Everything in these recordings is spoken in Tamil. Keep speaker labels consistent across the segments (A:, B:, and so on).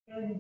A: ம்.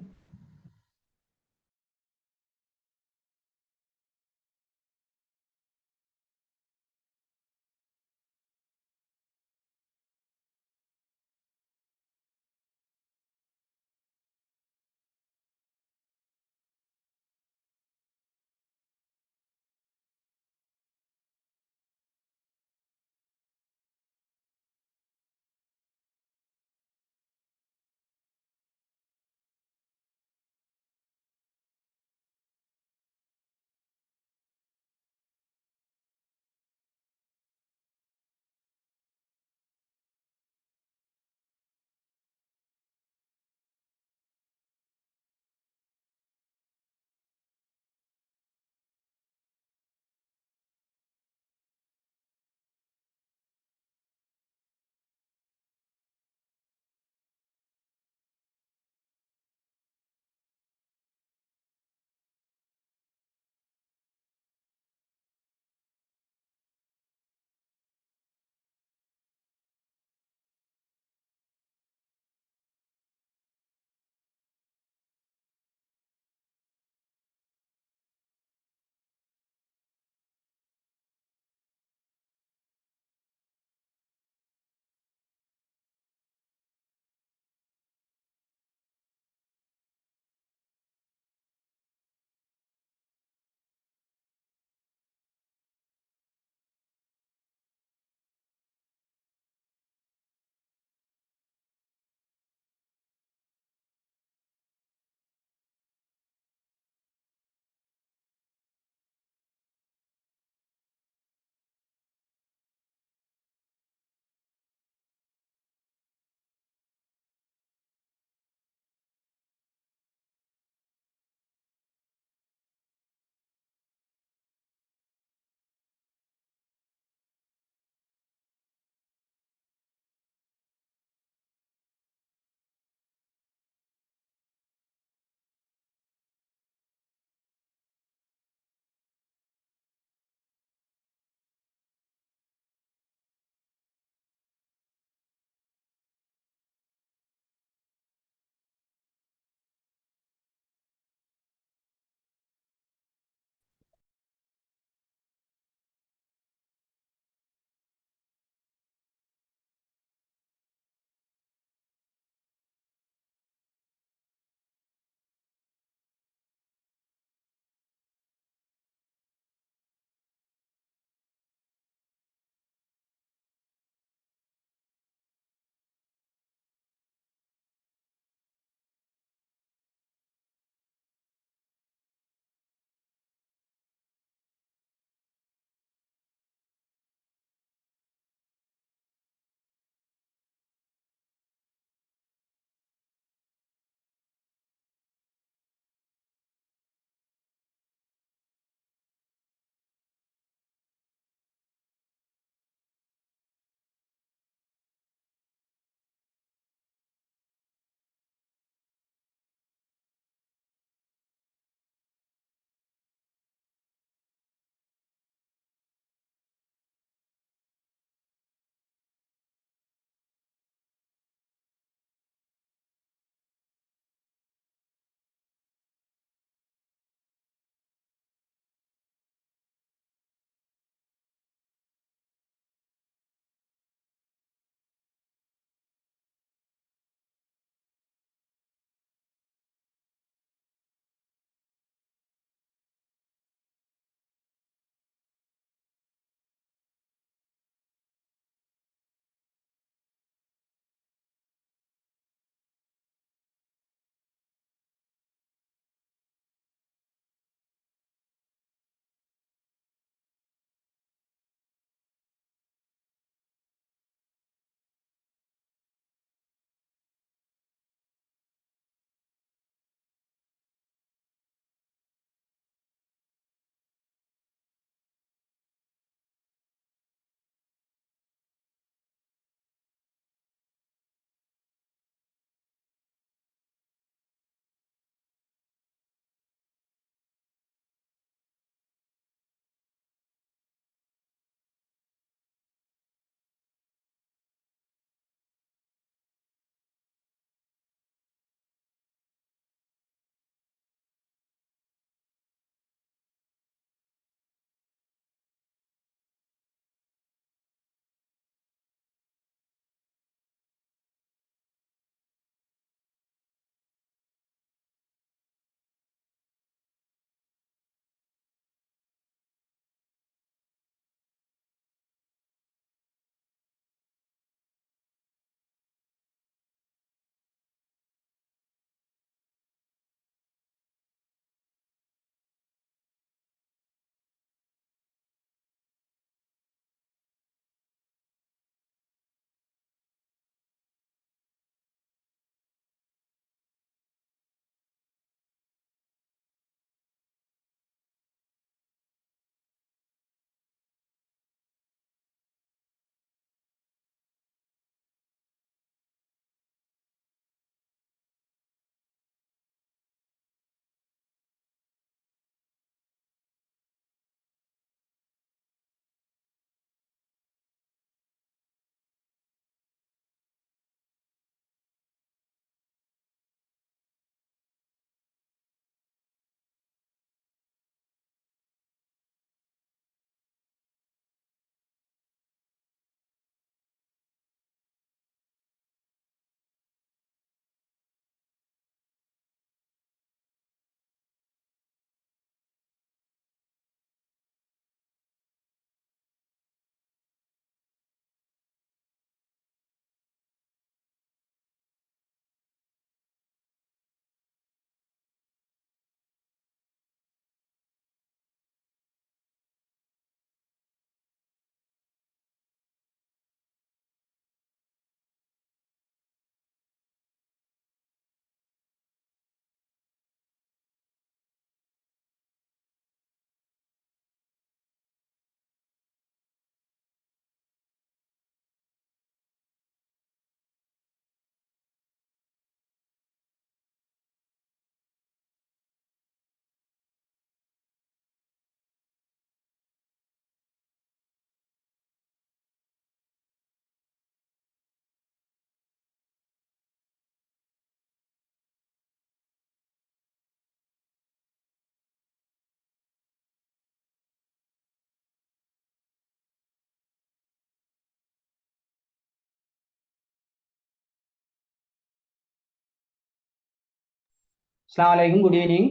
A: அஸ்ஸலாமு அலைக்கும், குட் ஈவினிங்.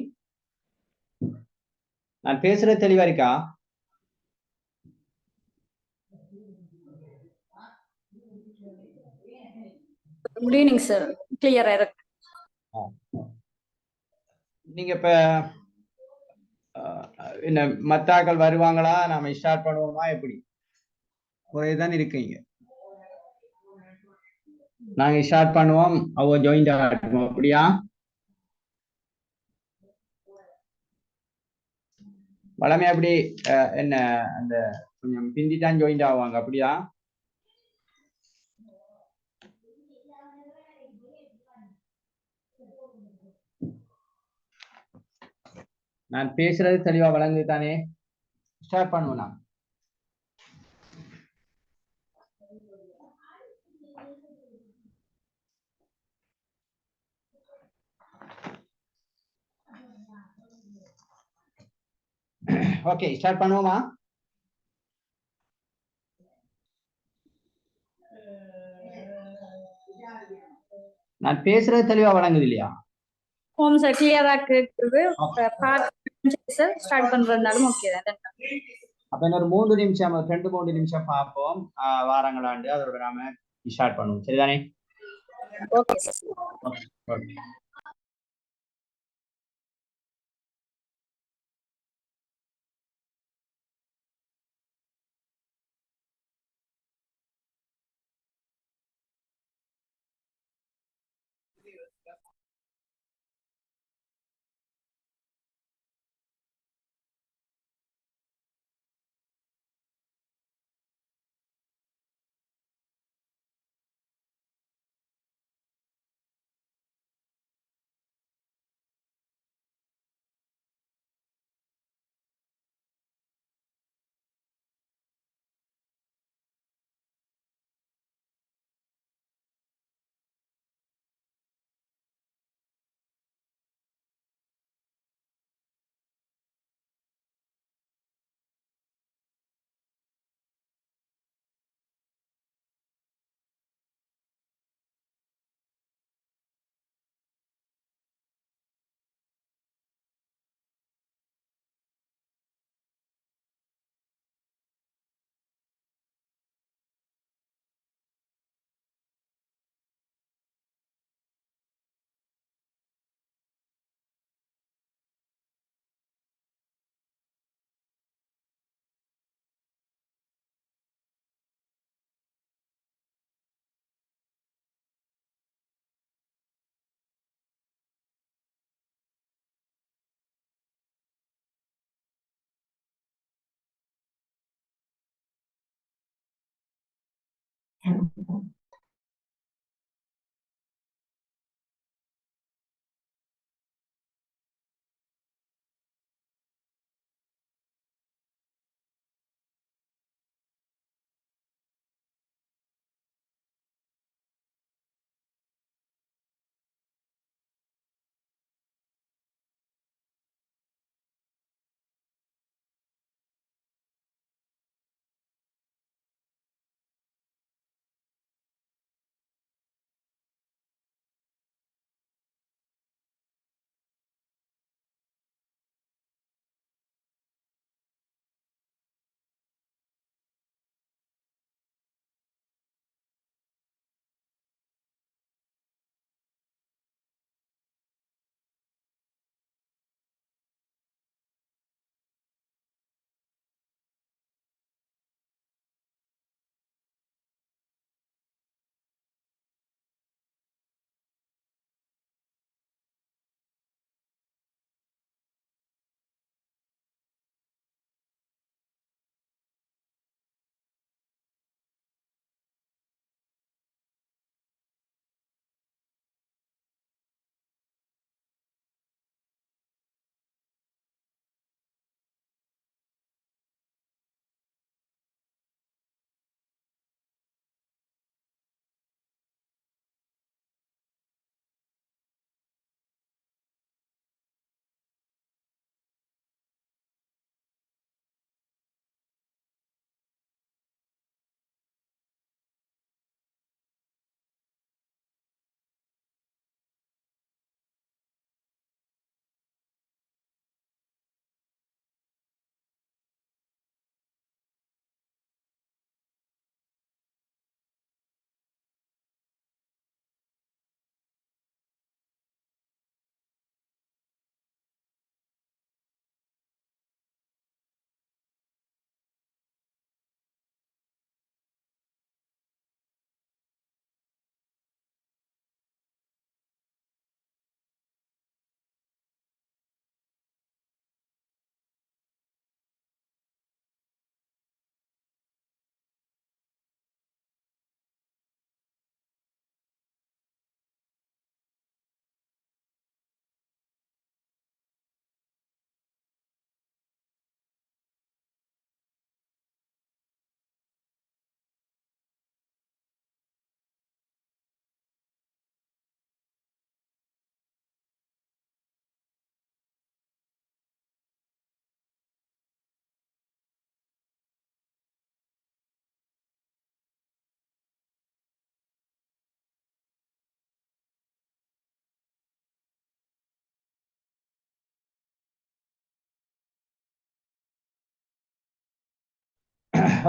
A: நான் பேசுறது தெளிவா இருக்கா?
B: Good evening sir. கிளியரா இருக்கு.
A: நீங்க இப்ப என்ன மத்தாக்கள் வருவாங்களா, நாம ஸ்டார்ட் பண்ணுவோமா, எப்படி தான் இருக்கீங்க? நாங்க ஸ்டார்ட் பண்ணுவோம், அவ ஜாயின் ஆகட்டும், அப்படியா? வளமே அப்படி என்ன அந்த கொஞ்சம் பிந்தி தான் ஜாயின் ஆவாங்க, அப்படியா? நான் பேசுறது தெளிவா வழங்குது தானே? ஸ்டார்ட் பண்ணுவோம். ஓகே, ஸ்டார்ட் பண்ணுவோமா? நான் பேசுறது தெளிவா வழங்குது இல்லையா?
B: ஹோம் சார் கிளியரா கேக்குது. சார் ஸ்டார்ட் பண்றதுனாலும் ஓகே தான்.
A: அப்ப இன்னொரு 3 நிமிஷம், 2-3 நிமிஷம் பார்ப்போம். வாரங்களாண்டு அதோட நாம ஸ்டார்ட் பண்ணுவோம். சரிதானே?
B: Okay
A: okay.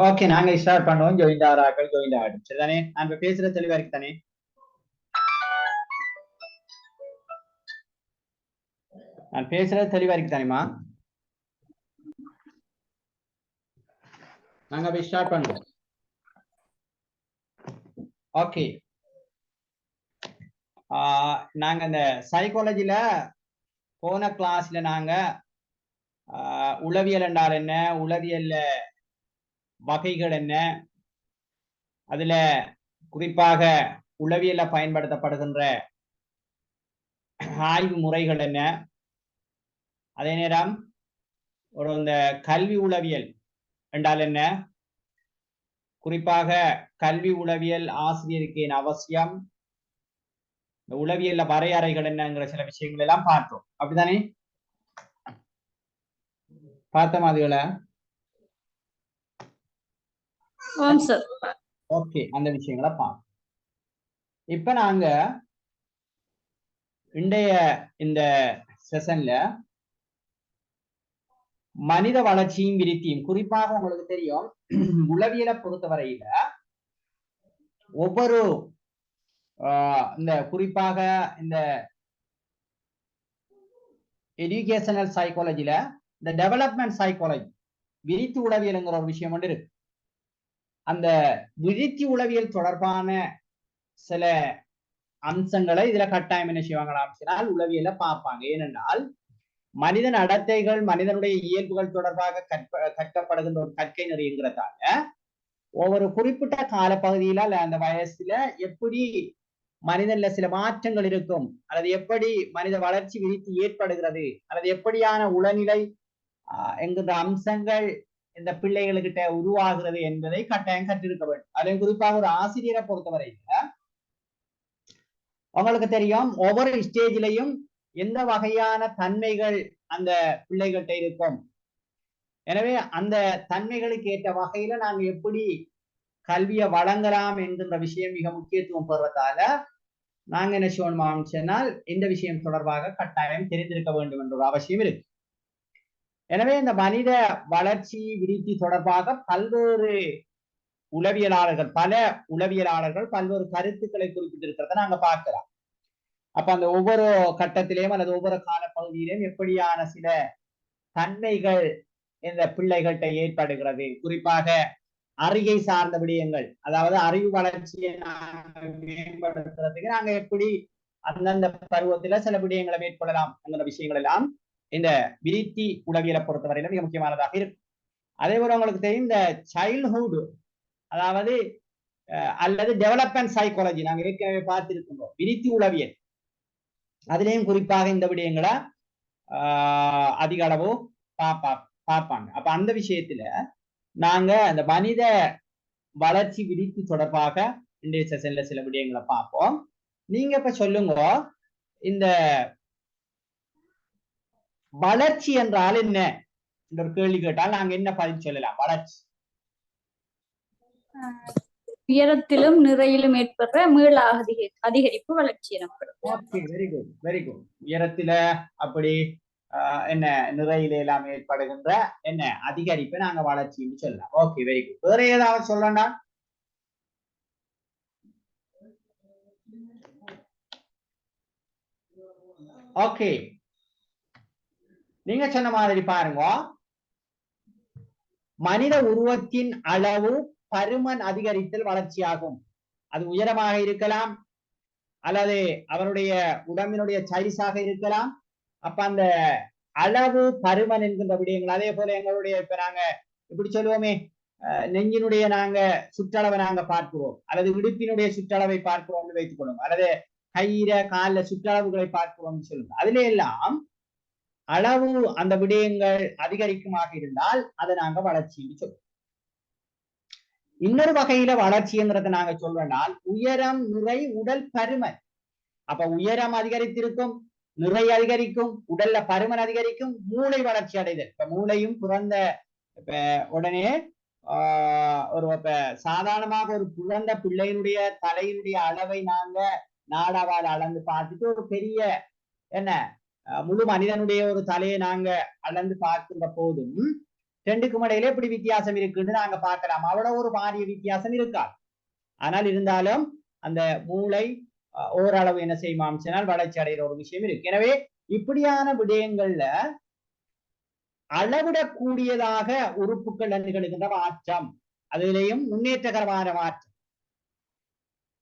A: ஓகே, நாங்க ஸ்டார்ட் பண்ணுவோம். ஜாயின் ஆராக்கள் ஜாயின் ஆகட்டும். சரிதானே? நான் இப்ப பேசுற தெளிவா இருக்கு தானே? நான் பேசுறது தெளிவா இருக்கு தானேமா? நாங்க போய் ஸ்டார்ட் பண்ணுவோம். ஓகே, நாங்க இந்த சைக்காலஜில போன கிளாஸ்ல நாங்க உளவியல் என்றால் என்ன, உளவியல்ல வகைகள் என்ன, அதுல குறிப்பாக உளவியல்ல பயன்படுத்தப்படுகின்ற ஆய்வு முறைகள் என்ன, அதே நேரம் இந்த கல்வி உளவியல் என்றால் என்ன, குறிப்பாக கல்வி உளவியல் ஆசிரியருக்கு என் அவசியம், இந்த உளவியல்ல வரையறைகள் என்னங்கிற சில விஷயங்கள் எல்லாம் பார்த்தோம். அப்படித்தானே? பார்த்த மாதிரிகள ஓகே, அந்த விஷயங்களை பார்ப்போம். இப்ப நாங்க இன்றைய இந்த செஷன்ல மனித வளர்ச்சியும் விருத்தியும், குறிப்பாக உங்களுக்கு தெரியும் உளவியலை பொறுத்தவரையில ஒவ்வொரு இந்த குறிப்பாக இந்த எஜுகேஷனல் சைக்காலஜில இந்த டெவலப்மெண்ட் சைக்காலஜி விருத்தி உளவியல்ங்கிற ஒரு விஷயம் ஒன்று இருக்கு. அந்த விருத்தி உளவியல் தொடர்பான சில அம்சங்களை இதுல கட்டாயம் என்ன செய்வாங்களாம், உளவியல பார்ப்பாங்க. ஏனென்றால் மனித நடத்தைகள், மனிதனுடைய இயல்புகள் தொடர்பாக கற்கப்படுகின்ற ஒரு கற்கை நெறிங்கிறதால ஒவ்வொரு குறிப்பிட்ட காலப்பகுதியில அந்த வயசுல எப்படி மனிதன்ல சில மாற்றங்கள் இருக்கும், அல்லது எப்படி மனித வளர்ச்சி விருத்தி ஏற்படுகிறது, அல்லது எப்படியான உளநிலை என்கின்ற அம்சங்கள் இந்த பிள்ளைகளுக்கிட்ட உருவாகிறது என்பதை கட்டாயம் கற்றிருக்க வேண்டும். அதில் குறிப்பாக ஒரு ஆசிரியரை பொறுத்தவரையில உங்களுக்கு தெரியும் ஒவ்வொரு ஸ்டேஜிலையும் எந்த வகையான தன்மைகள் அந்த பிள்ளைகள்கிட்ட இருக்கும். எனவே அந்த தன்மைகளுக்கு ஏற்ற வகையில நாங்க எப்படி கல்வியை வழங்கலாம் என்கின்ற விஷயம் மிக முக்கியத்துவம் பெறுவதால நாங்க என்ன செய்யணும் சொன்னால் இந்த விஷயம் தொடர்பாக கட்டாயம் தெரிந்திருக்க வேண்டும் என்ற ஒரு அவசியம் இருக்கு. எனவே இந்த மனித வளர்ச்சி விருத்தி தொடர்பாக பல்வேறு உளவியலாளர்கள், பல உளவியலாளர்கள் பல்வேறு கருத்துக்களை குறிப்பிட்டிருக்கிறத நாங்க பார்க்கலாம். அப்ப அந்த ஒவ்வொரு கட்டத்திலேயும் அல்லது ஒவ்வொரு காலப்பகுதியிலும் எப்படியான சில தன்மைகள் இந்த பிள்ளைகள்கிட்ட ஏற்படுகிறது, குறிப்பாக அறிகை சார்ந்த விடயங்கள், அதாவது அறிவு வளர்ச்சியை மேம்படுத்துறதுக்கு நாங்க எப்படி அந்தந்த பருவத்துல சில விடயங்களை மேற்கொள்ளலாம் என்கிற விஷயங்கள் எல்லாம் இந்த விருத்தி உளவியலை பொறுத்தவரையில மிக முக்கியமானதாக இருக்கு. அதே போல உங்களுக்கு தெரியும் இந்த சைல்ட்ஹுட், அதாவது அல்லது டெவலப்மெண்ட் சைக்காலஜி நாங்க ஏற்கனவே பார்த்திருக்கின்றோம். விருத்தி உளவியல் அதுலேயும் குறிப்பாக இந்த விடயங்களை அதிக அளவு பார்ப்பாங்க. அப்ப அந்த விஷயத்துல நாங்க அந்த மனித வளர்ச்சி விருத்தி தொடர்பாக இன்றைய செஷன்ல சில விடயங்களை பார்ப்போம். நீங்க இப்ப சொல்லுங்க, இந்த வளர்ச்சி என்றால் என்ன என்ற ஒரு கேள்வி கேட்டால் நாங்க என்ன பதில் சொல்லலாம்? வளர்ச்சி
B: உயரத்திலும் நிறையிலும் ஏற்படுற மீள அதிகரிப்பு வளர்ச்சி எனப்படும்.
A: Okay, very good, very good. உயரத்துல அப்படி என்ன நிறையில எல்லாம் ஏற்படுகின்ற என்ன அதிகரிப்பை நாங்க வளர்ச்சின்னு சொல்லலாம். Okay, very good. வேற ஏதாவது சொல்லண்டா? ஓகே, நீங்க சொன்ன மாதிரி பாருங்க, மனித உருவத்தின் அளவு பருமன் அதிகரித்தல் வளர்ச்சியாகும். அது உயரமாக இருக்கலாம் அல்லது அவனுடைய உடம்பினுடைய சைஸாக இருக்கலாம். அப்ப அந்த அளவு பருமன் என்கின்ற விடயங்கள், அதே போல எங்களுடைய இப்ப நாங்க இப்படி சொல்லுவோமே, நெஞ்சினுடைய நாங்க சுற்றளவை நாங்க பார்க்கிறோம், அல்லது இடுப்பினுடைய சுற்றளவை பார்க்கிறோம்னு வைத்துக் கொள்ளும், அல்லது கயிற கால சுற்றளவுகளை பார்க்கிறோம்னு சொல்லுங்க. அதுல எல்லாம் அளவு அந்த விடயங்கள் அதிகரிக்குமாக இருந்தால் அதை நாங்க வளர்ச்சின்னு சொல்லுவோம். இன்னொரு வகையில வளர்ச்சிங்கிறத நாங்க சொல்றோம்னால் உயரம், நிறை, உடல் பருமன். அப்ப உயரம் அதிகரித்திருக்கும், நிறை அதிகரிக்கும், உடல்ல பருமன் அதிகரிக்கும், மூளை வளர்ச்சி அடைதல். இப்ப மூளையும் பிறந்த உடனே ஒரு சாதாரணமாக ஒரு பிறந்த பிள்ளையினுடைய தலையினுடைய அளவை நாங்க நாடாவால் அளந்து பார்த்துட்டு ஒரு பெரிய என்ன முழு மனிதனுடைய ஒரு தலையை நாங்க அளந்து பார்க்கின்ற போதும் ரெண்டுக்கும் இடையில இப்படி வித்தியாசம் இருக்குன்னு நாங்க பார்க்கலாம். அவ்வளவு ஒரு பாரிய வித்தியாசம் இருக்காது. ஆனால் இருந்தாலும் அந்த மூளை ஓரளவு என்ன செய்யுமாம் சொன்னால் வளர்ச்சி அடைகிற ஒரு விஷயம் இருக்கு. எனவே இப்படியான விடயங்கள்ல அளவிடக்கூடியதாக உறுப்புகள் நிகழ்கின்ற மாற்றம், அதிலேயும் முன்னேற்றகரமான மாற்றம்.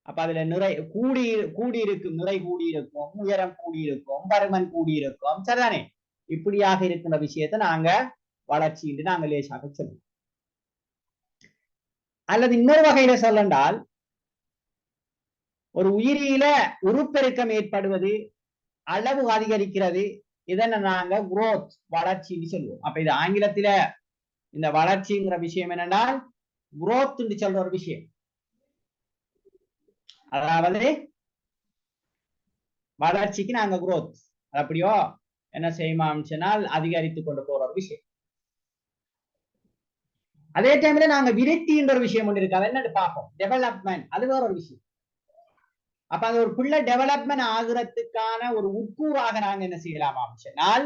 A: அப்ப அதுல நிறை கூடியிருக்கும், நிறை கூடியிருக்கும், உயரம் கூடியிருக்கும், பருமன் கூடியிருக்கும், சரிதானே? இப்படியாக இருக்கின்ற விஷயத்தை நாங்க வளர்ச்சி என்று நாங்கள் லேசாக சொல்லுவோம். அல்லது இன்னொரு வகையில சொல்லண்டால், ஒரு உயிரியில உருப்பெருக்கம் ஏற்படுவது, அளவு அதிகரிக்கிறது, இதனை நாங்க குரோத் வளர்ச்சின்னு சொல்லுவோம். அப்ப இது ஆங்கிலத்தில இந்த வளர்ச்சிங்கிற விஷயம் என்னென்றால் குரோத் என்று சொல்ற ஒரு விஷயம். அதாவது வளர்ச்சிக்கு நாங்க குரோத் அப்படியோ என்ன செய்யுமாம் சொன்னால் அதிகரித்து கொண்டு போற ஒரு விஷயம். அதே டைம்ல நாங்க விருத்தின்ற ஒரு விஷயம் ஒன்று இருக்கு, அது என்னன்னு பார்ப்போம். டெவலப்மெண்ட், அது வேற ஒரு விஷயம். அப்ப அது ஒரு பிள்ளை டெவலப்மெண்ட் ஆகுறதுக்கான ஒரு உட்கூறாக நாங்க என்ன செய்யலாமாம் சொன்னால்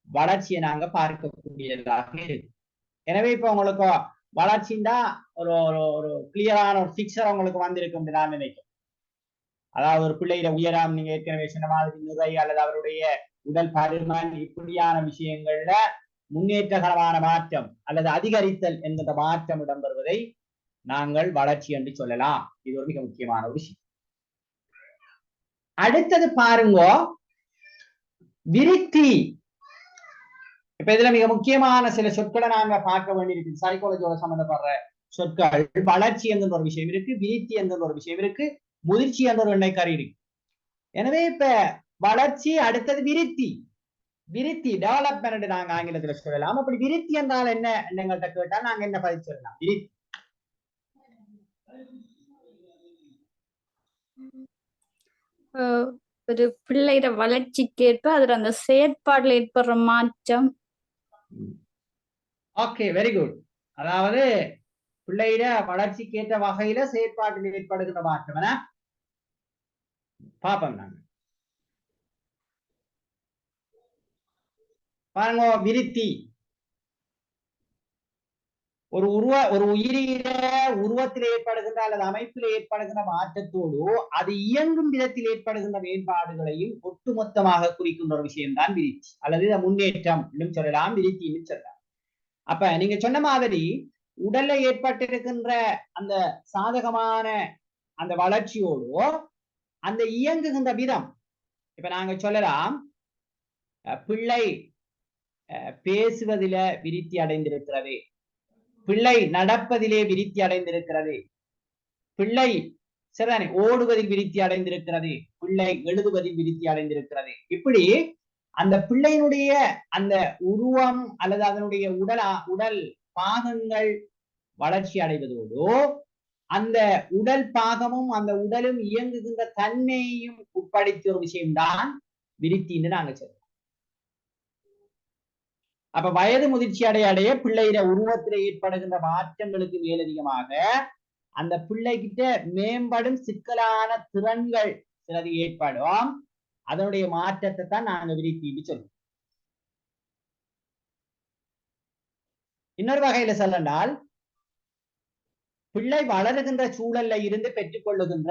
A: வளர்ச்சியை நாங்க பார்க்கக்கூடியதாக இருக்கு. எனவே இப்ப உங்களுக்கு வளர்ச்சின்னா ஒரு ஒரு கிளியரான ஒரு பிக்சர் உங்களுக்கு வந்திருக்கும் நான் நினைக்கிறேன். அதாவது ஒரு பிள்ளையில உயரம், நீங்க ஏற்கனவே சொன்ன மாதிரி நிறை அல்லது அவருடைய உடல் பருமன், இப்படியான விஷயங்கள்ல முன்னேற்றகரமான மாற்றம் அல்லது அதிகரித்தல் என்கிற மாற்றம் இடம்பெறுவதை நாங்கள் வளர்ச்சி என்று சொல்லலாம். இது ஒரு மிக முக்கியமான ஒரு விஷயம். அடுத்தது பாருங்க, விருத்தி. இப்ப இதுல மிக முக்கியமான சில சொற்களை நாங்க பார்க்க வேண்டியிருக்கு. சைக்காலஜியோட சம்பந்தப்படுற சொற்கள். வளர்ச்சி என்கிற ஒரு விஷயம் இருக்கு, விருத்தி என்கிற ஒரு விஷயம் இருக்கு, முதிர்ச்சி என்ற ஒரு எண்ணெய்க்கறி இருக்கு. எனவே இப்ப வளர்ச்சி, அடுத்தது விருத்தி. விருத்தி டெவலப்மெண்ட் நாங்க ஆங்கிலத்துல சொல்லலாம். அப்படி விருத்தி என்றால் என்ன எங்கள்கிட்ட கேட்டா நாங்க என்ன பதில் சொல்லலாம்? விருத்தி
B: ஒரு பிள்ளைட வளர்ச்சிக்கேற்ப அதுல அந்த செயற்பாடுல ஏற்படுற மாற்றம்.
A: Okay, very good. அதாவது பிள்ளையிட வளர்ச்சிக்கேற்ற வகையில செயற்பாட்டில் ஏற்படுகின்ற மாற்றம் என பாப்போம் நாங்க. பாருங்க, விருத்தி ஒரு உயிரின உருவத்தில் ஏற்படுகின்ற அல்லது அமைப்பில் ஏற்படுகின்ற மாற்றத்தோடு அது இயங்கும் விதத்தில் ஏற்படுகின்ற மேம்பாடுகளையும் ஒட்டுமொத்தமாக குறிக்கின்ற ஒரு விஷயம்தான் விருத்தி அல்லது முன்னேற்றம் என்றும் சொல்லலாம், விருத்தின்னு சொல்லலாம். அப்ப நீங்க சொன்ன மாதிரி உடல்ல ஏற்பட்டிருக்கின்ற அந்த சாதகமான அந்த வளர்ச்சியோடு அந்த இயங்குகின்ற விதம், இப்ப நாங்க சொல்லலாம் பிள்ளை பேசுவதில விருத்தி அடைந்திருக்கிறது, பிள்ளை நடப்பதிலே விருத்தி அடைந்திருக்கிறது, பிள்ளை சரிதானே ஓடுவதில் விருத்தி அடைந்திருக்கிறது, பிள்ளை எழுதுவதில் விருத்தி அடைந்திருக்கிறது. இப்படி அந்த பிள்ளையினுடைய அந்த உருவம் அல்லது அதனுடைய உடல் பாகங்கள் வளர்ச்சி அடைவதோடு அந்த உடல் பாகமும் அந்த உடலும் இயங்குகின்ற தன்மையையும் உட்படுத்திய ஒரு விஷயம்தான் விருத்தின்னு நாங்க சொல்றோம். அப்ப வயது முதிர்ச்சி அடைய பிள்ளையிட உருவத்திலே ஏற்படுகின்ற மாற்றங்களுக்கு மேலதிகமாக அந்த பிள்ளைகிட்ட மேம்படும் சிக்கலான திறன்கள் சிலது ஏற்படும், அதனுடைய மாற்றத்தை தான் நாங்க விருத்தின்னு சொல்றோம். இன்னொரு வகையில சொல்லனால் பிள்ளை வளருகின்ற சூழல்ல இருந்து பெற்றுக்கொள்ளுகின்ற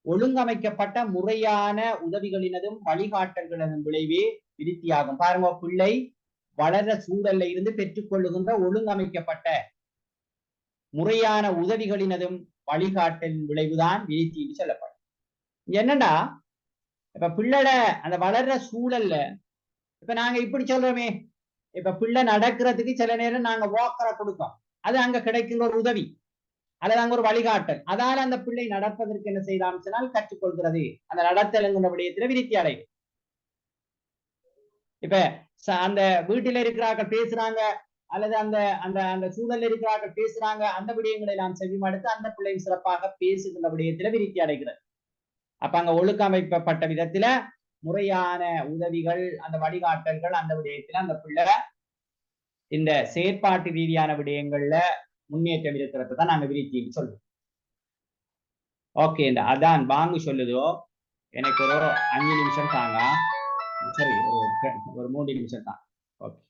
A: ஒழுங்கமைக்கப்பட்ட முறையான உதவிகளினதும் வழிகாட்டல்களின் விளைவே விருத்தியாகும். பாருங்க, பிள்ளை வளர்ற சூழல்ல இருந்து பெற்றுக்கொள்ளுகின்ற ஒழுங்கமைக்கப்பட்ட முறையான உதவிகளினதும் வழிகாட்டலின் விளைவுதான் விருத்தி என்று சொல்லப்படும். என்னன்னா இப்ப பிள்ளட அந்த வளர்ற சூழல்ல இப்ப நாங்க இப்படி சொல்றோமே, இப்ப பிள்ளை நடக்கிறதுக்கு சில நேரம் நாங்க வாக்கரை கொடுத்தோம், அது அங்க கிடைக்கின்ற ஒரு உதவி அல்லது அங்க ஒரு வழிகாட்டல், அதால அந்த பிள்ளை நடப்பதற்கு என்ன செய்யலாம் சொன்னால் கற்றுக்கொள்கிறது, அந்த நடத்தல் என்கிற விடயத்துல விருத்தி அடையுது. இப்ப அந்த வீட்டில இருக்கிறார்கள் பேசுறாங்க அல்லது அந்த அந்த அந்த சூழல் இருக்கிறார்கள் பேசுறாங்க, அந்த விடயங்களை நாம் செவிமடுத்து அந்த பிள்ளை சிறப்பாக பேசுகின்ற விடயத்துல விருத்தி அடைகிறது. அப்ப அங்க ஒழுங்கமைக்கப்பட்ட விதத்துல முறையான உதவிகள், அந்த வழிகாட்டல்கள், அந்த விடயத்துல அந்த பிள்ளை இந்த செயற்பாட்டு ரீதியான விடயங்கள்ல முன்னேற்றம் இருக்கிறத தான் நாங்க விருத்தின்னு சொல்றோம். ஓகே, இந்த அதான் வாங்கு சொல்லுதோ எனக்கு ஒரு 5 நிமிஷம் தாங்க, சரி ஒரு 3 நிமிஷம் தான். ஓகே.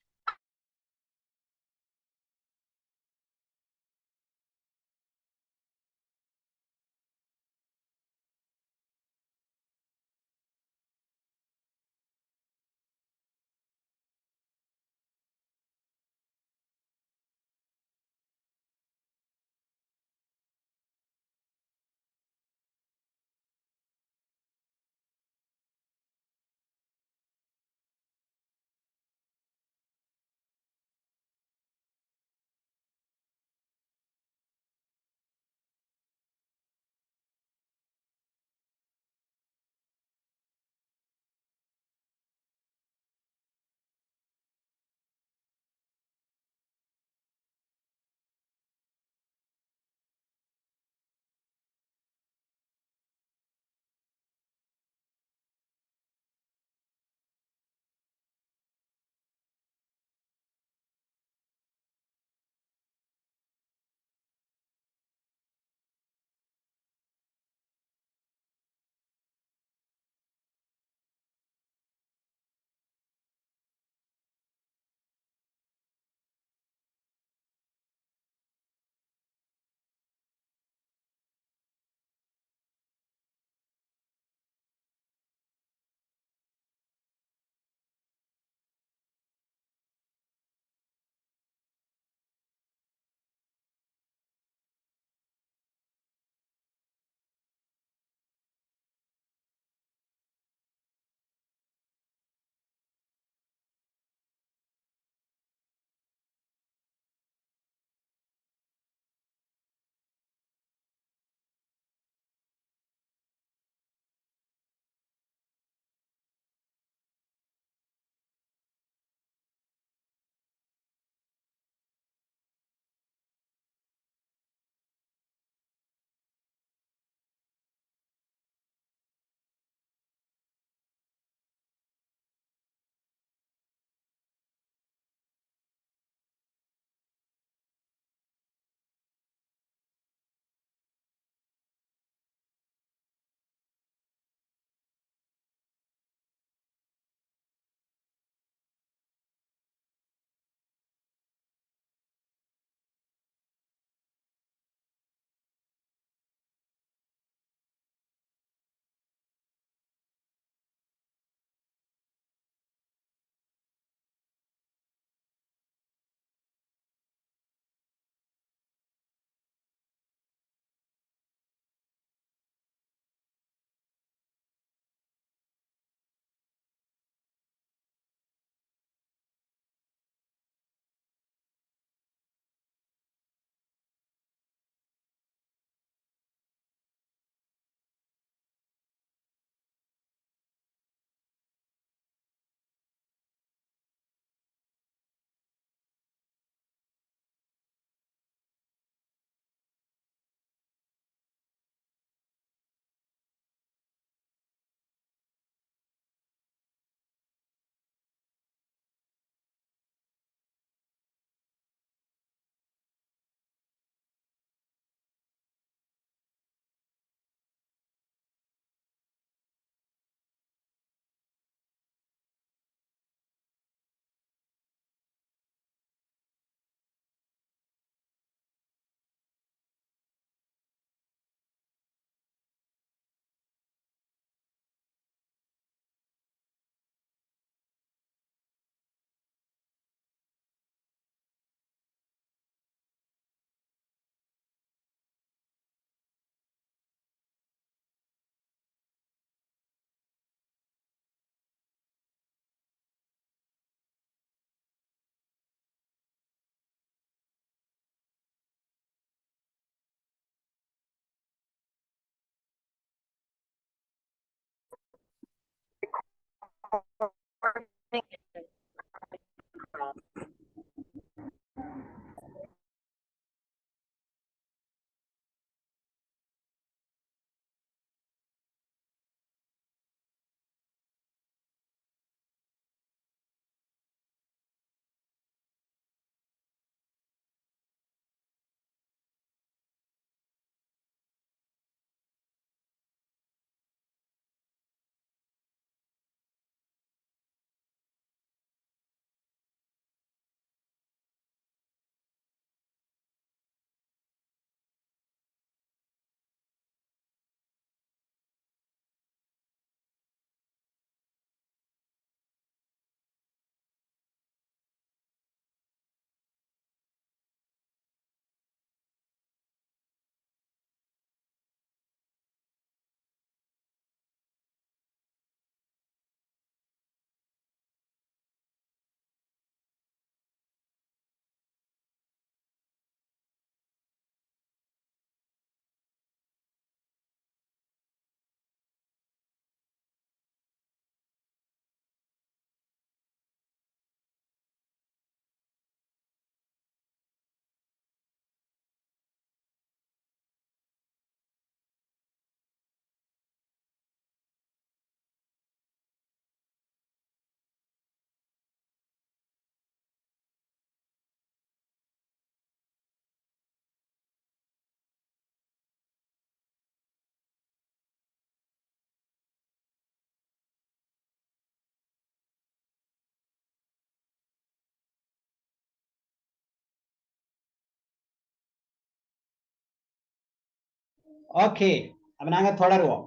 A: ஓகே, அப்ப நாங்க தொடருவோம்.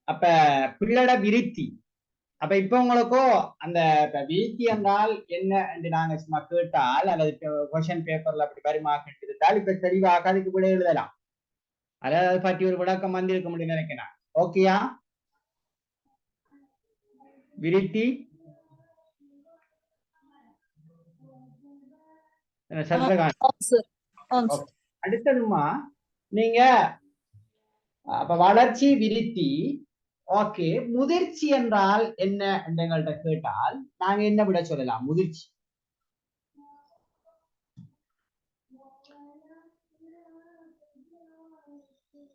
A: அப்ப பிள்ளட விருத்தி. அப்ப இப்ப உங்களுக்கும் அந்த விருத்தி என்றால் என்ன என்று நாங்க சும்மா கேட்டால் அல்லது கொஸ்டின் பேப்பர்ல அப்படி பரிமாற்றம் இருந்தால் இப்ப தெளிவாக அதுக்கு விட எழுதலாம். அதாவது பற்றி ஒரு விளக்கம் வந்திருக்க முடியும் நினைக்கிறேன். ஓகேயா? விருத்தி அடுத்ததுமா நீங்க அப்ப வளர்ச்சி விருத்தி. ஓகே, முதிர்ச்சி என்றால் என்ன என்று எங்கள்கிட்ட கேட்டால் நாங்க என்ன விட சொல்லலாம்? முதிர்ச்சி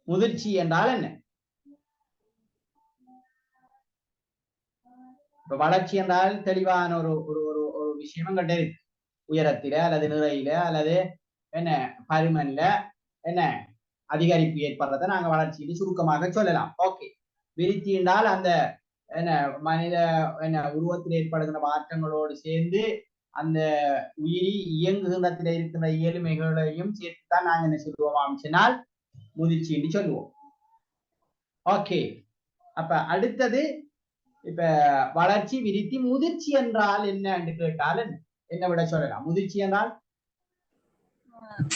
A: முதிர்ச்சி என்றால் என்ன? இப்ப வளர்ச்சி என்றால் தெளிவான ஒரு ஒரு ஒரு ஒரு விஷயம் எங்கள்கிட்ட இருக்கு. உயரத்தில அல்லது நிறையில அல்லது என்ன பருமன்ல என்ன அதிகரிப்பு ஏற்படுறதை நாங்க வளர்ச்சின்னு சுருக்கமாக சொல்லலாம். ஓகே, விருத்தி என்றால் அந்த என்ன மனித என்ன உருவத்தில் ஏற்படுகிற மாற்றங்களோடு சேர்ந்து அந்த உயிரி இயங்குகின்றத்தில் இருக்கிற இயலுமைகளையும் சேர்த்துதான் நாங்க என்ன சொல்லுவோம் சொன்னால் முதிர்ச்சின்னு சொல்லுவோம். ஓகே, அப்ப அடுத்தது இப்ப வளர்ச்சி விருத்தி. முதிர்ச்சி என்றால் என்ன என்று கேட்டால் என்ன விட சொல்லலாம்? முதிர்ச்சி என்றால்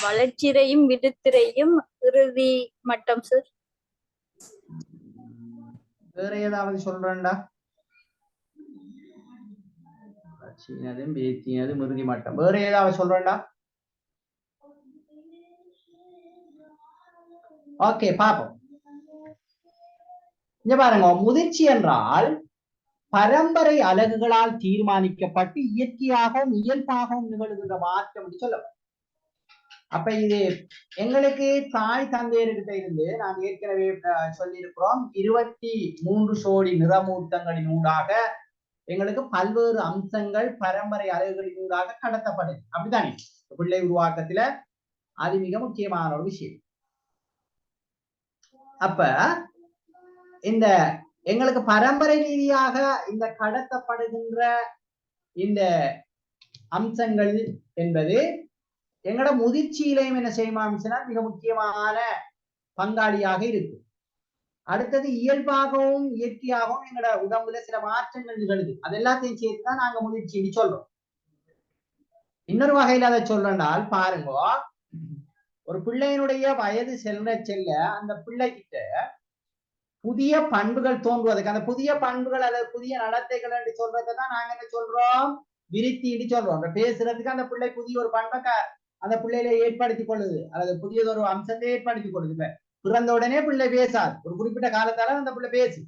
B: வளர்ச்சியையும் விருத்திரையும் இறுதி மட்டம் சார்.
A: வேற ஏதாவது சொல்றேன்டா? வளர்ச்சியினதும் விருத்தியினதும் இறுதி மட்டம். வேற ஏதாவது சொல்றேன்டா? ஓகே, பாப்போம். இங்க பாருங்க, முதிர்ச்சி என்றால் பரம்பரை அலகுகளால் தீர்மானிக்கப்பட்டு இயற்கையாகவும் இயல்பாகவும் நிகழ்கின்ற மாற்றம் என்று சொல்லலாம். அப்ப இது எங்களுக்கு தாய் தந்தையர்கிட்ட இருந்து நாங்க ஏற்கனவே சொல்லியிருக்கிறோம், 23 சோடி நிறமூர்த்தங்களின் ஊடாக எங்களுக்கு பல்வேறு அம்சங்கள் பரம்பரை அலகுகளின் ஊடாக கடத்தப்படுது. அப்படித்தானே? பிள்ளை உருவாக்கத்துல அது மிக முக்கியமான ஒரு விஷயம். அப்ப இந்த எங்களுக்கு பரம்பரை ரீதியாக இந்த கடத்தப்படுகின்ற இந்த அம்சங்கள் என்பது எங்களோட முதிர்ச்சியிலையும் என்ன செய்யுமா மிக முக்கியமான பங்காளியாக இருக்கு. அடுத்தது இயல்பாகவும் இயற்கையாகவும் எங்களோட உடம்புல சில மாற்றங்கள் நிகழுது. அது எல்லாத்தையும் சேர்த்துதான் நாங்க முதிர்ச்சின்னு சொல்றோம். இன்னொரு வகையில அதை சொல்றனால் பாருங்க, ஒரு பிள்ளையினுடைய வயது செல்ல செல்ல அந்த பிள்ளைகிட்ட புதிய பண்புகள் தோன்றுவதற்கு, அந்த புதிய பண்புகள் அல்லது புதிய நடத்தைகள் என்று சொல்றதுதான் நாங்க என்ன சொல்றோம்? விருத்தின்னு சொல்றோம். பேசுறதுக்கு அந்த பிள்ளை புதிய ஒரு பண்பை அந்த பிள்ளையில ஏற்படுத்திக் கொள்ளுது அல்லது புதியதொரு அம்சத்தை ஏற்படுத்திக் கொள்ளுது. பிறந்த உடனே பிள்ளை பேசாது, ஒரு குறிப்பிட்ட காலத்தால அந்த பிள்ளை பேசு.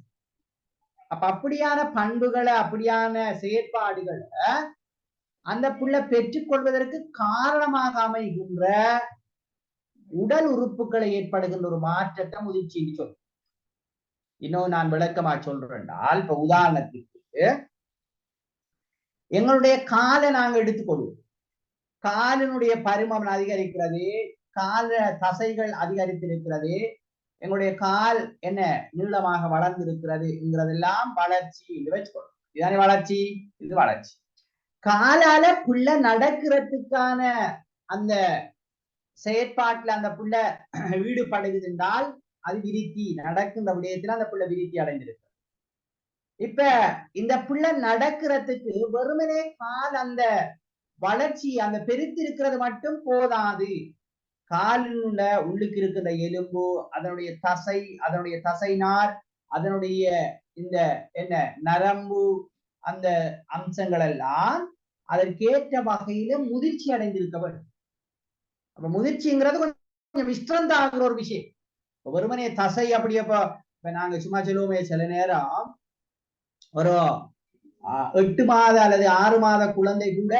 A: அப்ப அப்படியான பண்புகளை அப்படியான செயற்பாடுகளை அந்த புள்ள பெற்றுக்கொள்வதற்கு காரணமாக அமைகின்ற உடல் உறுப்புகளை ஏற்படுகின்ற ஒரு மாற்றத்தை முதிர்ச்சின்னு சொல்லும். இன்னும் நான் விளக்கமா சொல்றேன்னால், இப்ப உதாரணத்துக்கு எங்களுடைய காலை நாங்க எடுத்துக்கொள்வோம். காலினுடைய பருமன் அதிகரிக்கிறது, கால தசைகள் அதிகரித்திருக்கிறது, எங்களுடைய கால் என்ன நீளமாக வளர்ந்திருக்கிறதுங்கிறதெல்லாம் வளர்ச்சி என்று வச்சுக்கொள்ளும். இதுதானே வளர்ச்சி, இது வளர்ச்சி. காலால புள்ள நடக்கிறதுக்கான அந்த செயற்பாட்டுல அந்த புள்ள ஈடுபடுகிறது என்றால் அது விருத்தி, நடக்கின்ற விடயத்துல அந்த புள்ள விருத்தி அடைந்திருக்கு. இப்ப இந்த புள்ள நடக்கிறதுக்கு வெறுமனே கால் அந்த வளர்ச்சி அந்த பெருத்து இருக்கிறது மட்டும் போதாது. காலினுள்ள உள்ளுக்கு இருக்கிற எலும்பு, அதனுடைய தசை, அதனுடைய தசைநார், அதனுடைய இந்த என்ன நரம்பு, அந்த அம்சங்கள் எல்லாம் அதற்கேற்ற வகையில முதிர்ச்சி அடைந்திருக்க வேண்டும். அப்ப முதிர்ச்சிங்கிறது கொஞ்சம் விஸ்திரந்தாகிற ஒரு விஷயம். வெறுமனே தசை அப்படியே இப்ப நாங்க சும்மா சொல்லுவோமே, சில நேரம் ஒரு 8 மாத அல்லது 6 மாத குழந்தை கூட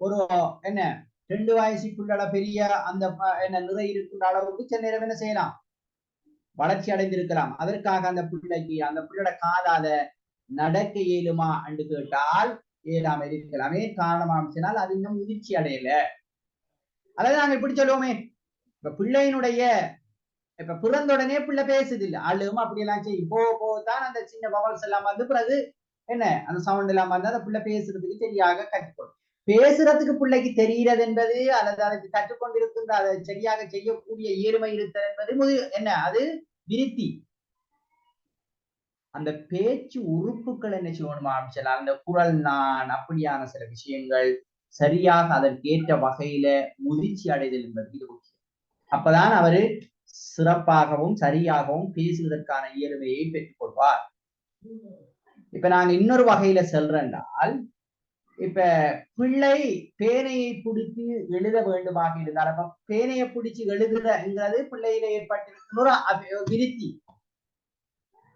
A: ஒரு என்ன 2 வயசுக்குள்ள பெரிய அந்த என்ன நிறை இருக்கின்ற அளவுக்கு சில நேரம் என்ன செய்யலாம், வளர்ச்சி அடைந்திருக்கலாம். அதற்காக அந்த பிள்ளைக்கு அந்த பிள்ளையோட காலால நடக்க இயலுமா என்று கேட்டால் இயலாம இருக்கலாமே. காரணமாக அது இன்னும் முதிர்ச்சி அடையல. அதாவது நாங்க இப்படி சொல்லுவோமே, இப்ப பிள்ளையினுடைய இப்ப பிறந்த உடனே பிள்ளை பேசுது இல்ல, அழும் அப்படியெல்லாம் செய்யும். போதான் அந்த சின்ன பவல்ஸ் எல்லாம் வந்து பிறகு என்ன அந்த சவுண்ட் எல்லாம் வந்து அந்த பிள்ளை பேசுறதுக்கு சரியாக கற்றுக்கொள்ளும். பேசுறதுக்கு பிள்ளைக்கு தெரிகிறது என்பது அல்லது அதுக்கு கற்றுக்கொண்டிருக்கின்ற அதை சரியாக செய்யக்கூடிய இயலுமை இருத்தல் என்பது என்ன, அது விருத்தி. அந்த பேச்சு உறுப்புகள் என்ன செய்யணுமா அமைச்சலாம், அந்த குரல் நான் அப்படியான சில விஷயங்கள் சரியாக அதற்கேற்ற வகையில முதிர்ச்சி அடைதல் என்பது இது முக்கியம். அப்பதான் அவரு சிறப்பாகவும் சரியாகவும் பேசுவதற்கான இயலுமையை பெற்றுக் கொள்வார். இப்ப நாங்க இன்னொரு வகையில செல்றேன்றால், இப்ப பிள்ளை பேனையை பிடித்து எழுத வேண்டுமாக இருந்தால், அப்ப பேனையை பிடிச்சு எழுதுறங்கிறது பிள்ளையில ஏற்பட்டிருக்கிற விருத்தி.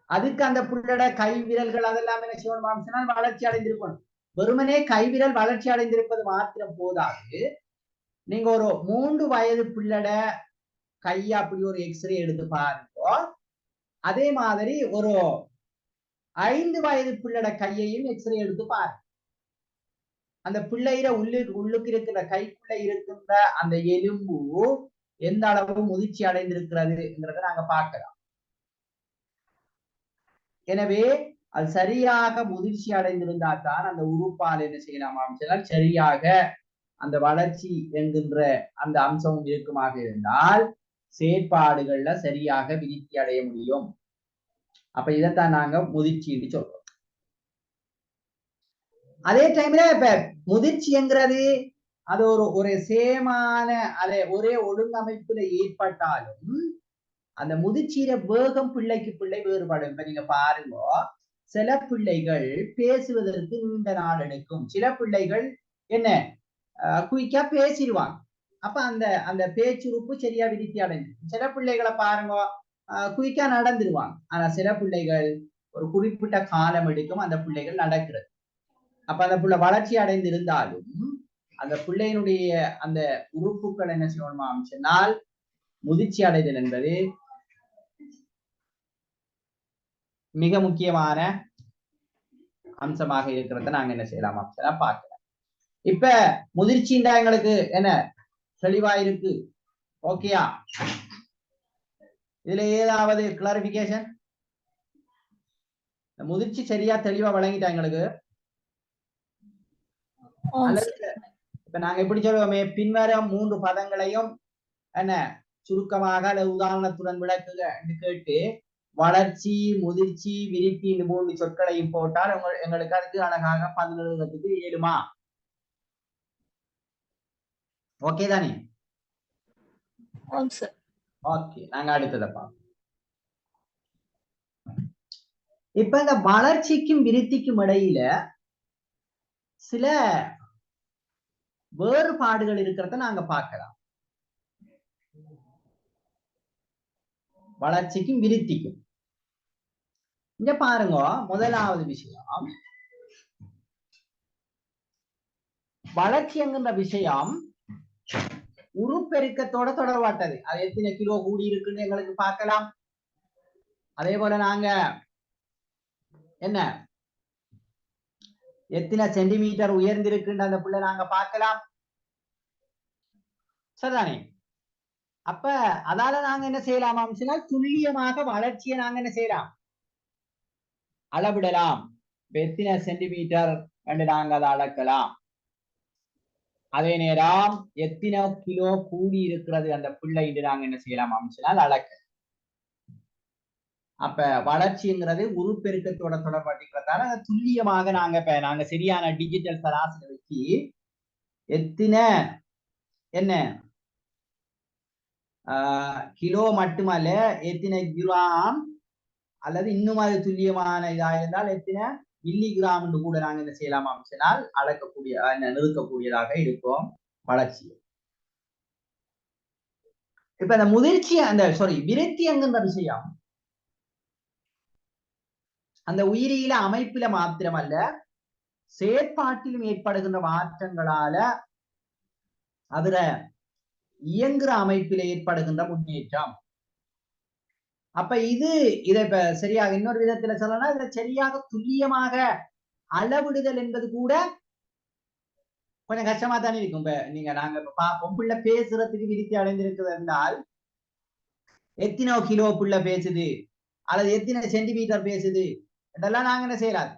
A: அதுக்கு அந்த பிள்ளையோட கை விரல்கள் அதெல்லாம் என்ன செய்யணும், வளர்ச்சி அடைந்திருக்கணும். வெறுமனே கைவிரல் வளர்ச்சி அடைந்திருப்பது மாத்திரம் போதாது. நீங்க ஒரு 3 வயது பிள்ளைட கையை அப்படி ஒரு எக்ஸ்ரே எடுத்து பாருங்க. அதே மாதிரி ஒரு 5 வயது பிள்ளைட கையையும் எக்ஸ்ரே எடுத்து பாருங்க. அந்த பிள்ளையில உள்ளுக்கு இருக்கிற கைக்குள்ள இருக்கின்ற அந்த எலும்பு எந்த அளவு முதிர்ச்சி அடைந்திருக்கிறதுங்கிறத நாங்க பார்க்கலாம். எனவே அது சரியாக முதிர்ச்சி அடைந்திருந்தா தான் அந்த உறுப்பால் என்ன செய்யலாம் சொன்னால் சரியாக அந்த வளர்ச்சி என்கின்ற அந்த அம்சமும் இருக்குமாக இருந்தால் செயற்பாடுகள்ல சரியாக விருத்தி அடைய முடியும். அப்ப இதைத்தான் நாங்க முதிர்ச்சின்னு சொல்றோம். அதே டைம்ல இப்ப முதிர்ச்சிங்கிறது அது ஒரு சேமான அதை ஒரே ஒழுங்கமைப்புல ஏற்பட்டாலும் அந்த முதிர்ச்சியில வேகம் பிள்ளைக்கு பிள்ளை வேறுபடும். இப்ப நீங்க பாருங்க, சில பிள்ளைகள் பேசுவதற்கு நீண்ட நாள் எடுக்கும், சில பிள்ளைகள் என்ன குயிக்கா பேசிடுவாங்க. அப்ப அந்த அந்த பேச்சுறுப்பு சரியா விருத்தி அடைஞ்சு. சில பிள்ளைகளை பாருங்க குயிக்கா நடந்துருவாங்க. ஆனா சில பிள்ளைகள் ஒரு குறிப்பிட்ட காலம் எடுக்கும் அந்த பிள்ளைகள் நடக்கிறது. அப்ப அந்த பிள்ளை வளர்ச்சி அடைந்திருந்தாலும் அந்த பிள்ளையினுடைய அந்த உறுப்புகள் என்ன செய்யணுமா சொன்னால் முதிர்ச்சி அடைதல் என்பது மிக முக்கியமான அம்சமாக இருக்கிறத நாங்க என்ன செய்யலாம் பார்க்கலாம். இப்ப முதிர்ச்சிண்டா எங்களுக்கு என்ன தெளிவா இருக்கு, ஓகேயா? இதுல ஏதாவது கிளாரிபிகேஷன்? முதிர்ச்சி சரியா தெளிவா வழங்கிட்டா எங்களுக்கு. இப்ப நாங்க எப்படி சொல்லுவோமே, பின்வரும் 3 பதங்களையும் என்ன சுருக்கமாக அல்லது உதாரணத்துடன் விளக்குக என்று கேட்டு வளர்ச்சி, முதிர்ச்சி, விருத்தி இந்த 3 சொற்களையும் போட்டால் எங்களுக்கு அதுக்கு அழகாக 17 இயலுமா? ஓகே தானே? ஓகே, நாங்க அடுத்ததை பார்ப்போம். இப்ப இந்த வளர்ச்சிக்கும் விருத்திக்கும் இடையில சில வேறுபாடுகள் இருக்கிறத நாங்க பார்க்கலாம். வளர்ச்சிக்கும் விருத்திக்கும் இங்க பாருங்க, முதலாவது விஷயம் வளர்ச்சி என்கின்ற விஷயம் உருப்பெருக்கத்தோட தொடர்பாட்டது. அது எத்தனை கிலோ கூடி இருக்குன்னு எங்களுக்கு பார்க்கலாம். அதே போல நாங்க என்ன எத்தனை சென்டிமீட்டர் உயர்ந்திருக்குன்ற அந்த பிள்ளை நாங்க பார்க்கலாம். சரிதானே? அப்ப அதால நாங்க என்ன செய்யலாம் சொன்னால் துல்லியமாக வளர்ச்சியை நாங்க என்ன செய்யலாம், அளவிடலாம். எத்தனை சென்டிமீட்டர் என்று நாங்க அதை அளக்கலாம். அதே நேரம் எத்தனை கிலோ கூடி இருக்கிறது அந்த பிள்ளை என்று நாங்க என்ன செய்யலாம் சொன்னால் அளக்க. அப்ப வளர்ச்சிங்கிறது உருப்பெருக்கத்தோட தொடர்படுத்திக்கிறதால துல்லியமாக நாங்க சரியான டிஜிட்டல் சராசரி வச்சு எத்தனை என்ன கிலோ மட்டுமல்ல எத்தனை கிராம் அல்லது இன்னும் அது துல்லியமான இதா இருந்தால் எத்தனை மில்லிகிராம் என்று கூட நாங்க என்ன செய்யலாம் சொன்னால் அளக்கக்கூடிய நிறுத்தக்கூடியதாக இருக்கும் வளர்ச்சி. இப்ப அந்த முதிர்ச்சி விருத்தி என்கின்ற விஷயம் அந்த உயிரியல அமைப்பில மாத்திரமல்ல செயற்பாட்டிலும் ஏற்படுகின்ற மாற்றங்களால அதுல இயங்குற அமைப்பில ஏற்படுகின்ற முன்னேற்றம். அப்ப இதை இப்ப சரியாக இன்னொரு விதத்துல சொல்லலாம், இதுல சரியாக துல்லியமாக அளவிடுதல் என்பது கூட கொஞ்சம் கஷ்டமா தானே இருக்கும். இப்ப நாங்க பார்ப்போம், புள்ள பேசுறதுக்கு விருத்தி அடைந்திருக்கிறது என்றால் எத்தனை கிலோ புள்ள பேசுது அல்லது எத்தனை சென்டிமீட்டர் பேசுது இதெல்லாம் நாங்க என்ன செய்யலாது,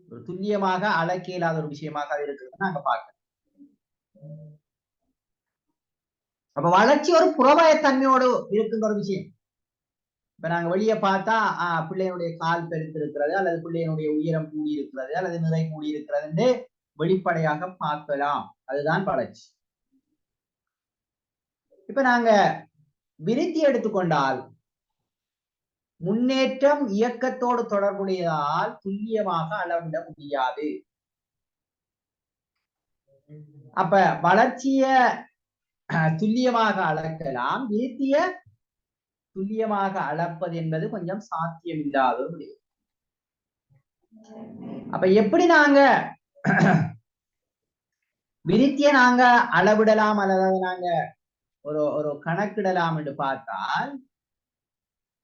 A: ஒரு துல்லியமாக அளக்க இயலாத ஒரு விஷயமாக அது இருக்கிறது நாங்க பார்க்கிறோம். அப்ப வளர்ச்சி ஒரு புறவயத்தன்மையோடு இருக்குன்ற ஒரு விஷயம். இப்ப நாங்க வெளியே பார்த்தா பிள்ளையினுடைய கால் பெருத்திருக்கிறது அல்லது பிள்ளையினுடைய உயரம் கூடி இருக்கிறது அல்லது நிறை கூடி இருக்கிறது வெளிப்படையாக பார்க்கலாம். அதுதான் வளர்ச்சி. இப்ப நாங்க விருத்தி எடுத்துக்கொண்டால் முன்னேற்றம் இயக்கத்தோடு தொடர்புடையதால் துல்லியமாக அளவிட முடியாது. அப்ப வளர்ச்சிய துல்லியமாக அளக்கலாம், விருத்திய துல்லியமாக அளப்பது என்பது கொஞ்சம் சாத்தியம் இல்லாத ஒரு விடயம். அப்ப எப்படி நாங்க விருத்திய நாங்க அளவிடலாம் அல்லது நாங்க ஒரு கணக்கிடலாம் என்று பார்த்தால்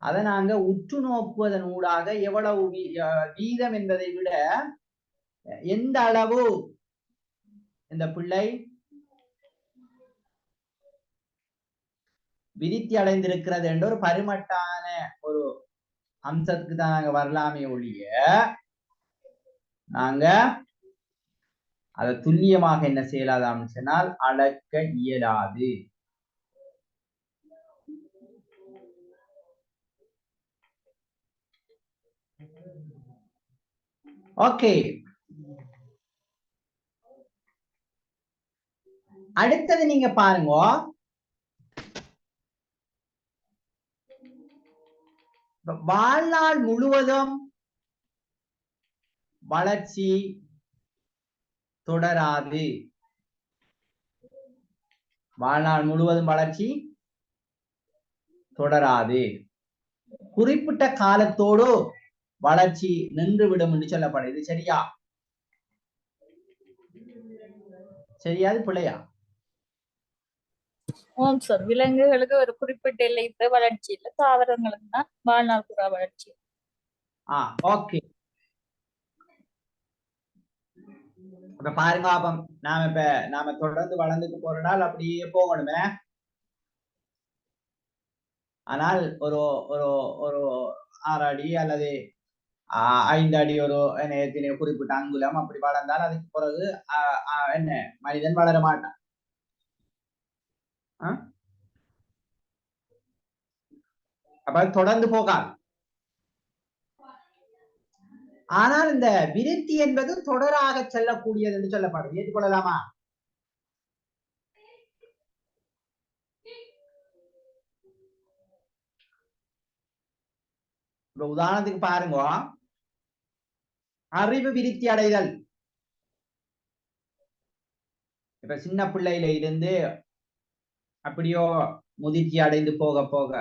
A: அதை நாங்க உற்று நோக்குவதன் ஊடாக எவ்வளவு வீதம் என்பதை விட எந்த அளவு இந்த பிள்ளை விருத்தி அடைந்திருக்கிறது என்ற ஒரு பரிமட்டான ஒரு அம்சத்துக்கு தான் நாங்க வரலாமே ஒழிய நாங்க அதை துல்லியமாக என்ன செய்யலாதாம் சொன்னால் அளக்க இயலாது. ஓகே, அடுத்தது நீங்க பாருங்க, வாழ்நாள் முழுவதும் வளர்ச்சி தொடராது. வாழ்நாள் முழுவதும் வளர்ச்சி தொடராது. குறிப்பிட்ட காலத்தோடு வளர்ச்சி நின்றுவிடும் என்று சொல்லப்படுது. சரியா? சரியாது பிள்ளையா?
B: ஆம் சார், விலங்குகளுக்கு ஒரு குறிப்பிட்ட எல்லை வளர்ச்சி இல்லை, தாவரங்களுக்கு தான் வாழ்நாள் புறா வளர்ச்சி.
A: ஓகே, அப்ப பாருங்க, அப்ப நாம தொடர்ந்து வளர்ந்துட்டு போறதால் அப்படியே போகணுமே. ஆனால் ஒரு ஒரு ஒரு 6 அடி அல்லது 5 அடி ஒரு குறிப்பிட்ட அங்குலம் அப்படி வளர்ந்தால் அதுக்கு பிறகு என்ன மனிதன் வளர மாட்டான். அப்ப தொடர்ந்து போகாது. ஆனால் இந்த விருத்தி என்பது தொடராக செல்லக்கூடியது என்று சொல்லப்படுது. ஏற்றுக்கொள்ளலாமா? உதாரணத்துக்கு பாருங்க, அறிவு விருத்தி அடைதல். இப்ப சின்ன பிள்ளையில இருந்து அப்படியோ முதிர்ச்சி அடைந்து போக போக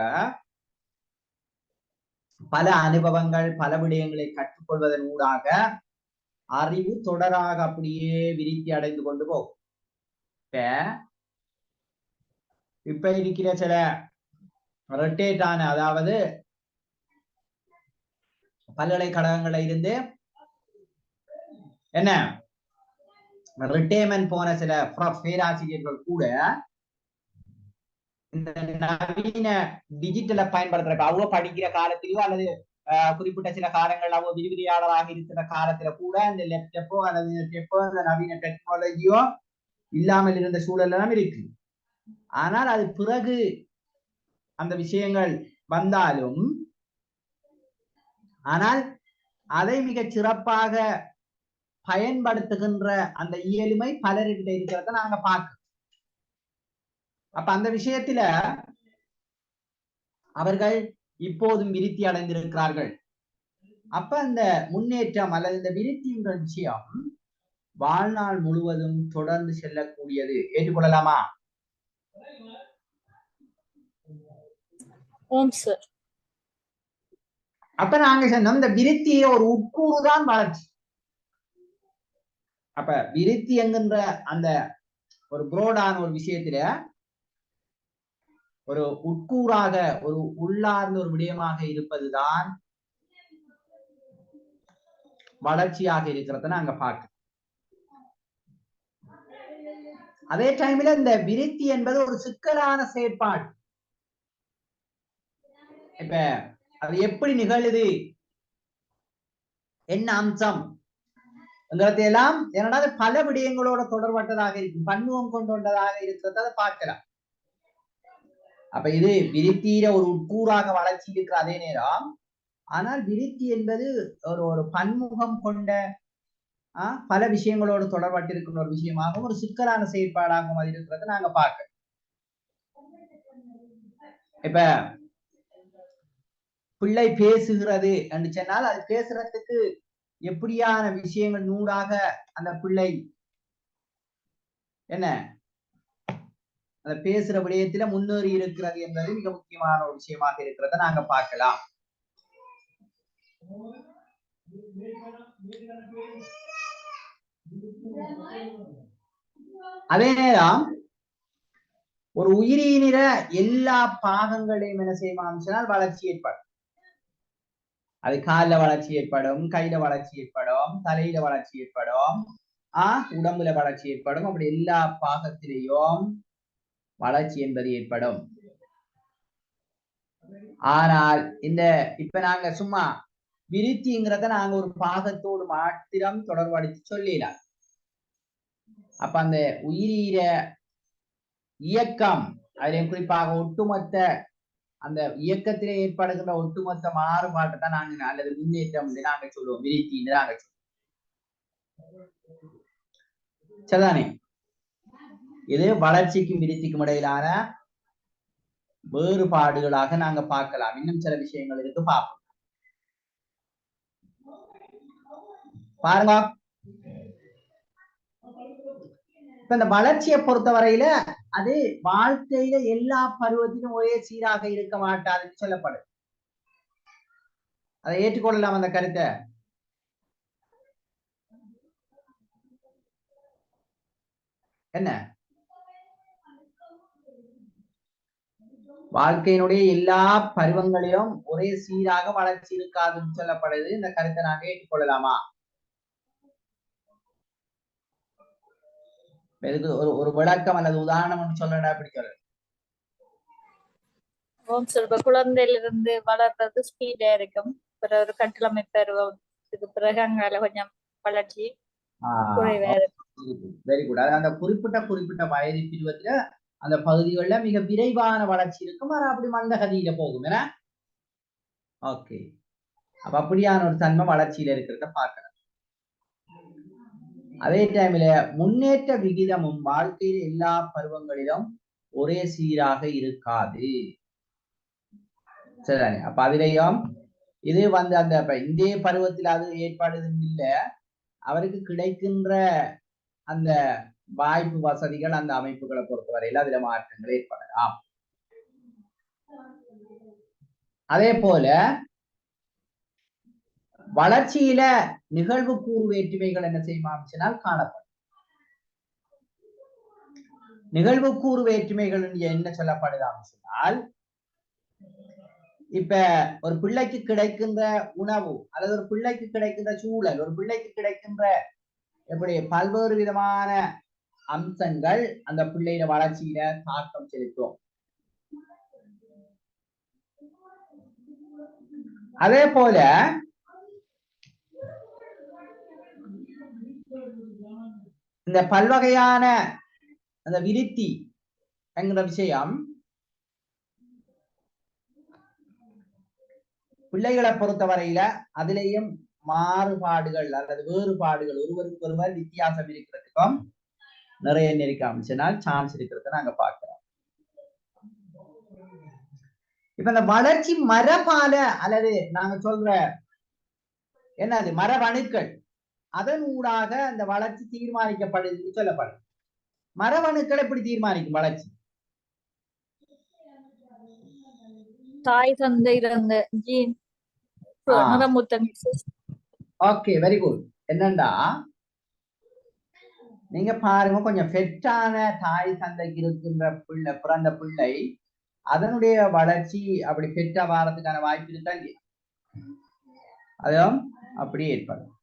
A: பல அனுபவங்கள் பல விடயங்களை கற்றுக்கொள்வதன் ஊடாக அறிவு தொடராக அப்படியே விருத்தி அடைந்து கொண்டு போகும். இப்ப இருக்கிற சில ரொட்டேட்டான, அதாவது பல்கலைக்கழகங்கள்ல இருந்து என்ன ரிட்டைர்மெண்ட் போன சில பேராசிரியர்கள் கூட இந்த நவீன டிஜிட்டலை பயன்படுத்துற அவங்க படிக்கிற காலத்திலயோ அல்லது குறிப்பிட்ட சில காலங்கள் அவங்க விரிவிரியாளராக இருக்கிற காலத்துல கூட இந்த லேப்டாப்போ அல்லது இந்த நவீன டெக்னாலஜியோ இல்லாமல் இருந்த சூழல் எல்லாம் இருக்கு. ஆனால் அது பிறகு அந்த விஷயங்கள் வந்தாலும் ஆனால் அதை மிக சிறப்பாக பயன்படுத்துகின்ற அந்த இயலுமை பலர்கிட்ட இருக்கிறத நாங்க பார்க்கிறோம். அப்ப அந்த விஷயத்துல அவர்கள் இப்போதும் விருத்தி அடைந்திருக்கிறார்கள். அப்ப அந்த முன்னேற்றம் அல்லது இந்த விருத்தின்ற விஷயம் வாழ்நாள் முழுவதும் தொடர்ந்து செல்லக்கூடியது. ஏற்றுக்கொள்ளலாமா? அப்ப நாங்க சொன்னோம் இந்த விருத்திய ஒரு உட்கூறுதான் வளர்ச்சி. அப்ப விருத்தி என்கின்ற அந்த ஒரு புரோடான ஒரு விஷயத்துல ஒரு உட்கூறாக ஒரு உள்ளார்ந்த ஒரு விடயமாக இருப்பதுதான் வளர்ச்சியாக இருக்கிறத நாங்க பார்க்கிறோம். அதே டைம்ல இந்த விருத்தி என்பது ஒரு சிக்கலான செயற்பாடு. இப்ப அது எப்படி நிகழுது, என்ன அம்சம் எல்லாம் என்னடா பல விடயங்களோட தொடர்பட்டதாக இருக்கும், பன்முகம் கொண்டதாக இருக்கிறத அதை பார்க்கலாம். அப்ப இது விருத்தியில ஒரு உட்கூறாக வளர்ச்சி இருக்கிற அதே நேரம், ஆனால் விருத்தி என்பது ஒரு பன்முகம் கொண்ட பல விஷயங்களோடு தொடர்பட்டிருக்கிற ஒரு விஷயமாகவும் ஒரு சிக்கலான செயற்பாடாகவும் அது இருக்கிறத நாங்க பார்க்க. இப்ப பிள்ளை பேசுகிறது என்று சொன்னால் அது பேசுறதுக்கு எப்படியான விஷயங்கள் நூடாக அந்த பிள்ளை என்ன அந்த பேசுற விடயத்துல முன்னேறி இருக்கிறது என்பது மிக முக்கியமான ஒரு விஷயமாக இருக்கிறத நாங்க பார்க்கலாம். அதே நேரம் ஒரு உயிரினிற எல்லா பாகங்களையும் என்ன செய்யணும் வளர்ச்சி ஏற்படும். அது காலில வளர்ச்சி ஏற்படும், கையில வளர்ச்சி ஏற்படும், தலையில வளர்ச்சி ஏற்படும், உடம்புல வளர்ச்சி ஏற்படும். அப்படி எல்லா பாகத்திலேயும் வளர்ச்சி என்பது ஏற்படும். ஆனால் இப்ப நாங்க சும்மா விருத்திங்கிறத நாங்க ஒரு பாகத்தோடு மாத்திரம் தொடர்படுத்தி சொல்லலாம். அப்ப அந்த உயிரீர இயக்கம் அதிலும் குறிப்பாக ஒட்டுமொத்த அந்த இயக்கத்திலே ஏற்படுகின்ற ஒட்டுமொத்த மாறுபாட்டை தான் நாங்க அல்லது முன்னேற்றம் நாங்க சொல்லுவோம், விருத்தின்னு நாங்க சொல்லுவோம். சரிதானே? இது வளர்ச்சிக்கும் விருத்திக்கும் இடையிலான வேறுபாடுகளாக நாங்க பார்க்கலாம். இன்னும் சில விஷயங்கள் இருக்கு, பார்ப்போம். பாருங்க, இப்ப இந்த வளர்ச்சியை பொறுத்தவரையில அது வாழ்க்கையில எல்லா பருவத்திலும் ஒரே சீராக இருக்க மாட்டாதுன்னு சொல்லப்படுது. அதை ஏற்றுக்கொள்ளலாம் அந்த கருத்தை. என்ன வாழ்க்கையினுடைய எல்லா பருவங்களையும் ஒரே சீராக வளர்ச்சி இருக்காதுன்னு சொல்லப்படுது. இந்த கருத்தை நாங்க ஏற்றுக்கொள்ளலாமா? இதுக்கு ஒரு விளக்கம் அல்லது உதாரணம் சொல்லணும். அப்படி சொல்ல
B: குழந்தையிலிருந்து வளர்றது ஸ்பீடா இருக்கும், பிறகு ஒரு கட்டளமை பருவத்துக்கு பிறகு அங்கால கொஞ்சம் வளர்ச்சி குறைவா இருக்கும்.
A: Very good. அது அந்த குறிப்பிட்ட வயது பிரிவத்துல அந்த பகுதிகளில் மிக விரைவான வளர்ச்சி இருக்கும், ஆனா அப்படி மந்தகதியில போகும். ஏன்னா ஓகே, அப்ப அப்படியான ஒரு தன்மை வளர்ச்சியில இருக்கிறத பார்க்கலாம். அதே டைம்ல முன்னேற்ற விகிதமும் வாழ்க்கையில எல்லா பருவங்களிலும் ஒரே சீராக இருக்காது. சரிதானே? அப்ப அதிலேயும் இது அந்த இந்த பருவத்தில் அது ஏற்பாடு இல்லை, அவருக்கு கிடைக்கின்ற அந்த வாய்ப்பு வசதிகள் அந்த அமைப்புகளை பொறுத்தவரையில் அதுல மாற்றங்கள் ஏற்படலாம். அதே போல வளர்ச்சியில நிகழ்வு கூறு வேற்றுமைகள் என்ன செய்யுமானால் காணப்படும். நிகழ்வு கூறு வேற்றுமைகள் என்ன சொல்லப்படுதான்னு சொன்னால், இப்ப ஒரு பிள்ளைக்கு கிடைக்கின்ற உணவு அல்லது ஒரு பிள்ளைக்கு கிடைக்கின்ற சூழல், ஒரு பிள்ளைக்கு கிடைக்கின்ற எப்படி பல்வேறு விதமான அம்சங்கள் அந்த பிள்ளையோட வளர்ச்சியில தாக்கம் செலுத்தும். அதே போல இந்த பல்வகையான அந்த விருத்தி என்கிற விஷயம் பிள்ளைகளை பொறுத்தவரையில அதிலேயும் மாறுபாடுகள் அல்லது வேறுபாடுகள், ஒருவருக்கு ஒருவர் வித்தியாசம் இருக்கிறதுக்கும் நிறைய நெருக்க அமைச்சனால் சான்ஸ் இருக்கிறத நாங்க பார்க்கிறோம். இப்ப இந்த வளர்ச்சி மரபால அல்லது நாங்க சொல்ற என்னது மரபணுக்கள், அதன் ஊடாக அந்த வளர்ச்சி தீர்மானிக்கப்படுது சொல்லப்படும். மரபணுக்கள் எப்படி தீர்மானிக்கும் வளர்ச்சி?
B: தாய் தந்தையில அந்த ஜீன்
A: ஓகே, வெரி குட். என்னண்டா நீங்க பாருங்க, கொஞ்சம் பெற்றான தாய் தந்தைக்கு இருக்கின்ற பிள்ளை, பிறந்த பிள்ளை அதனுடைய வளர்ச்சி அப்படி பெற்ற வாரத்துக்கான வாய்ப்பு இருக்கா இல்லையா? அதுவும் அப்படி ஏற்படும்.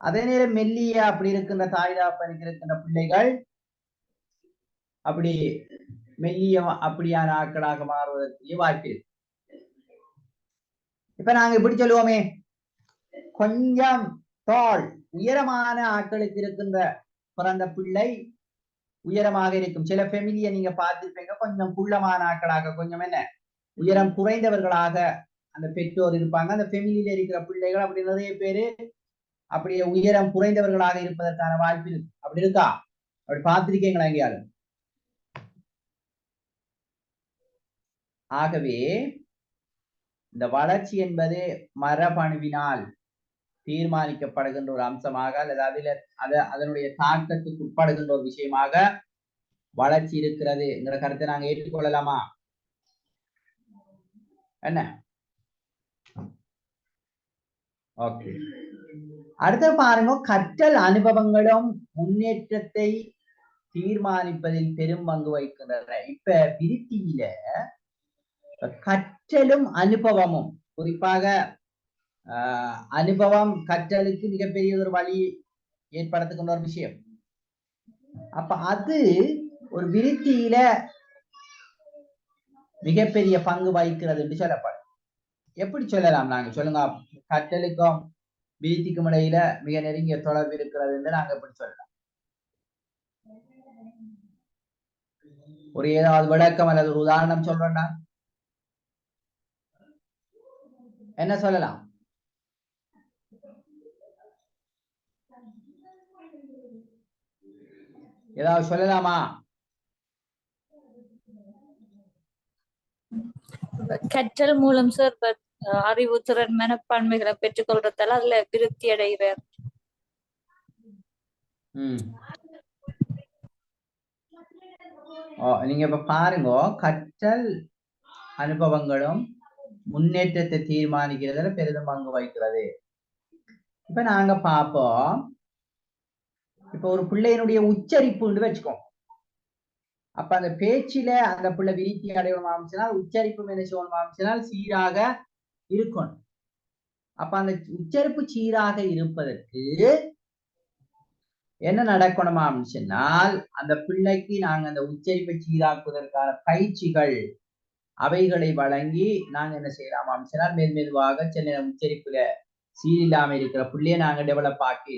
A: அதே நேரம் மெல்லிய அப்படி இருக்கின்ற தாய் தாப்பனுக்கு இருக்கின்ற பிள்ளைகள் அப்படி மெல்லிய அப்படியான ஆட்களாக மாறுவதற்கு வாய்ப்பு இருக்கு. இப்ப நாங்க இப்படி சொல்லுவோமே, கொஞ்சம் தாழ் உயரமான ஆட்களுக்கு இருக்கின்ற பிறந்த பிள்ளை உயரமாக இருக்கும். சில ஃபெமிலியை நீங்க பார்த்திருப்பீங்க, கொஞ்சம் குள்ளமான ஆட்களாக, கொஞ்சம் என்ன உயரம் குறைந்தவர்களாக அந்த பெற்றோர் இருப்பாங்க. அந்த ஃபெமிலியில இருக்கிற பிள்ளைகள் அப்படி நிறைய பேரு அப்படியே உயரம் குறைந்தவர்களாக இருப்பதற்கான வாய்ப்பு இருக்கு. அப்படி இருக்கா? அப்படி பார்த்திருக்கீங்களா எங்கேயாலும்? ஆகவே இந்த வளர்ச்சி என்பது மரபணுவினால் தீர்மானிக்கப்படுகின்ற ஒரு அம்சமாக அல்லது அதனுடைய தாக்கத்துக்கு உட்படுகின்ற ஒரு விஷயமாக வளர்ச்சி இருக்கிறது என்கிற கருத்தை நாங்க ஏற்றுக்கொள்ளலாமா? என்ன? ஓகே, அடுத்த பாருங்க, கற்றல் அனுபவங்களும் முன்னேற்றத்தை தீர்மானிப்பதில் பெரும் பங்கு வகிக்கின்றன. இப்ப விருத்தியில கற்றலும் அனுபவமும், குறிப்பாக அனுபவம் கற்றலுக்கு மிகப்பெரிய ஒரு வழி ஏற்படுத்துகின்ற ஒரு விஷயம். அப்ப அது ஒரு விருத்தியில மிகப்பெரிய பங்கு வகிக்கிறது என்று சொல்லப்படும். எப்படி சொல்லலாம் நாங்க? சொல்லுங்க, கற்றலுக்கும் விருத்திக்கும் இடையில மிக நெருங்கிய தொடர்பு இருக்கிறது என்று நாங்க எப்படி சொல்லலாம்? ஒரு ஏதாவது விளக்கம் அல்லது ஒரு உதாரணம் சொல்றோம்னா என்ன சொல்லலாம்? ஏதாவது சொல்லலாமா?
B: கற்றல் மூலம் சார் அறிவு திறன் மனப்பான்மைகளை பெற்றுக்கொள்றதால அதுல விருத்தி அடைகிறார்.
A: நீங்க இப்ப பாருங்க, கற்றல் அனுபவங்களும் முன்னேற்றத்தை தீர்மானிக்கிறதுல பெரிதும் பங்கு வகிக்கிறது. இப்ப நாங்க பார்ப்போம், இப்ப ஒரு பிள்ளையினுடைய உச்சரிப்புன்னு வச்சுக்கோம். அப்ப அந்த பேச்சில அந்த பிள்ளை விருத்தி அடையணும் ஆரம்பிச்சனால் உச்சரிப்பு என்ன செய்யணும் ஆரம்பிச்சனால் சீராக இருக்கணும். அப்ப அந்த உச்சரிப்பு சீராக இருப்பதற்கு என்ன நடக்கணும் ஆரம்பிச்சனால் அந்த பிள்ளைக்கு நாங்க அந்த உச்சரிப்பை சீராக்குவதற்கான பயிற்சிகள் அவைகளை வழங்கி நாங்க என்ன செய்யலாம் ஆரம்பிச்சனால் மெதுவாக சின்ன உச்சரிப்புல சீரில்லாம இருக்கிற பிள்ளைய நாங்க டெவலப் ஆக்கி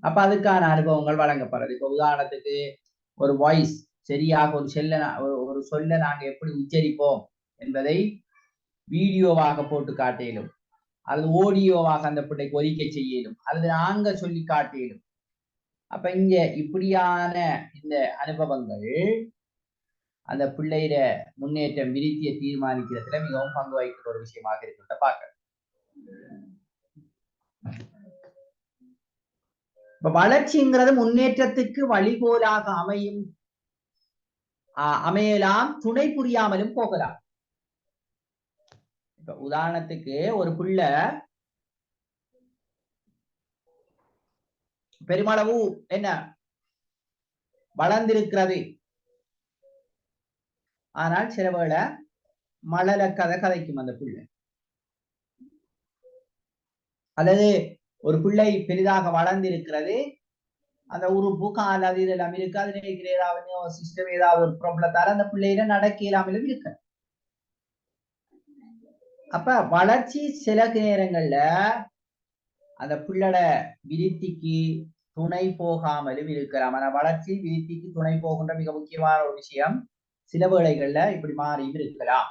A: அப்ப அதுக்கான அனுபவங்கள் வழங்கப்படுறது. இப்ப உதாரணத்துக்கு ஒரு வாய்ஸ் சரியாக ஒரு சொல்ல நாங்க எப்படி உச்சரிப்போம் என்பதை வீடியோவாக போட்டு காட்டிலும் அல்லது ஆடியோவாக அந்த பிள்ளைக்கு ஒலிக்க செய்யலும் அல்லது நாங்க சொல்லி காட்டிலும். அப்ப இங்க இப்படியான இந்த அனுபவங்கள் அந்த பிள்ளையிட முன்னேற்றம் விருத்தியை தீர்மானிக்கிறதுல மிகவும் பங்கு வகிக்கிற ஒரு விஷயமாக இருக்கிறத பார்க்க. இப்ப வளர்ச்சிங்கிறது முன்னேற்றத்துக்கு வழிகோலாக அமையலாம், துணை புரியாமலும் போகலாம். இப்ப உதாரணத்துக்கு ஒரு பிள்ளை பெருமளவு என்ன வளர்ந்திருக்கிறது, ஆனால் சில வேளை மழலை கதை கதைக்கும் அந்த பிள்ளை. அல்லது ஒரு பிள்ளை பெரிதாக வளர்ந்திருக்கிறது, அந்த உறுப்பு கால் அது இதெல்லாம் இருக்கு, அது நினைக்கிற ஏதாவது சிஸ்டம் ஏதாவது ஒரு ப்ராப்ளத்தால அந்த பிள்ளையில நடக்க இல்லாமலும் இருக்கு. அப்ப வளர்ச்சி சில நேரங்கள்ல அந்த பிள்ளோட விருத்திக்கு துணை போகாமலும் இருக்கலாம். ஆனா வளர்ச்சி விருத்திக்கு துணை போகின்ற மிக முக்கியமான ஒரு விஷயம் சில வேளைகள்ல இப்படி மாறியும் இருக்கலாம்.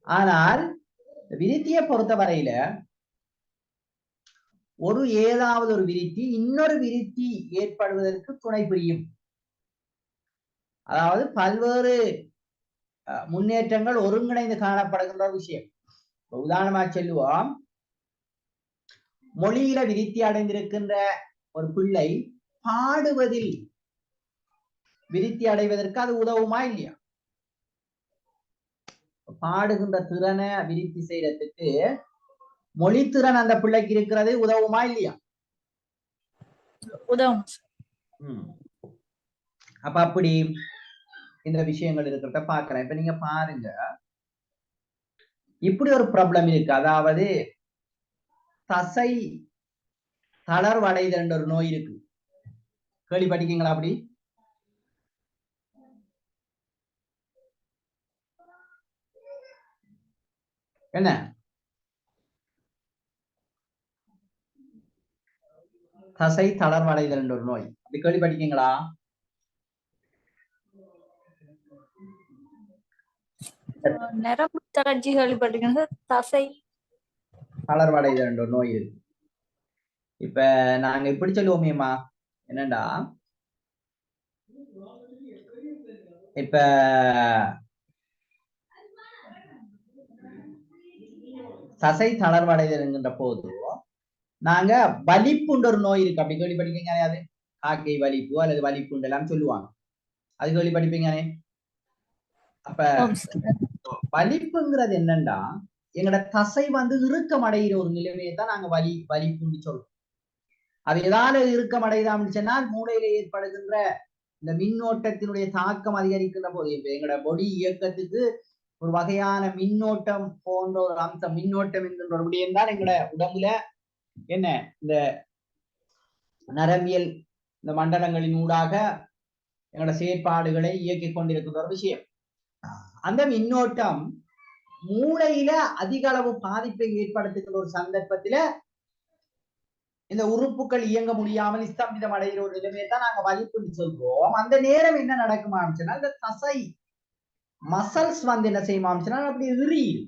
A: ஆனால் விருத்தியை பொறுத்த வரையில ஏதாவது ஒரு விருத்தி இன்னொரு விருத்தி ஏற்படுவதற்கு துணை புரியும். அதாவது பல்வேறு முன்னேற்றங்கள் ஒருங்கிணைந்து காணப்படுகின்ற விஷயம். உதாரணமா சொல்லுவோம், மொழியில விருத்தி அடைந்திருக்கின்ற ஒரு பிள்ளை பாடுவதில் விருத்தி அடைவதற்கு அது உதவுமா இல்லையா? பாடுகின்ற திறனை விருத்தி செய்யறதுக்கு மொழித்திறன் அந்த பிள்ளைக்கு இருக்கிறது உதவுமா இல்லையா?
B: உதவும்.
A: அப்ப அப்படி இந்த விஷயங்கள் இருக்கிறத பாக்கலாம். இப்ப நீங்க பாருங்க, இப்படி ஒரு ப்ராப்ளம் இருக்கு. அதாவது தசை தளர்வடைதல் என்ற ஒரு நோய் இருக்கு. கேள்விப்பட்டிருக்கீங்களா? அப்படி என்ன தசை தளர்வடைதல் என்ற ஒரு நோய் அப்படி கேள்விப்பட்டிருக்கீங்களா?
B: நரம்பு தளர்ச்சி கேள்விப்பட்டிருக்கீங்க. தசை
A: தளர்வடைதல் என்ற ஒரு நோய் இருக்கு. இப்ப நாங்க எப்படி சொல்லுவோமேமா, என்னண்டா இப்ப தசை தளர்வடைதல் என்கின்ற போது நாங்க வலிப்புன்ற ஒரு நோய் இருக்கு. அப்படி கேள்விப்பட்டிருக்கீங்க? அது காக்கை வலிப்பு அல்லது வலிப்புண்டு எல்லாம் சொல்லுவாங்க. அது கேள்விப்பட்டிருப்பீங்க. அப்ப வலிப்புங்கிறது என்னன்னா, எங்களோட தசை வந்து இறுக்கம் அடைகிற ஒரு நிலைமையை தான் நாங்க வலிப்புன்னு சொல்றோம். அது எதால இறுக்கம் அடையுதான்னு சொன்னால் மூளையில ஏற்படுகின்ற இந்த மின்னோட்டத்தினுடைய தாக்கம் அதிகரிக்கின்ற போது, இப்ப எங்களோட பொடி இயக்கத்துக்கு ஒரு வகையான மின்னோட்டம் போன்ற ஒரு அம்சம், மின்னோட்டம் என்கின்ற ஒரு விடயம் தான் எங்களோட உடம்புல என்ன இந்த நரம்பியல் இந்த மண்டலங்களின் ஊடாக எங்களோட செயற்பாடுகளை இயக்கிக் கொண்டிருக்கின்ற ஒரு விஷயம். அந்த மின்னோட்டம் மூளையில அதிக அளவு பாதிப்பை ஏற்படுத்துகின்ற ஒரு சந்தர்ப்பத்தில இந்த உறுப்புகள் இயங்க முடியாமல் ஸ்தம்பிதம் அடைகிற ஒரு நிலைமையை தான் நாங்க வலிப்புன்னு சொல்றோம். அந்த நேரம் என்ன நடக்குமா சொன்னா, இந்த தசை மசல்ஸ் வந்து என்ன செய்யுமா சொன்னா அப்படி இறும்.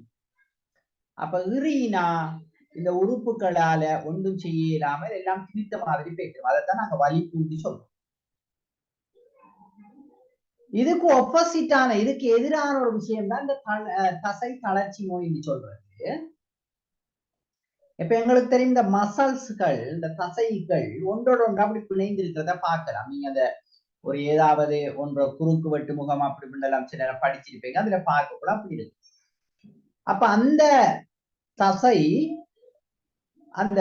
A: அப்ப இறுனா இந்த உறுப்புகளால ஒன்றும் செய்ய இல்லாமல் எல்லாம் திணித்த மாதிரி பேசுறோம். அதைத்தான் நாங்க வலிப்புன்னு சொல்றோம். இதுக்கு ஒப்போசிட்டான, இதுக்கு எதிரான ஒரு விஷயம் தான் இந்த தசை தளர்ச்சி நோய்ன்னு சொல்றது. இப்ப எங்களுக்கு தெரியும் இந்த மசல்ஸ்கள், இந்த தசைகள் ஒன்றோட ஒன்று அப்படி பிணைந்து இருக்கிறத பார்க்கலாம். நீங்க அந்த ஒரு ஏதாவது ஒன்ற குறுக்கு வெட்டு முகம் அப்படி எல்லாம் சில படிச்சிருப்பீங்க, அதுல பார்க்கக்கூட அப்படி இருக்கு. அப்ப அந்த தசை அந்த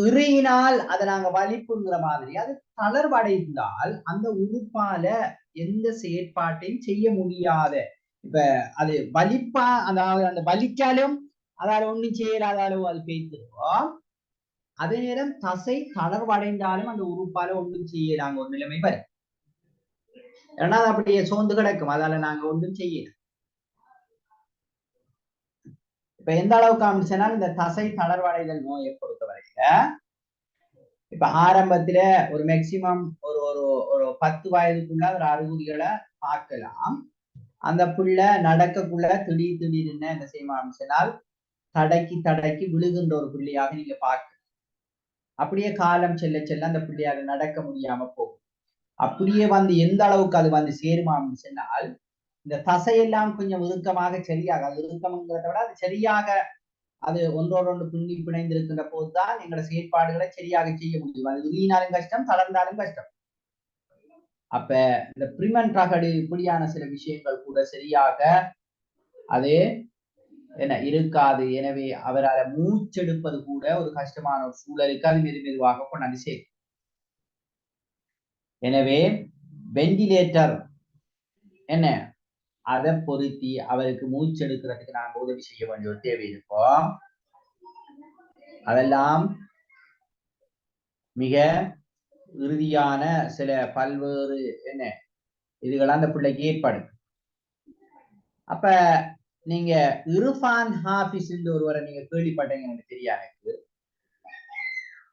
A: இறுகினால் அதை நாங்க வலிப்புங்கிற மாதிரி, அது தளர்வடைந்தால் அந்த உறுப்பால எந்த செயற்பாட்டையும் செய்ய முடியாத, இப்ப அது வலிப்பா, அதாவது அந்த வலிக்காலும் அதால ஒண்ணும் செய்யலாத அளவு அது பேசிருக்கோம். அதே நேரம் தசை தளர்வடைந்தாலும் அந்த உறுப்பால ஒன்றும் செய்யலாங்க ஒரு நிலைமை வரும். ஏன்னா அது அப்படியே சோர்ந்து கிடக்கும், அதால நாங்க ஒன்றும் செய்யல. இப்ப எந்த அளவுக்கு அமைச்சுன்னா, இந்த தசை தளர்வடைதல் நோயை பொறுத்தவரையில இப்ப ஆரம்பத்துல ஒரு மேக்சிமம் ஒரு ஒரு ஒரு 10 வயதுக்குள்ள ஒரு அறிகுறிகளை பார்க்கலாம். அந்த புள்ள நடக்கக்குள்ள திடீர்னு என்ன செய்ய ஆரம்பிச்சனால் தடக்கி விழுகின்ற ஒரு பிள்ளையாக நீங்க பார்க்க. அப்படியே காலம் செல்ல அந்த பிள்ளையாக நடக்க முடியாம போகும். அப்படியே வந்து எந்த அளவுக்கு அது வந்து சேருமா அப்படின்னு சொன்னால், இந்த தசையெல்லாம் கொஞ்சம் இறுக்கமாக சரியாக, அது இறுக்கம்ங்கிறத விட அது சரியாக அது ஒன்றோடு ஒன்று பின்னி பிணைந்திருக்கின்ற போதுதான் எங்களோட செயற்பாடுகளை சரியாக செய்ய முடியும். அது இறுகினாலும் கஷ்டம், தளர்ந்தாலும் கஷ்டம். அப்ப இந்த பிரிமன் ரகடு இப்படியான சில விஷயங்கள் கூட சரியாக அது என்ன இருக்காது. எனவே அவரால் மூச்செடுப்பது கூட ஒரு கஷ்டமான ஒரு சூழலுக்கு அது மெதுவாக கொண்டாந்து சேர்க்கும். எனவே வெண்டிலேட்டர் என்ன அதை பொருத்தி அவருக்கு மூச்செடுக்கிறதுக்கு நாங்கள் உதவி செய்ய வேண்டிய ஒரு தேவை இருக்கும். அதெல்லாம் மிக இறுதியான சில பல்வேறு என்ன இதுகளாம் அந்த பிள்ளைக்கு ஏற்படும். அப்ப நீங்க இர்ஃபான் ஹாஃபிஸ் ஒருவரை நீங்க கேள்விப்பட்டீங்க எனக்கு தெரியாது.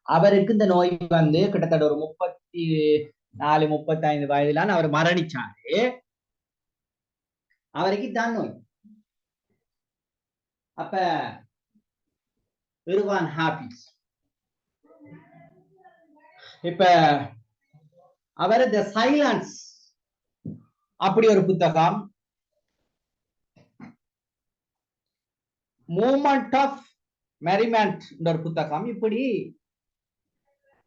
A: அவருக்கு இந்த நோய் வந்து கிட்டத்தட்ட ஒரு 34-35 வயதிலான அவர் மரணிச்சாரு. அவருக்கு தான் நோய். அப்ப இர்ஃபான் ஹாஃபிஸ் இப்ப அவர் தி சைலன்ஸ் அப்படி ஒரு புத்தகம், மூமெண்ட் ஆஃப் மெரிமெண்ட் ஒரு புத்தகம், இப்படி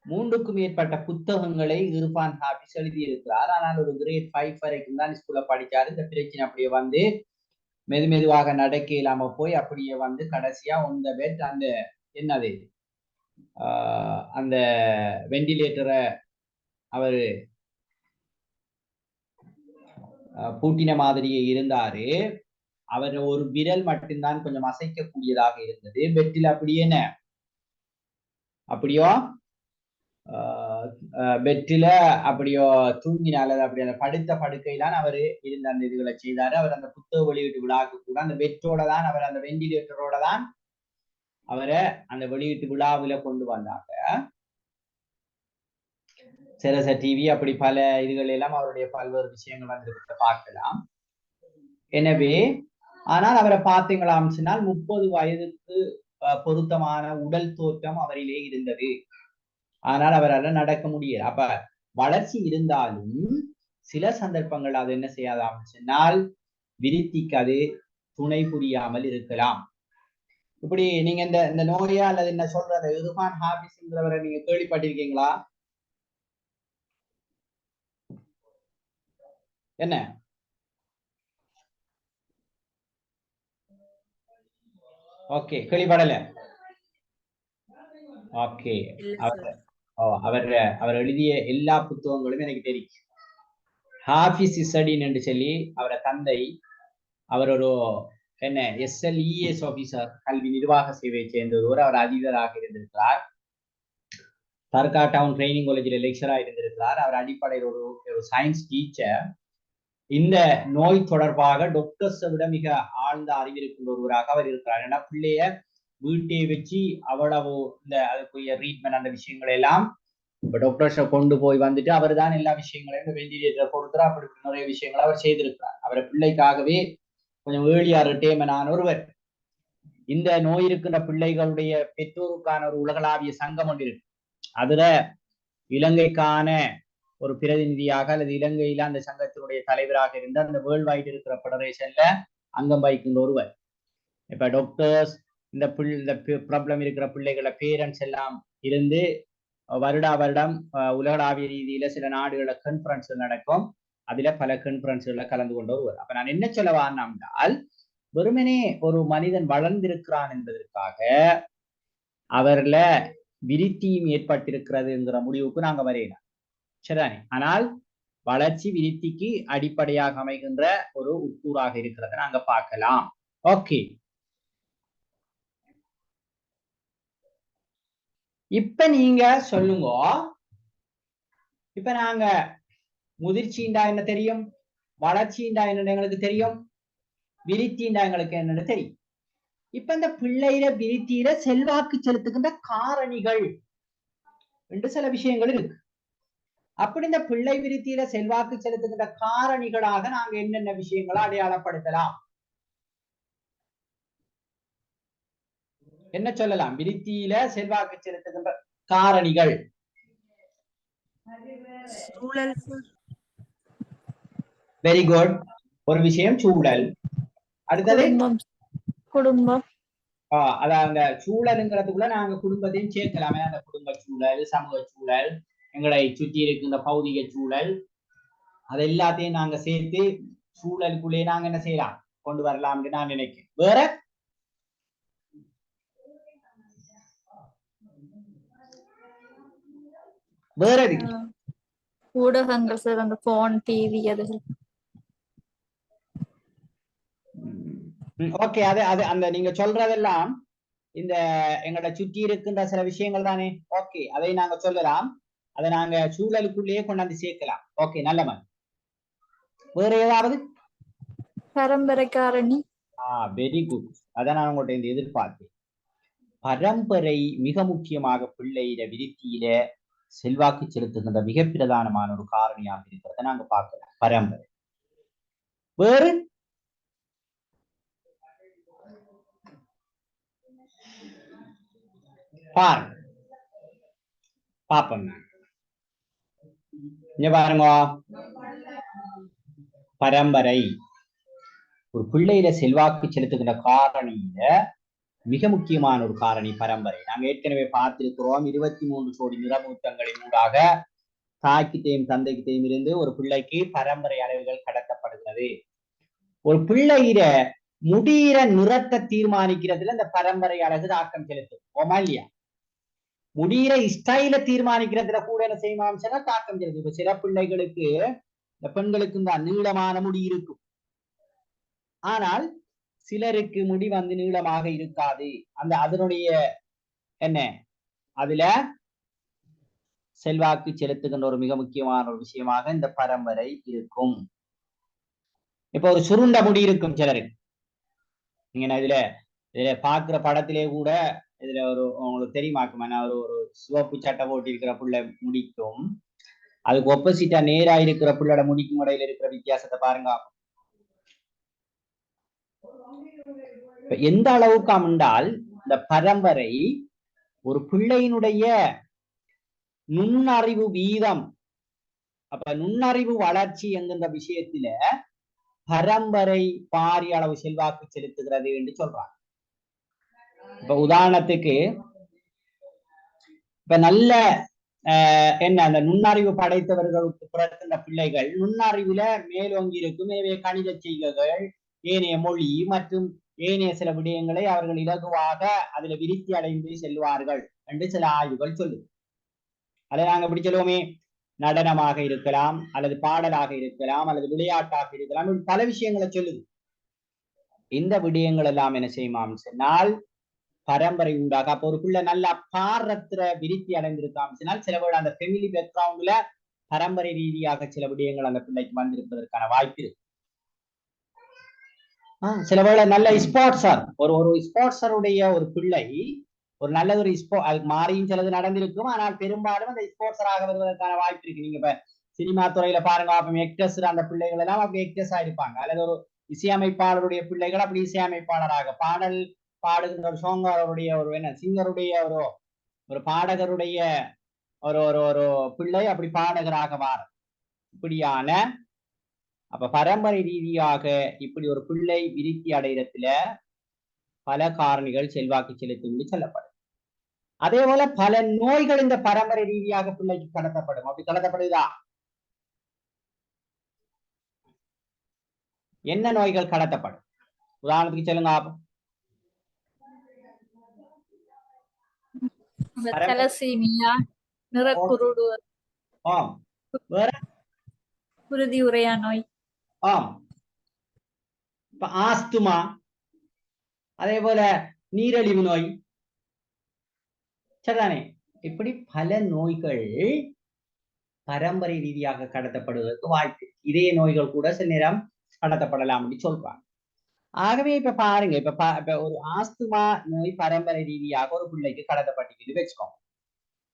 A: 3க்கும் மேற்பட்ட புத்தகங்களை இர்ஃபான் ஹாஃபிஸ் எழுதியிருக்கிறார். ஆனால் ஒரு கிரேட் 5 வரைக்கும் தான் ஸ்கூல்ல படிச்சாரு. இந்த பிரச்சனை அப்படியே வந்து மெதுவாக நடக்க இல்லாம போய் அப்படியே வந்து கடைசியா ஒன் த பெட் அந்த என்னது அந்த வெண்டிலேட்டரை அவரு பூட்டின மாதிரியே இருந்தாரு. அவர் ஒரு விரல் மட்டும்தான் கொஞ்சம் அசைக்கக்கூடியதாக இருந்தது. பெட்டில் அப்படியே அப்படியோ பெட்டில அப்படியோ தூங்கினால அப்படி அந்த படுத்த படுக்கையிலான் அவரு இருந்த அந்த இதுகளை செய்தாரு. அவர் அந்த புத்தக வெளியீட்டு விழாவுக்கு கூட அந்த பெட்டோட தான் அவர் அந்த வெண்டிலேட்டரோட தான் அவரை அந்த வெளியீட்டு விழாவில கொண்டு வந்தாங்க. சிரச டிவி அப்படி பல இதுகள் எல்லாம் அவருடைய பல்வேறு விஷயங்கள் வந்து பார்க்கலாம். எனவே ஆனால் அவரை பார்த்தீங்களாம் சொன்னால் 30 வயதுக்கு பொருத்தமான உடல் தோற்றம் அவரிலே இருந்தது. ஆனால் அவரால் நடக்க முடியாது. அப்ப வளர்ச்சி இருந்தாலும் சில சந்தர்ப்பங்கள் அது என்ன செய்யாதாம் சொன்னால் விருத்திக்கு அது துணை புரியாமல் இருக்கலாம். இப்படி நீங்க இந்த நோயா அல்லது என்ன சொல்ற அந்த இர்ஃபான் ஹாஃபிஸ்ங்கிறவரை நீங்க கேள்விப்பட்டிருக்கீங்களா? என்ன ஓகே கேள்விப்படல. ஓகே அவர் எழுதிய எல்லா புத்தகங்களும் எனக்கு தெரியும். ஹாஃபிஸ் இசடின் என்று சொல்லி அவரை தந்தை அவர் ஒரு என்ன SLES ஆபீசர், கல்வி நிர்வாக சேவையை சேர்ந்தவர். அவர் அதிபராக இருந்திருக்கிறார். தர்கா டவுன் ட்ரைனிங் காலேஜில் லெக்சரா இருந்திருக்கிறார். அவர் அடிப்படையில் ஒரு சயின்ஸ் டீச்சர். இந்த நோய் தொடர்பாக டாக்டர்ஸை விட மிக ஆழ்ந்த அறிவிருக்கின்ற ஒருவராக அவர் இருக்கிறார். ஏன்னா பிள்ளைய வீட்டை வச்சு அவ்வளவு இந்த அதுக்குரிய ட்ரீட்மெண்ட் அந்த விஷயங்கள் எல்லாம் இப்ப டாக்டர்ஸை கொண்டு போய் வந்துட்டு அவர் தான் எல்லா விஷயங்களையும் வெண்டிலேட்டர் பொறுத்தா அப்படி நிறைய விஷயங்களை அவர் செய்திருக்கிறார். அவரை பிள்ளைக்காகவே கொஞ்சம் ஏர்லியா ரிட்டையர்மென்ட் ஆன ஒருவர். இந்த நோய் இருக்கின்ற பிள்ளைகளுடைய பெற்றோருக்கான ஒரு உலகளாவிய சங்கம் ஒன்று இருக்கு. அதுல இலங்கைக்கான ஒரு பிரதிநிதியாக அல்லது இலங்கையில அந்த சங்கத்தினுடைய தலைவராக இருந்த அந்த வேர்ல்ட் வைட் இருக்கிற ஃபெடரேஷன்ல அங்கம் வகிக்கின்ற ஒருவர். இப்ப டாக்டர்ஸ் இந்த ப்ராப்ளம் இருக்கிற பிள்ளைகள பேரண்ட்ஸ் எல்லாம் இருந்து வருடம் உலகளாவிய ரீதியில சில நாடுகள கான்ஃபரன்ஸ் நடக்கும். அதுல பல கான்ஃபரன்ஸ்களை கலந்து கொண்டு வருவார். அப்ப நான் என்ன சொல்ல வார்னால், வெறுமனே ஒரு மனிதன் வளர்ந்திருக்கிறான் என்பதற்காக அவர்ல விருத்தியும் ஏற்பட்டிருக்கிறதுங்கிற முடிவுக்கு நாங்க வரையலாம். சரிதானே? ஆனால் வளர்ச்சி விருத்திக்கு அடிப்படையாக அமைகின்ற ஒரு உட்கூறாக இருக்கிறத நாங்க பார்க்கலாம். ஓகே, இப்ப நீங்க சொல்லுங்க. இப்ப நாங்க முதிர்ச்சிண்டா என்ன தெரியும், வளர்ச்சிண்டா என்னன்னு எங்களுக்கு தெரியும், விருத்திண்டா எங்களுக்கு என்னன்னு தெரியும். இப்ப இந்த பிள்ளையில விருத்தியில செல்வாக்கு செலுத்துகின்ற காரணிகள் என்று சில விஷயங்கள் இருக்கு. அப்படி இந்த பிள்ளை விருத்தியில செல்வாக்கு செலுத்துகின்ற காரணிகளாக நாங்க என்னென்ன விஷயங்களை அடையாளப்படுத்தலாம், என்ன சொல்லலாம்? விருத்தியில செல்வாக்கு செலுத்துகின்ற காரணிகள். Very good. ஒரு விஷயம் சூழல். அடுத்தது
B: குடும்பம்.
A: அதான் அந்த சூழலுங்கிறதுக்குள்ள நாங்க குடும்பத்தையும் சேர்க்கலாமே. அந்த குடும்ப சூழல், சமூக சூழல், எங்களை சுற்றி இருக்கின்ற பௌதிக சூழல், அது எல்லாத்தையும் நாங்க சேர்த்து சூழலுக்குள்ளே நாங்க என்ன செய்யலாம் கொண்டு வரலாம்னு நான் நினைக்கிறேன். வேற வேற
B: ஊடகங்கள் சார், அந்த போன், டிவி, அது.
A: ஓகே, அது அது அந்த நீங்க சொல்றதெல்லாம் இந்த எங்களை சுற்றி இருக்கின்ற சில விஷயங்கள் தானே. ஓகே, அதை நாங்க சொல்லலாம், அதை நாங்க சூழலுக்குள்ளேயே கொண்டாந்து சேர்க்கலாம். ஓகே, நல்ல. வேற ஏதாவது
B: பரம்பரை காரணி?
A: Very good. அதான் நான் உங்கள்கிட்ட இந்த எதிர்பார்த்தேன். பரம்பரை மிக முக்கியமாக பிள்ளையில விருத்தியில செல்வாக்கு செலுத்துகின்ற மிக பிரதானமான ஒரு காரணியாக இருக்கிறத நாங்க பார்க்கலாம். பரம்பரை. வேறு பாருங்க, பாப்போம். இங்க பாருங்க, பரம்பரை ஒரு பிள்ளையில செல்வாக்கு செலுத்துகின்ற காரணியில மிக முக்கியமான ஒரு காரணி பரம்பரை. நாங்க ஏற்கனவே பார்த்திருக்கிறோம், 23 கோடி நிறமூத்தங்களின் ஊடாக தாய்க்கிட்டையும் தந்தைக்கிட்டையும் இருந்து ஒரு பிள்ளைக்கு பரம்பரை அளவுகள் கடத்தப்படுகிறது. ஒரு பிள்ளையில முடிகிற நிறத்தை தீர்மானிக்கிறதுல இந்த பரம்பரை அழகு தாக்கம் செலுத்தும். ஓமா இல்லையா? முடிகிற ஸ்டைல தீர்மானிக்கிறதுல கூட என்ன செய்யணும் சொன்னா தாக்கம் செலுத்தும். இப்ப சில பிள்ளைகளுக்கு, இந்த பெண்களுக்கு தான் நீளமான முடி இருக்கும், ஆனால் சிலருக்கு முடி வந்து நீளமாக இருக்காது. அந்த அதனுடைய என்ன, அதுல செல்வாக்கு செலுத்துகின்ற ஒரு மிக முக்கியமான ஒரு விஷயமாக இந்த பரம்பரை இருக்கும். இப்ப ஒரு சுருண்ட முடி இருக்கும் சிலருக்கு. நீங்க இதுல பாக்குற படத்திலே கூட இதுல ஒரு உங்களுக்கு தெரியுமாக்குமா, ஒரு சிவப்பு சட்டை போட்டி இருக்கிற புள்ள முடிக்கும், அதுக்கு ஒப்போசிட்டா நேரா இருக்கிற புள்ளோட முடிக்கும் இடையில இருக்கிற வித்தியாசத்தை பாருங்க. எந்த அளவுக்கு அமைந்தால் இந்த பரம்பரை ஒரு பிள்ளையினுடைய நுண்ணறிவு வீதம், அப்ப நுண்ணறிவு வளர்ச்சி என்கின்ற விஷயத்துல பரம்பரை பாரிய அளவு செல்வாக்கு செலுத்துகிறது என்று சொல்றாங்க. இப்ப உதாரணத்துக்கு, இப்ப நல்ல என்ன அந்த நுண்ணறிவு படைத்தவர்களுக்கு பிறக்கின்ற பிள்ளைகள் நுண்ணறிவுல மேலோங்கி இருக்கும். எனவே கணித செய்கைகள், ஏனைய மொழி மற்றும் ஏனைய சில விடயங்களை அவர்கள் இலகுவாக அதுல விருத்தி அடைந்து செல்வார்கள் என்று சில ஆய்வுகள் சொல்லுது. அதை நாங்க எப்படி சொல்லுவோமே, நடனமாக இருக்கலாம், அல்லது பாடலாக இருக்கலாம், அல்லது விளையாட்டாக இருக்கலாம், பல விஷயங்களை சொல்லுது. இந்த விடயங்கள் எல்லாம் என்ன செய்யுமாம் சொன்னால் பரம்பரை உண்டாக. அப்ப ஒரு பிள்ளை நல்லா பாடுறதுல விருத்தி அடைந்திருக்காம் சொன்னால் சில பேர் அந்த ஃபெமிலி பேக்ரவுண்ட்ல பரம்பரை ரீதியாக சில விடயங்கள் அந்த பிள்ளைக்கு வந்திருப்பதற்கான வாய்ப்பு இருக்கு. சில வேளை நல்ல ஸ்போர்ட்ஸர், ஒரு ஸ்போர்ட்ஸருடைய ஒரு பிள்ளை ஒரு நல்ல ஒரு அதுக்கு மாறியும் சிலது நடந்திருக்கும், ஆனால் பெரும்பாலும் அந்த ஸ்போர்ட்ஸராக வருவதற்கான வாய்ப்பு இருக்கு. நீங்க இப்ப சினிமா துறையில பாருங்க, அப்ப எக்டர்ஸ் அந்த பிள்ளைகள் எல்லாம் அப்படி எக்டர்ஸா இருப்பாங்க, அல்லது ஒரு இசையமைப்பாளருடைய பிள்ளைகள் அப்படி இசையமைப்பாளராக, பாடல் பாடுகின்ற ஒரு சோங்கருடைய ஒரு என்ன சிங்கருடைய ஒரு பாடகருடைய ஒரு ஒரு ஒரு பிள்ளை அப்படி பாடகராக மாற இப்படியான. அப்ப பரம்பரை ரீதியாக இப்படி ஒரு பிள்ளை விருத்தி அடைகிறதுல பல காரணிகள் செல்வாக்கு செலுத்தும் சொல்லப்படும். அதே போல பல நோய்கள் இந்த பரம்பரை ரீதியாக பிள்ளைக்கு கடத்தப்படும். அப்படி கடத்தப்படுதா? என்ன நோய்கள் கடத்தப்படும்? உதாரணத்துக்கு சொல்லுங்க.
B: குருதி உரையா நோய்,
A: இப்ப ஆஸ்துமா, அதே போல நீரிழிவு நோய், சரிதானே? இப்படி பல நோய்கள் பரம்பரை ரீதியாக கடத்தப்படுவதற்கு வாய்ப்பு. இதே நோய்கள் கூட சில நேரம் கடத்தப்படலாம் அப்படின்னு சொல்றாங்க. ஆகவே இப்ப பாருங்க, இப்ப ஒரு ஆஸ்துமா நோய் பரம்பரை ரீதியாக ஒரு பிள்ளைக்கு கடத்தப்பட்டு வச்சுக்கோங்க.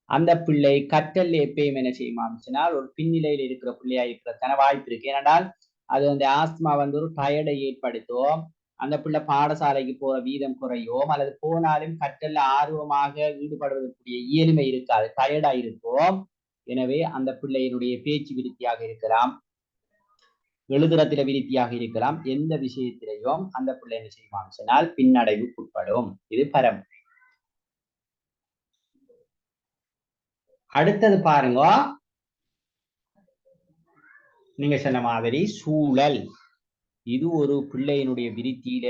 A: அந்த பிள்ளை கற்றல் எப்பயும் என்ன செய்யுமாச்சுனால் ஒரு பின்னிலையில் இருக்கிற பிள்ளையா இருக்கிறதுக்கான வாய்ப்பு இருக்கு. ஏனென்றால் அது அந்த ஆஸ்துமா ஒரு டயர்டை ஏற்படுத்தும், அந்த பிள்ளை பாடசாலைக்கு போற வீதம் குறையும், அல்லது போனாலும் கற்றல்ல ஆர்வமாக ஈடுபடுவதற்குரிய இயலுமை இருக்காது, டயர்டா இருக்கும். எனவே அந்த பிள்ளையினுடைய பேச்சு விருத்தியாக இருக்கலாம், எழுதுறத்தில விருத்தியாக இருக்கலாம், எந்த விஷயத்திலையும் அந்த பிள்ளை என்ன செய்யுமான்னு சொன்னால் பின்னடைவுக்குட்படும். இது பரம்பரை. அடுத்தது பாருங்க, நீங்க சொன்ன மாதிரி சூழல் இது ஒரு பிள்ளையினுடைய விருத்தியில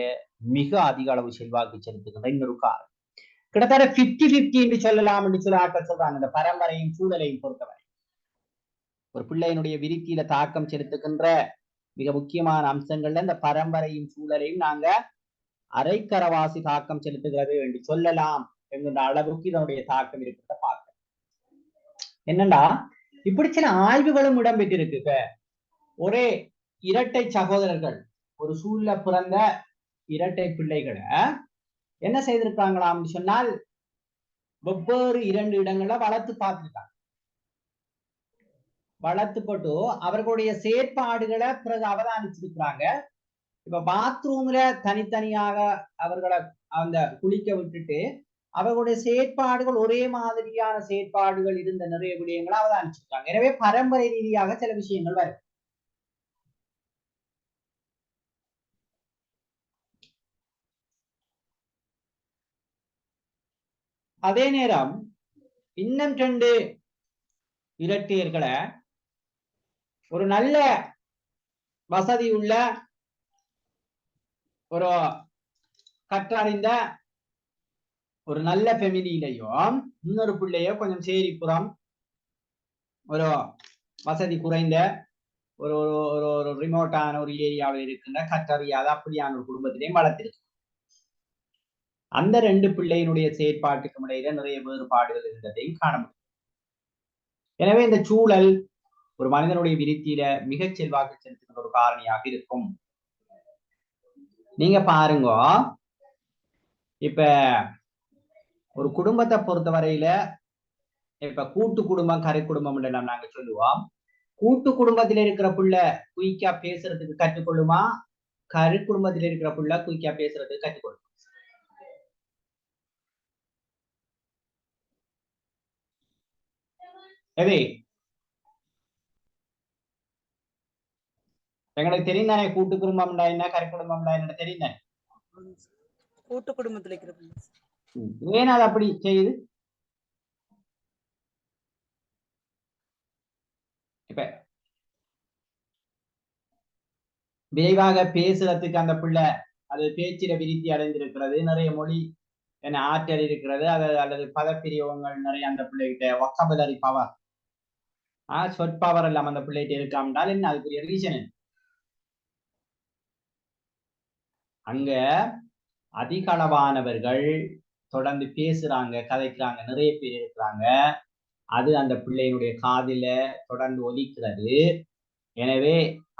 A: மிக அதிக அளவு செல்வாக்கு செலுத்துகின்ற இன்னொரு காரணம். கிட்டத்தட்ட 50-50 என்று சொல்லலாம் என்று சொல்லி ஆட்கள் சொல்றாங்க. இந்த பரம்பரையும் சூழலையும் பொறுத்தவரை ஒரு பிள்ளையினுடைய விருத்தியில தாக்கம் செலுத்துகின்ற மிக முக்கியமான அம்சங்கள்ல இந்த பரம்பரையும் சூழலையும் நாங்க அரைக்கரவாசி தாக்கம் செலுத்துகிறது என்று சொல்லலாம் என்கின்ற அளவுக்கு இதனுடைய தாக்கம் இருக்கிறத பார்க்க என்னன்னா இப்படி சில ஆய்வுகளும் இடம்பெற்றிருக்கு. இப்ப ஒரே இரட்டை சகோதரர்கள் ஒரு சூழல பிறந்த இரட்டை பிள்ளைகளை என்ன செய்திருக்காங்களாம் சொன்னால் வெவ்வேறு 2 இடங்களை வளர்த்து பார்த்துருக்காங்க. வளர்த்து போட்டு அவர்களுடைய செயற்பாடுகளை பிறகு அவதானிச்சிருக்கிறாங்க. இப்ப பாத்ரூம்ல தனித்தனியாக அவர்களை அந்த குளிக்க விட்டுட்டு அவர்களுடைய செயற்பாடுகள் ஒரே மாதிரியான செயற்பாடுகள் இருந்த நிறைய விடயங்களை அவதானிச்சிருக்காங்க. எனவே பரம்பரை ரீதியாக சில விஷயங்கள் வரும். அதே நேரம் இன்னும் 2 இரட்டையர்களை ஒரு நல்ல வசதி உள்ள ஒரு கற்றறிந்த ஒரு நல்ல ஃபெமிலியிலையும் இன்னொரு பிள்ளைய கொஞ்சம் சேரிப்புறம் ஒரு வசதி குறைந்த ஒரு ஒரு ரிமோட்டான ஒரு ஏரியாவில் இருக்கின்ற கற்றறியாத அப்படியான ஒரு குடும்பத்திலையும் வளர்த்திருக்கு. அந்த 2 பிள்ளையினுடைய செயற்பாட்டுக்கும் இடையில நிறைய வேறுபாடுகள் இருந்ததையும் காண முடியும். எனவே இந்த சூழல் ஒரு மனிதனுடைய விருத்தியில மிகச் செல்வாக்கு செலுத்துகிற ஒரு காரணியாக இருக்கும். நீங்க பாருங்க, இப்ப ஒரு குடும்பத்தை பொறுத்தவரையில இப்ப கூட்டு குடும்பம் கரை குடும்பம் எல்லாம் நாங்க சொல்லுவோம். கூட்டு குடும்பத்தில் இருக்கிற புள்ள குயிக்கா பேசுறதுக்கு கற்றுக்கொள்ளுமா, கரு குடும்பத்தில் இருக்கிற புள்ள குயிக்கா பேசுறதுக்கு கற்றுக்கொள்ளுமா? எது எங்களுக்கு தெரியும் தானே, கூட்டு குடும்பம்டா என்ன கரை குடும்பம்டா என்ன தெரியும் தானே.
C: கூட்டு குடும்பத்துல இருக்கிற
A: ஏன் அது அப்படி செய்யுது? இப்ப விரைவாக பேசுறதுக்கு அந்த பிள்ளை அது பேச்சில விருத்தி அடைந்திருக்கிறது, நிறைய மொழி என்ன ஆற்றல் இருக்கிறது, அல்லது பதப்பிரியோகங்கள் நிறைய அந்த பிள்ளைகிட்ட வொக்கபுலரி பவர் சொற்பவர் எல்லாம் அந்த பிள்ளைகிட்ட இருக்காமட்டால் என்ன அதுக்குரிய ரீசன்? அங்க அதிக அளவானவர்கள் தொடர்ந்து பேசுறாங்க, கதைக்கிறாங்க, நிறைய பேர் இருக்கிறாங்க. அது அந்த பிள்ளையினுடைய காதில தொடர்ந்து ஒலிக்கிறது. எனவே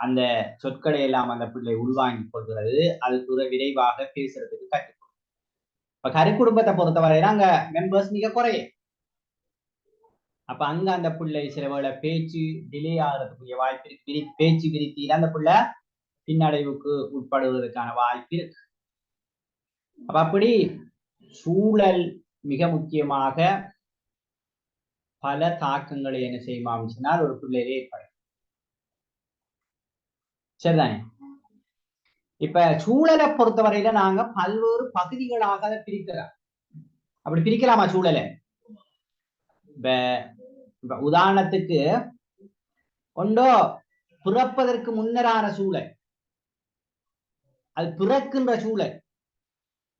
A: அந்த சொற்களை எல்லாம் அந்த பிள்ளை உள்வாங்கி கொள்கிறது. அது விரைவாக பேசுறதுக்கு கற்றுக்கொள்ளும். இப்ப கரு குடும்பத்தை பொறுத்தவரையில அங்க மெம்பர்ஸ் மிக குறைய. அப்ப அங்க அந்த பிள்ளை சில வேளை பேச்சு டிலே ஆகிறதுக்குரிய வாய்ப்பு இருக்கு. பேச்சு விருத்தியில அந்த பிள்ளை பின்னடைவுக்கு உட்படுவதற்கான வாய்ப்பு இருக்கு. அப்ப அப்படி சூழல் மிக முக்கியமாக பல தாக்கங்களை என்ன செய்யுமாம் சொன்னால் ஒரு பிள்ளையிலே ஏற்படும். சரிதானே? இப்ப சூழலை பொறுத்தவரையில நாங்க பல்வேறு பகுதிகளாக அதை பிரிக்கலாம். அப்படி பிரிக்கலாமா சூழலை? இப்ப உதாரணத்துக்கு ஒன்றோ பிறப்பதற்கு முன்னரான சூழல், அது பிறக்கின்ற சூழல்,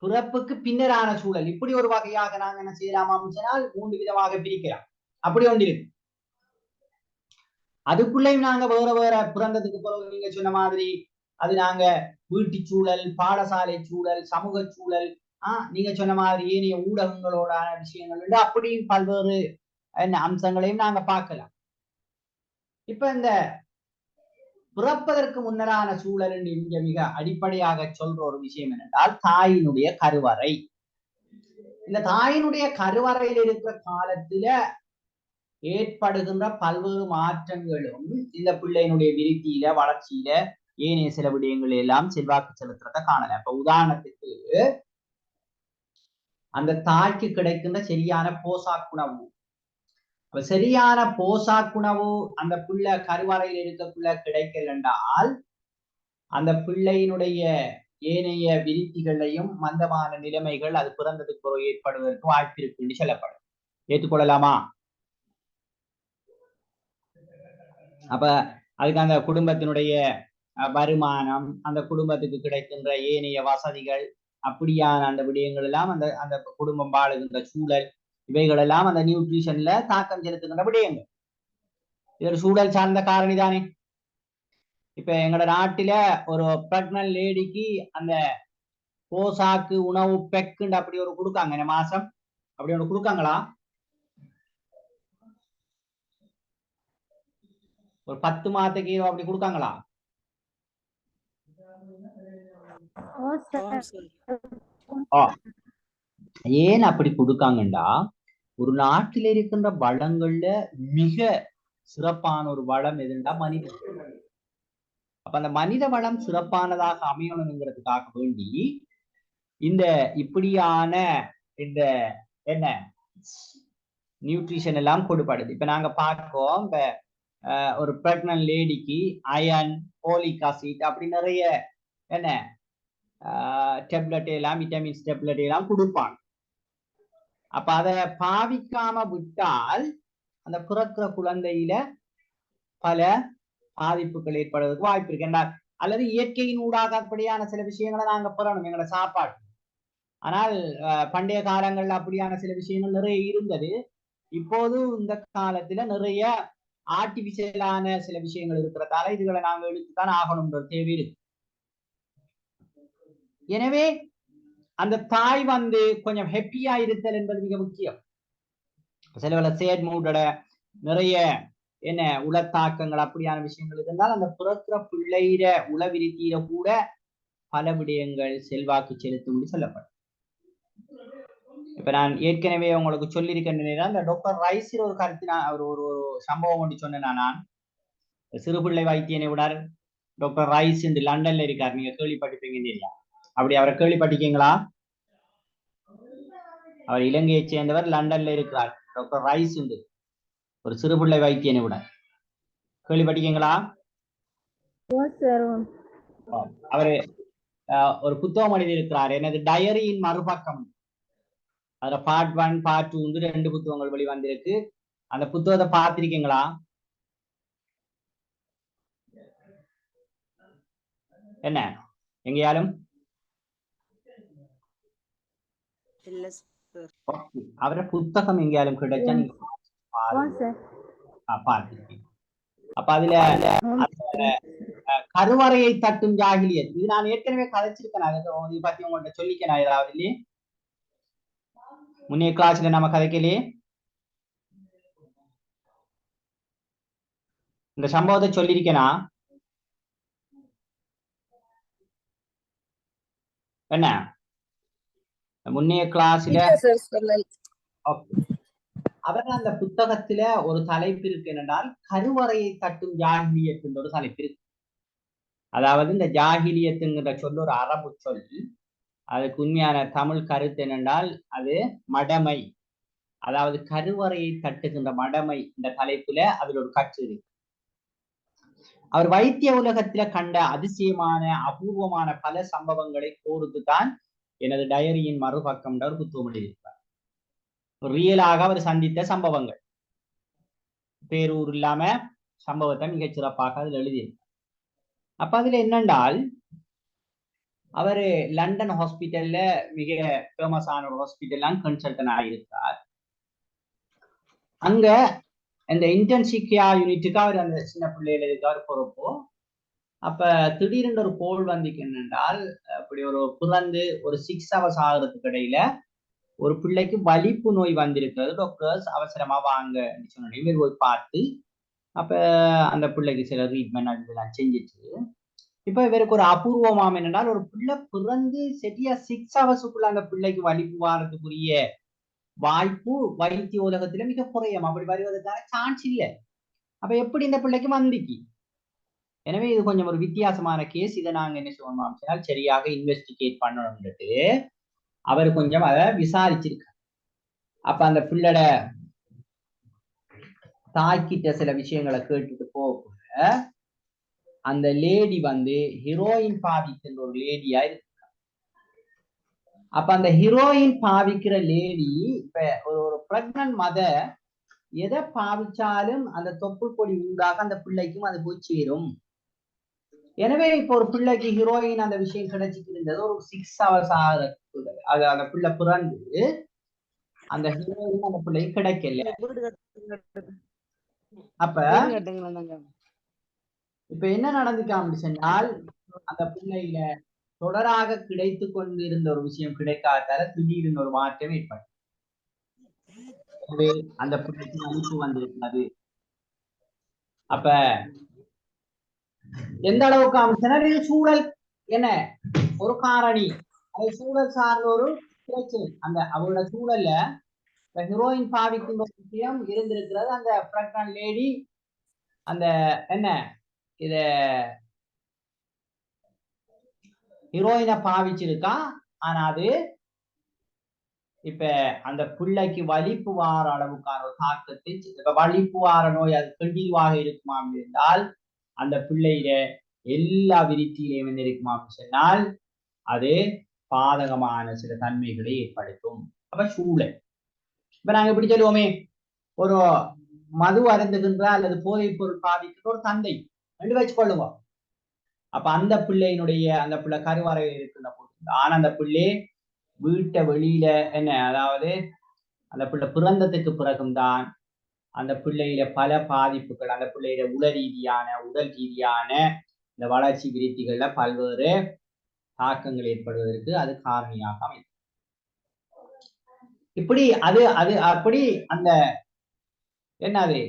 A: பிறப்புக்கு பின்னரான சூழல், இப்படி ஒரு வகையாக நாங்க என்ன செய்யலாமா சொன்னால் 3 விதமாக பிரிக்கலாம். அப்படி ஒன்று இருக்கு. அதுக்குள்ளேயும் நாங்க வேற வேற பிறந்ததுக்கு பிறகு நீங்க சொன்ன மாதிரி அது நாங்க வீட்டு சூழல், பாடசாலை சூழல், சமூக சூழல், நீங்க சொன்ன மாதிரி ஏனைய ஊடகங்களோட விஷயங்கள் அப்படியும் பல்வேறு அம்சங்களையும் நாங்க பார்க்கலாம். இப்ப இந்த பிறப்பதற்கு முன்னரான சூழல் இங்க மிக அடிப்படையாக சொல்ற ஒரு விஷயம் என்னென்றால் தாயினுடைய கருவறை. இந்த தாயினுடைய கருவறையில் இருக்கிற காலத்துல ஏற்படுகின்ற பல்வேறு மாற்றங்களும் இந்த பிள்ளையினுடைய விருத்தியில வளர்ச்சியில ஏனைய சில விடயங்கள் எல்லாம் செல்வாக்கு செலுத்துறத காணலாம். இப்ப உதாரணத்துக்கு அந்த தாய்க்கு கிடைக்கின்ற சரியான போசாக்குணவு, சரியான போசாக்குணவு அந்த பிள்ளை கருவறையில் இருக்கக்குள்ள கிடைக்கல என்றால் அந்த பிள்ளையினுடைய ஏனைய விருத்திகளையும் மந்தமான நிலைமைகள் அது பிறந்ததுக்கு ஏற்படுவதற்கு வாய்ப்பு இருக்குன்னு சொல்லப்படும். ஏற்றுக்கொள்ளலாமா? அப்ப அதுக்கு அந்த குடும்பத்தினுடைய வருமானம், அந்த குடும்பத்துக்கு கிடைக்கின்ற ஏனைய வசதிகள், அப்படியான அந்த விடயங்கள் எல்லாம் அந்த அந்த குடும்பம் வாழுகின்ற சூழல், இவைகள் எல்லாம் அந்த நியூட்ரிஷன்ல தாக்கம் செலுத்துகின்ற விடயங்கள். இது ஒரு சூழல் சார்ந்த காரணி தானே. இப்ப எங்களோட நாட்டில ஒரு பிரெக்னன்ட் லேடிக்கு அந்த போசாக்கு உணவு பெக்குண்டு அப்படி ஒரு கொடுக்காங்க இந்த மாசம், அப்படி ஒன்று கொடுக்காங்களா? ஒரு 10 மாதத்துக்கு அப்படி கொடுக்காங்களா? ஏன் அப்படி கொடுக்காங்கண்டா, ஒரு நாட்டில் இருக்கின்ற வளங்கள்ல மிக சிறப்பான ஒரு வளம் எதுண்டா மனித. அப்ப அந்த மனித வளம் சிறப்பானதாக அமையணுங்கிறதுக்காக வேண்டி இந்த இப்படியான இந்த என்ன நியூட்ரிஷன் எல்லாம் கொடுப்படுது. இப்ப நாங்க பார்க்கோம், இப்ப ஒரு பிரெக்னன்ட் லேடிக்கு அயன், போலிக் ஆசிட் அப்படி நிறைய என்ன டெப்லெட் எல்லாம், விட்டமின்ஸ் டெப்லெட் எல்லாம் கொடுப்பாங்க. அப்ப அதை பாவிக்காம விட்டால் அந்த பிறக்கிற குழந்தையில பல பாதிப்புகள் ஏற்படுவதற்கு வாய்ப்பு இருக்கு. அல்லது இயற்கையின் ஊடாக அப்படியான சில விஷயங்களை நாங்க பெறணும் எங்களோட சாப்பாடு. ஆனால் பண்டைய காலங்கள்ல அப்படியான சில விஷயங்கள் நிறைய இருந்தது. இப்போது இந்த காலத்துல நிறைய ஆர்டிபிஷியலான சில விஷயங்கள் இருக்கிறதால இதுகளை நாங்க எடுத்துத்தான் ஆகணும்ன்ற தேவை இருக்கு. எனவே அந்த தாய் கொஞ்சம் ஹெப்பியா இருத்தல் என்பது மிக முக்கியம். சில சேட் மூடோட நிறைய என்ன உளத்தாக்கங்கள் அப்படியான விஷயங்கள் இருந்தால் அந்த பிறக்கிற பிள்ளையிட உளவிருத்தியில கூட பல விடயங்கள் செல்வாக்கு செலுத்தும் சொல்லப்படும். இப்ப நான் ஏற்கனவே உங்களுக்கு சொல்லியிருக்கின்ற நேரம் இந்த டாக்டர் ரைஸ் ஒரு கருத்து ஒரு சம்பவம் ஒன்று சொன்னேன். நான் சிறுபிள்ளை வைத்தியனை விடார் டாக்டர் ரைஸ் இந்த லண்டன்ல இருக்கார். நீங்க கேள்விப்பட்டிருப்பீங்க இல்லையா? அப்படி அவரை கேள்விப்பட்டிருக்கீங்களா? அவர் இலங்கையை சேர்ந்தவர், லண்டன்ல இருக்கிறார். டாக்டர் ரைஸ் ஒரு சிறுபிள்ளை வைத்தியனை விட கேள்விப்பட்டிருக்கீங்களா? அவரு ஒரு புத்தகம் எழுதியிருக்கிறார், எனது டயரியின் மறுபக்கம். அதுல பார்ட் 1 பார்ட் 2 2 புத்தகங்கள் வெளி வந்திருக்கு. அந்த புத்தகத்தை பார்த்திருக்கீங்களா? என்ன எங்கேயாலும் அவர புத்தகம் எங்கேயாலும் கிடைச்சா நீங்க பார்த்திருக்கீங்க. அப்ப அதுல கருவறையை தட்டும் ஜாகிலியத், இது நான் ஏற்கனவே கதைச்சிருக்கேன். அதை பத்தி உங்கள்கிட்ட சொல்லிக்கேன் ஏதாவது இல்லையே? முன்னே கிளாஸ்ல நம்ம கதைக்கலையே இந்த சம்பவத்தை சொல்லியிருக்கேனா? என்ன முன்னைய கிளாஸ்ல அவர்கள் அந்த புத்தகத்துல ஒரு தலைப்பு இருக்கு, என்னென்றால் கருவறையை தட்டும் ஜாகிலியத் என்ற ஒரு தலைப்பு இருக்கு. அதாவது இந்த ஜாகிலியத்துங்கிற சொல் ஒரு அரபு சொல். அதுக்கு உண்மையான தமிழ் கருத்து என்னென்றால் அது மடமை, அதாவது கருவறையை தட்டுகின்ற மடமை. இந்த தலைப்புல அதுல ஒரு கற்று இருக்கு. அவர் வைத்திய உலகத்துல கண்ட அதிசயமான அபூர்வமான பல சம்பவங்களை கோர்த்துதான் எனது டயரியின் மறுபக்கம் ஒரு புத்தகம் எழுதியிருப்பார். ரியலாக அவர் சந்தித்த சம்பவங்கள், பேரூர் இல்லாம சம்பவத்தை மிகச் சிறப்பாக அதில் எழுதியிருப்பார். அப்ப அதுல என்னென்றால், அவரு லண்டன் ஹாஸ்பிட்டல்ல மிக ஃபேமஸான ஒரு ஹாஸ்பிட்டல்லாம் கன்சல்டன் ஆகியிருக்கார். அங்க இந்த இன்டென்சிவ் கேர் யூனிட்டுக்கு அவர் அந்த சின்ன பிள்ளைகளுக்கு அவர் போறப்போ, அப்ப திடீரென்று ஒரு கோல் வந்துக்கு என்னென்றால், அப்படி ஒரு பிறந்து ஒரு 6 hours ஆகிறதுக்கு இடையில ஒரு பிள்ளைக்கு வலிப்பு நோய் வந்திருக்கிறது, டாக்டர்ஸ் அவசரமா வாங்க சொன்ன இவர் போய் பார்த்து அப்ப அந்த பிள்ளைக்கு சில ட்ரீட்மெண்ட் அதெல்லாம் செஞ்சிட்டு, இப்ப இவருக்கு ஒரு அபூர்வமாம் என்னென்றால், ஒரு பிள்ளை பிறந்து சரியா 6 hours அந்த பிள்ளைக்கு வலிப்பு வாரத்துக்குரிய வாய்ப்பு வைத்திய உலகத்துல மிக குறையும். அப்படி வருவதற்கான சான்ஸ் இல்லை. அப்ப எப்படி இந்த பிள்ளைக்கு வந்துச்சு? எனவே இது கொஞ்சம் ஒரு வித்தியாசமான கேஸ். இதை நாங்க என்ன சொல்லணும், சரியாக இன்வெஸ்டிகேட் பண்ணணும்ன்றது அவர் கொஞ்சம் அதை விசாரிச்சிருக்கார். அப்ப அந்த பிள்ளோட தாய்கிட்ட சில விஷயங்களை கேட்டுட்டு போக அந்த லேடி ஹீரோயின் பாவிக்கின்ற ஒரு லேடியா இருக்கு. அப்ப அந்த ஹீரோயின் பாவிக்கிற லேடி இப்ப ஒரு பிரெக்னன்ட் மதர் எதை பாவிச்சாலும் அந்த தொப்புள் கொடி ஊடாக அந்த பிள்ளைக்கும் அது போய் சேரும். எனவே இப்போ ஒரு பிள்ளைக்கு ஹீரோயின் அந்த விஷயம் கிடைச்சிட்டு இருந்தது ஒரு 6 hours ஆகுது. அது அந்த பிள்ளை பிறந்து அந்த ஹீரோயின் அந்த பிள்ளைக்கு கிடைக்கல. அப்ப இப்ப என்ன நடந்துக்காம சொன்னால் அந்த பிள்ளையில தொடராக கிடைத்து கொண்டிருந்த ஒரு விஷயம் கிடைக்காதால திடீர்னு ஒரு மாற்றம் ஏற்படும். அந்த பிள்ளைக்கு அனுப்பு வந்திருக்கிறது. அப்ப எந்த அளவுக்கு அமைச்சனர் இது சூழல் என்ன ஒரு காரணி, அது சூழல் சார்ந்த ஒரு பிரச்சனை. அந்த அவரோட சூழல்ல ஹீரோயின் பாவிக்கும் ஒரு விஷயம் இருந்திருக்கிறது. அந்த பிரெக்னன்ட் லேடி அந்த என்ன இத ஹீரோயினை பாவிச்சிருக்கா. ஆனா அது இப்ப அந்த பிள்ளைக்கு வலிப்பு வார அளவுக்கான ஒரு தாக்கத்தை, இப்ப வலிப்பு வார நோய் அது கண்டிப்பாக இருக்குமா என்றால் அந்த பிள்ளையில எல்லா விருத்தியிலையும் என்ன இருக்குமா அப்படின்னு சொன்னால் அது பாதகமான சில தன்மைகளை ஏற்படுத்தும். அப்ப சூழல் இப்ப நாங்க எப்படி சொல்லுவோமே, ஒரு மது அருந்துகின்ற அல்லது போதைப் பொருள் பாதிக்கின்ற ஒரு தந்தை ரெண்டு வச்சுக்கொள்ளுவோம். அப்ப அந்த பிள்ளையினுடைய அந்த பிள்ளை கருவறையில் இருக்கின்ற போது ஆனா அந்த பிள்ளை வீட்டை வெளியில என்ன, அதாவது அந்த பிள்ளை பிறந்ததுக்கு பிறகும்தான் அந்த பிள்ளையில பல பாதிப்புகள், அந்த பிள்ளையில உடல் ரீதியான இந்த வளர்ச்சி விருத்திகள்ல பல்வேறு தாக்கங்கள் ஏற்படுவதற்கு அது காரணியாக அமையும். இப்படி அது அது அப்படி அந்த என்னது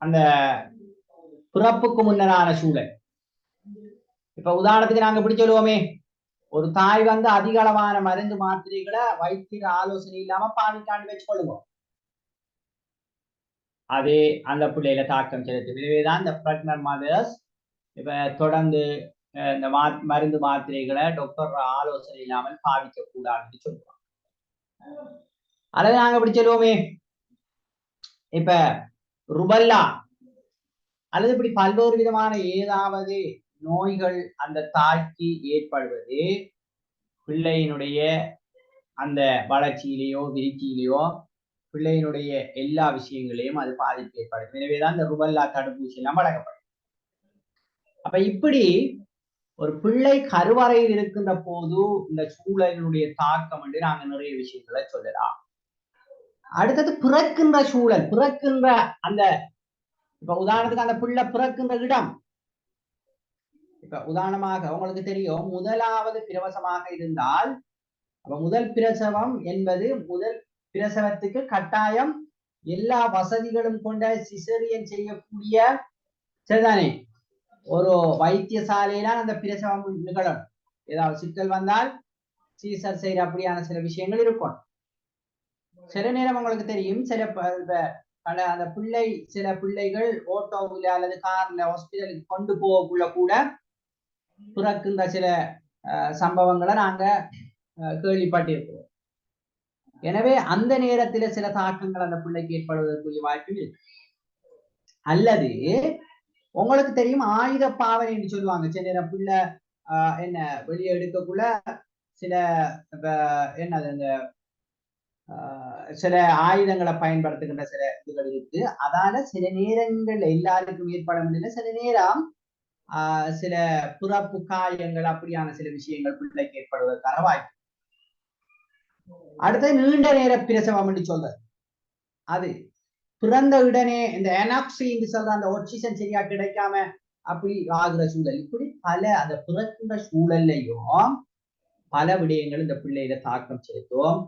A: அந்த பிறப்புக்கு முன்னரான சூழல். இப்ப உதாரணத்துக்கு நாங்க எப்படி சொல்லுவோமே, ஒரு தாய் வந்து அதிக அளவான மருந்து மாத்திரைகளை வைத்திய ஆலோசனை இல்லாம பாவிக்காண்டு வச்சுக்கொள்ளுவோம், அது அந்த பிள்ளையில தாக்கம் செலுத்தும். எனவேதான் இந்த பிரெக்னன்ட் மதர்ஸ் இப்ப தொடர்ந்து இந்த மருந்து மாத்திரைகளை டாக்டர் ஆலோசனை இல்லாமல் பாவிக்க கூடாதுன்னு சொல்லுவாங்க. அல்லது நாங்க எப்படி சொல்லுவோமே, இப்ப ருபல்லா அல்லது இப்படி பல்வேறு விதமான ஏதாவது நோய்கள் அந்த தாய்க்கு ஏற்படுவது பிள்ளையினுடைய அந்த வளர்ச்சியிலேயோ விருத்தியிலேயோ பிள்ளையினுடைய எல்லா விஷயங்களையும் அது பாதிப்பு ஏற்படுத்தும். எனவேதான் இந்த ருபல்லா தடுப்பூசி எல்லாம் வழங்கப்படும். அப்ப இப்படி ஒரு பிள்ளை கருவறையில் இருக்கின்ற போது இந்த சூழலினுடைய தாக்கம் என்று நாங்க நிறைய விஷயங்களை சொல்லலாம். அடுத்தது பிறக்கின்ற சூழல், பிறக்கின்ற அந்த இப்ப உதாரணத்துக்கு அந்த பிள்ளை பிறக்கின்ற இடம். இப்ப உதாரணமாக உங்களுக்கு தெரியும், முதலாவது பிரசவமாக இருந்தால் அப்ப முதல் பிரசவம் என்பது முதல் பிரசவத்துக்கு கட்டாயம் எல்லா வசதிகளும் கொண்ட சிசேரியன் செய்யக்கூடிய சரிதானே ஒரு வைத்தியசாலையில அந்த பிரசவம் நிகழும். ஏதாவது சிக்கல் வந்தால் சீசர் செய்யற அப்படியான சில விஷயங்கள் இருக்கும். சில நேரம் உங்களுக்கு தெரியும், அந்த பிள்ளை சில பிள்ளைகள் ஓட்டோவில் அல்லது கார்ல ஹாஸ்பிட்டலுக்கு கொண்டு போகக்குள்ள கூட பிறக்கின்ற சில சம்பவங்களை நாங்க கேள்விப்பட்டிருக்கிறோம். எனவே அந்த நேரத்துல சில தாக்கங்கள் அந்த பிள்ளைக்கு ஏற்படுவதற்குரிய வாய்ப்பு இருக்கு. அல்லது உங்களுக்கு தெரியும், ஆயுத பாவனை என்று சொல்லுவாங்க. சில நேரம் பிள்ளை என்ன வெளியே எடுக்கக்குள்ள சில என்னது இந்த சில ஆயுதங்களை பயன்படுத்துகின்ற சில இதுகள் இருக்கு. அதால சில நேரங்கள் எல்லாருக்கும் ஏற்பட முடியல, சில நேரம் சில பிறப்பு காயங்கள் அப்படியான சில விஷயங்கள் பிள்ளைக்கு ஏற்படுவதற்கான வாய்ப்பு. அடுத்தது நீண்ட நேர பிரசவம் என்று சொல்றது, அது பிறந்த உடனே இந்த எனாக்சி என்று சொல்ற அந்த ஆக்சிஜன் சரியா கிடைக்காம அப்படி ஆகுற சூழல். இப்படி பல அந்த பிறக்கின்ற சூழல்லையும் பல விடயங்கள் இந்த பிள்ளையில தாக்கம் செலுத்தும்.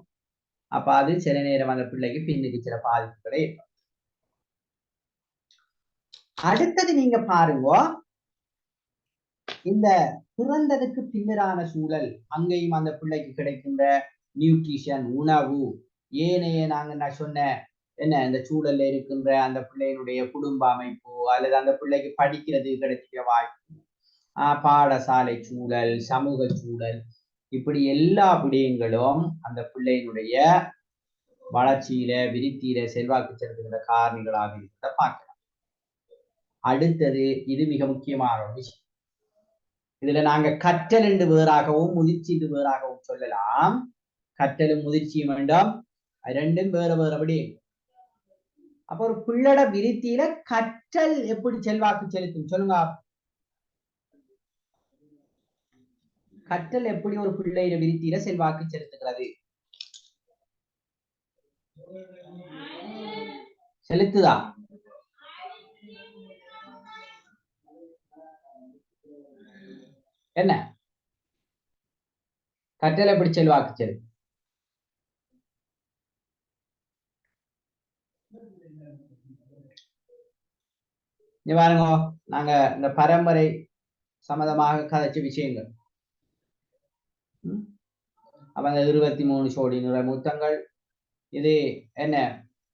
A: அப்ப அது சில நேரம் அந்த பிள்ளைக்கு பின்னுக்கு சில பாதிப்புகளை ஏற்படும். அடுத்தது நீங்க பாருங்க, இந்த பிறந்ததுக்கு பின்னரான சூழல், அங்கேயும் அந்த பிள்ளைக்கு கிடைக்கின்ற நியூட்ரிஷன், உணவு, ஏனைய நாங்க சொன்ன என்ன இந்த சூழல்ல இருக்கின்ற அந்த பிள்ளையினுடைய குடும்ப அமைப்பு அல்லது அந்த பிள்ளைக்கு படிக்கிறது கிடைக்கிற வாய்ப்பு, பாடசாலை சூழல், சமூக சூழல், இப்படி எல்லா விடயங்களும் அந்த பிள்ளையினுடைய வளர்ச்சியில விருத்தியில செல்வாக்கு செலுத்துகின்ற காரணிகளாக இருக்கிறத பார்க்கலாம். அடுத்தது இது மிக முக்கியமான ஒரு விஷயம். இதுல நாங்க கற்றல் என்று வேறாகவும் முதிர்ச்சி என்று வேறாகவும் சொல்லலாம். கற்றலும் முதிர்ச்சியும் வேண்டாம், ரெண்டும் வேற வேற விடயங்கள். அப்ப ஒரு பிள்ளட விருத்தியில கற்றல் எப்படி செல்வாக்கு செலுத்தும் சொல்லுங்க. கற்றல் எப்படி ஒரு பிள்ளையில விருத்தியில செல்வாக்கு செலுத்துகிறது? செலுத்துதா? என்ன கற்றல் எப்படி செல்வாக்கு செலுத்தும்? பாருங்க, நாங்க இந்த பரம்பரை சம்மதமாக கதைச்ச விஷயங்கள். அப்ப அந்த 23 சோடி நிற முத்தங்கள் இது என்ன